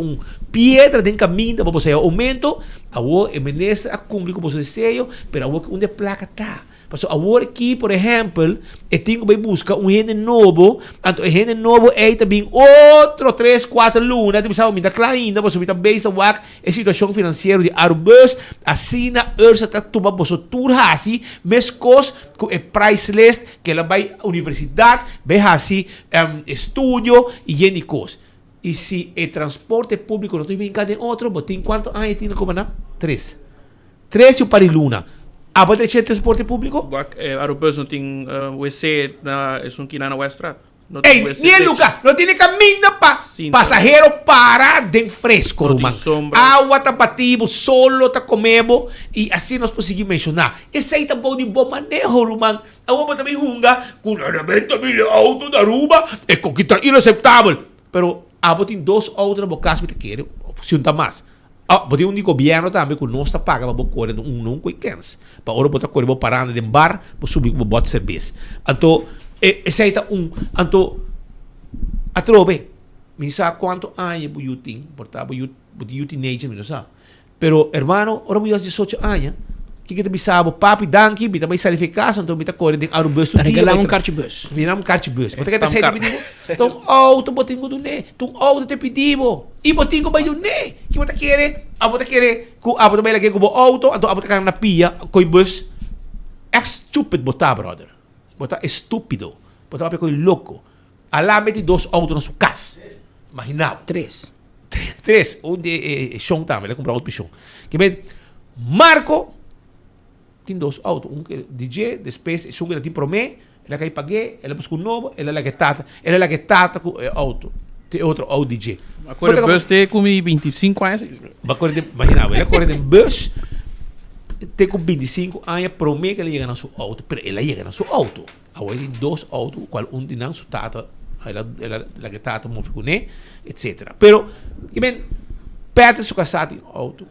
Speaker 12: piedra den caminho para você aumento awo e ministra a cumprir com você desejo pero awo onde placa tá passo awo aqui por exemplo e tenho que buscar gente novo anto gente novo é também outro 3-4 luna de pensar minha ainda você me também está wak a situação financeira de Arbus assina ursa tá tuba você turha assim mes cos com o price list que ela vai universidade vai assim estudio e génicos. E se o transporte público não tem brincado em outro, tem quanto anos tem como não? 3 e para Luna. A pode ter transporte público?
Speaker 17: Aeroportos não tem WC na Sunkina na Westra.
Speaker 12: Ei, nem Luca, não tem caminho para passageiro para de fresco, Ruman. Água tá batido, solo tá comebo e assim nós conseguimos mencionar. Esse aí tá bom de bom manejo, Ruman. A uma também hunga com 90 mil autos da Aruba é com que tá inaceitável. Pero a tem 2 autos na boca que querem, opção tá mais. Tem um governo também que nós tá paga para correr não coikens. Para hora botar correr parando de bar, para subir para botar serviço. Então esse aí tá anto a trobe me sabe quanto anos eu tenho portava eu teenager me não sabe pero hermano ora eu 18 anos que te bisabo papi danki bita vai sair de casa então bita corre de Aerobus
Speaker 13: regalar cartbus
Speaker 12: virar cartbus você quer sair de então auto botingo do ne tu auto te pedivo e botingo vai do ne que você quer a você quer ku a você vai lá que com auto então a você quer na pia coi bus é stupid botar brother botar estúpido, botar papel louco. Alá mete 2 autos na sua casa. Imaginava. 3. Um de chão também, ele comprou outro pichão. Que bem, Marco tem 2 autos. Um que DJ, depois, um que tem promê, ele quer pagar, ele busca novo, ele é que tata com o auto. Tem outro auto DJ.
Speaker 17: Agora o bus tem como 25 anos.
Speaker 12: Imaginava, ele corre de bus. Tem com 25 anos, promete que ele chega no seu auto, mas ele chega no seu auto. Agora tem 2 autos, qual um de não sua tata, ela que tata move com ele, etc. Pero, que bem, perto de sua casa tem auto,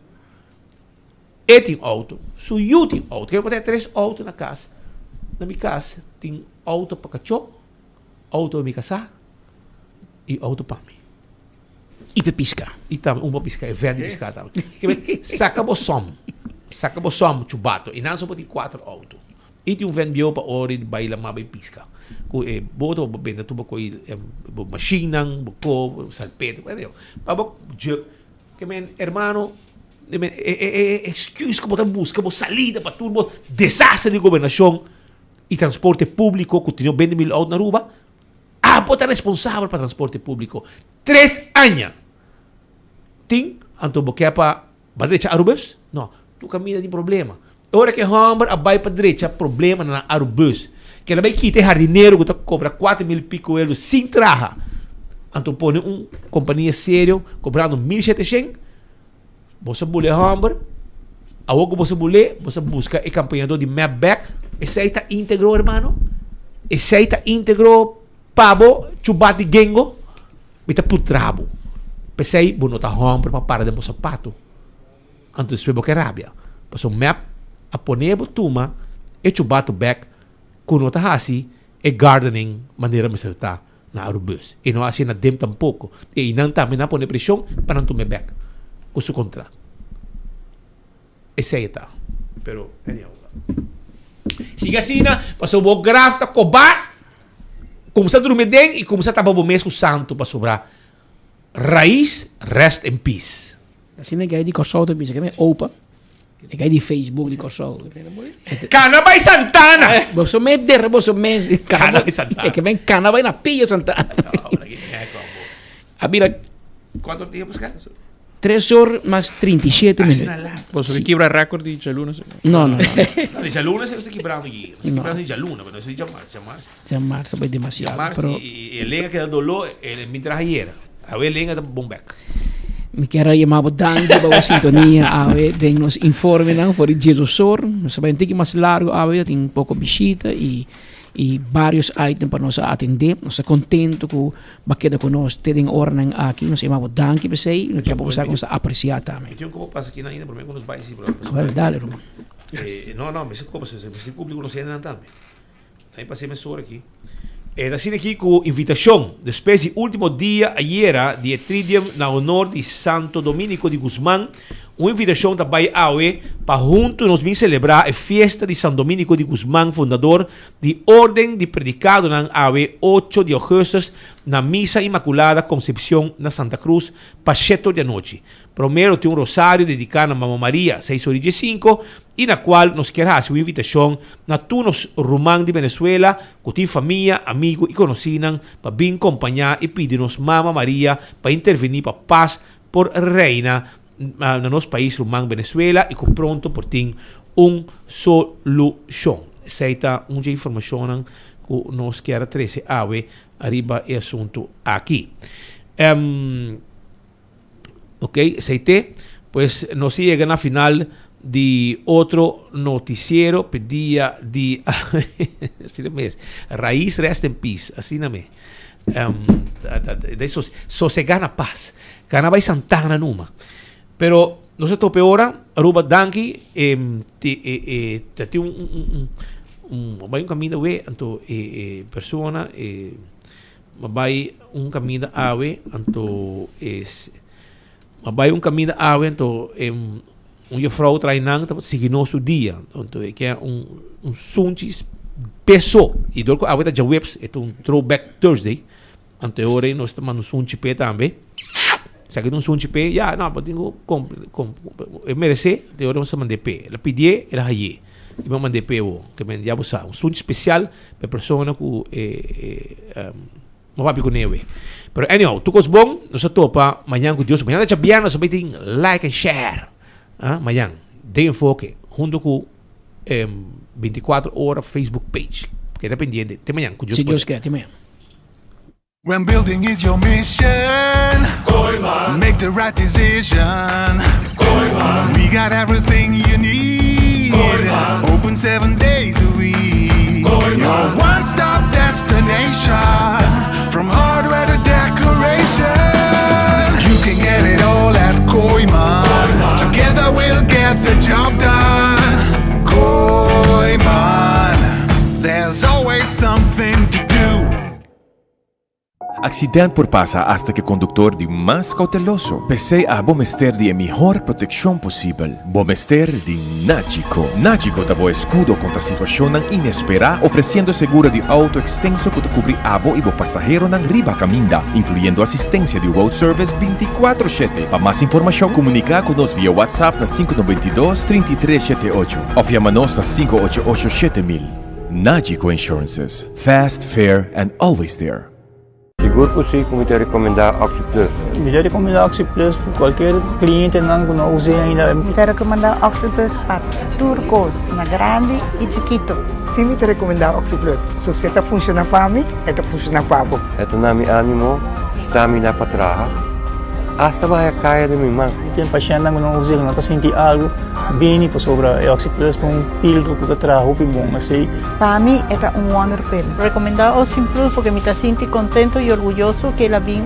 Speaker 12: ele tem auto, eu tem auto, que eu vou ter 3 autos na casa. Na minha casa, tem auto para cachorro, auto para minha casa e auto para mim.
Speaker 13: E para piscar.
Speaker 12: E também, para piscar, é verde piscar também. Que bem, saca bosom. Saca bosom chubato e não só pode 4 autos e tem vem bio para ori de baila mabay pisca ko boto benda tu ko machine ko salpete pero pabok jerk que men hermano excuse como busca salida para turbo desastre de governação e transporte público que tinha 20 mil autos na Aruba pode responsável para transporte público 3 anos tem anto boqueia para badecha Arubus não tu caminha de problema. Ora que Humber abai para direita, problema na Aerobus. Que ela vai quitar jardineiro que cobra 4 mil pico euros sem traja. Então põe companhia sério cobrando 1.700. Você bule Humber. A outra você bule, você busca o campeonato de Mapback. Esse aí está íntegro, irmão. Esse aí está íntegro, pabo, chubate gengo. Está por trabo. Esse aí, você está Humber para parar de meu sapato. Anto se que rabia. Paso map a ponebo tuma e chubato back kuno ta hasi e gardening maneira me serta na Aerobus. E não assim na dem tampouco. E inanta me na pone pressão para não tume back. Com seu contrato. Esse aí tá. Pero anyhow. Siga assim na paso bo graf ta cobar. Começa a dormir bem e começa a tabar o mês com o santo para sobrar. Raiz, rest in peace.
Speaker 13: Assim é que de Kosovo também, que é opa. É que de Facebook de Kosovo.
Speaker 12: Canabay Santana.
Speaker 13: Você me der, você me
Speaker 12: Canabay Santana.
Speaker 13: É que vem Canabay na Pia Santana. Abira.
Speaker 12: Quanto tempo buscar?
Speaker 13: 3 horas mais 37 minutos.
Speaker 17: Você quebra recorde de Jalunas?
Speaker 13: Não.
Speaker 12: De Jalunas você quebrando aqui. Você quebrando de Jaluna, mas não é de
Speaker 13: março vai demasiado.
Speaker 12: E ele lenga que dá dolor, ele me trajeira. A ver lenga da bombeck.
Speaker 13: Me quero chamar danke para a sintonia, tem nos informe não for Jesus sor, nós vai ter que mais largo, tem um pouco visita e vários itens para nós atender, nós estamos contentos com o que nós temos ordem aqui, nós chamamos danke para você, nós queremos apreciar também.
Speaker 12: E tem como passa aqui ainda, por mim, com os bairros.
Speaker 13: Dale, Romão.
Speaker 12: Não, mas como se público não sei nada também. Aí passei minha hora aqui. Assim aqui com invitação, depois do último dia, ayer, dia 3 na honor de Santo Dominico de Guzmán, uma invitação da Bahia Aue para juntos nós vamos celebrar a festa de Santo Dominico de Guzmán, fundador de Ordem de Predicado na Aue, 8 de agosto, na Missa Imaculada Concepción na Santa Cruz, Pacheto de noite. Primeiro tem rosário dedicado a Mamma Maria, 6:05, e na qual nos quer fazer uma invitação a todos os romanos de Venezuela, que têm família, amigos e conhecidos, para vir acompanhar e pedir-nos Mamma Maria para intervenir para a paz por reina no nosso país romano Venezuela e que pronto por ter uma solução. Essa é uma informação que nos quer trazer arriba o assunto aqui. Ok, aceite, pues nos llega na final de outro noticiero pedia de assim mesmo, Raiz rest in peace, assim mesmo. Sossegar na paz. Cana vai Santana numa. Pero no se tope ora, Aruba Danki, tem vai caminho we anto persona vai caminho awe anto vai caminho awe anto vrouw trainang seguir nosso dia anto que é sunchis peso e dor awe da webs é throwback Thursday anteore nós estamos no sunchi pe também. Se aqui não sou um chip, já não, pode merece, de hora você manda p. Ela pedir, ela aí, e vamos mandar p o, que me diabo sa, um sunto especial para pessoa que não vai com neve. Pero anyhow, tu cos bom, nós topa amanhã com Deus, amanhã já bem, nós também like and share, amanhã, de enfoque, junto com 24 horas Facebook page, que é pendiente, até amanhã com Deus.
Speaker 13: Se Deus quer, até amanhã.
Speaker 8: When building is your mission, make the right decision. We got everything you need. Open 7 days a week. Your one-stop destination, from hardware to decoration. You can get it all at Koiman. Together we'll get the job done. Koiman, there's always something to do.
Speaker 1: Accidente por pasa hasta que conductor de más cauteloso. Pese a Bomester de mejor protección posible. Bomester de Nagico. Nagico da escudo contra situación inesperada, ofreciendo seguro de auto extenso que te cubre abo y bo pasajero nan riba caminda, incluyendo asistencia de road service 24/7. Para más información, comunica con nos vía WhatsApp na 592-3378 o llamanos na 588-7000. Nagico Insurances. Fast, fair, and always there.
Speaker 22: Seguro que sim, como te recomendar OxyPlus.
Speaker 23: Me recomendar OxyPlus para qualquer cliente que não use ainda.
Speaker 24: Me recomendar OxyPlus para turcos, na grande e chiquito.
Speaker 25: Sim, me recomendar OxyPlus. Se você está funcionando para mim, está funcionando para você.
Speaker 22: Ito na mi ânimo, stamina para trabalhar. Hasta vai cair de minha mão.
Speaker 23: Tem paciente que não usa, não está sentindo algo bem para sobre OxyPlus, um pílula que está trabalhando bom, assim.
Speaker 24: Para mim é wonder pill. Recomendar OxyPlus porque me está sentindo contento e orgulhoso que ela vem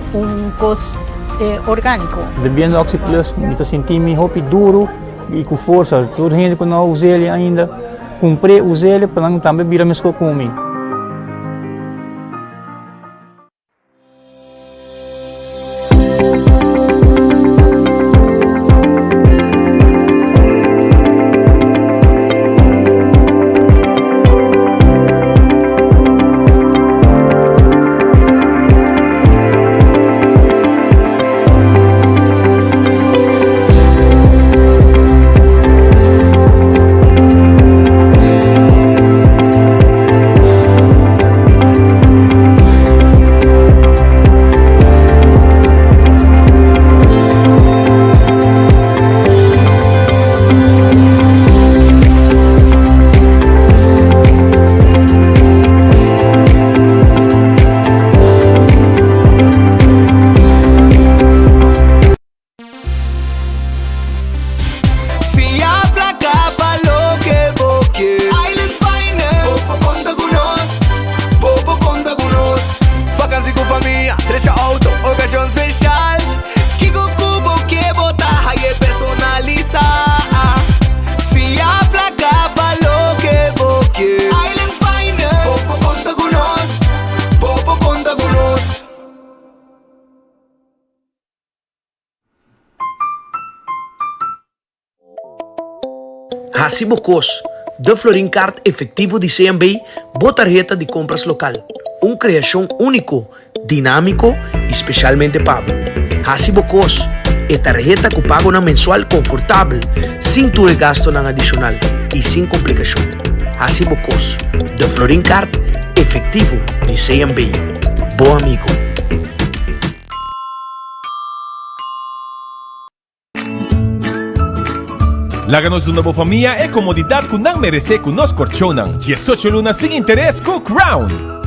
Speaker 24: coisa orgânico.
Speaker 23: Bebendo OxyPlus, me está sentindo me roupa duro e com força. Toda gente que não usa ele ainda, comprei, usei ele para não também virar mesmo comigo.
Speaker 3: Hasibocos, de Florin Card efectivo de CMB, botarjeta de compras local. Una creación único, dinámico y especialmente Pablo. Hasibocos, e tarjeta que paga una mensual confortable, sin tu gasto adicional y sin complicación. Hasibocos, de Florin Card efectivo de CMB. Bom amigo.
Speaker 1: Láganos una boa família e comodidade que não merece que nos corchonan. 18 lunas sin interés com Crown.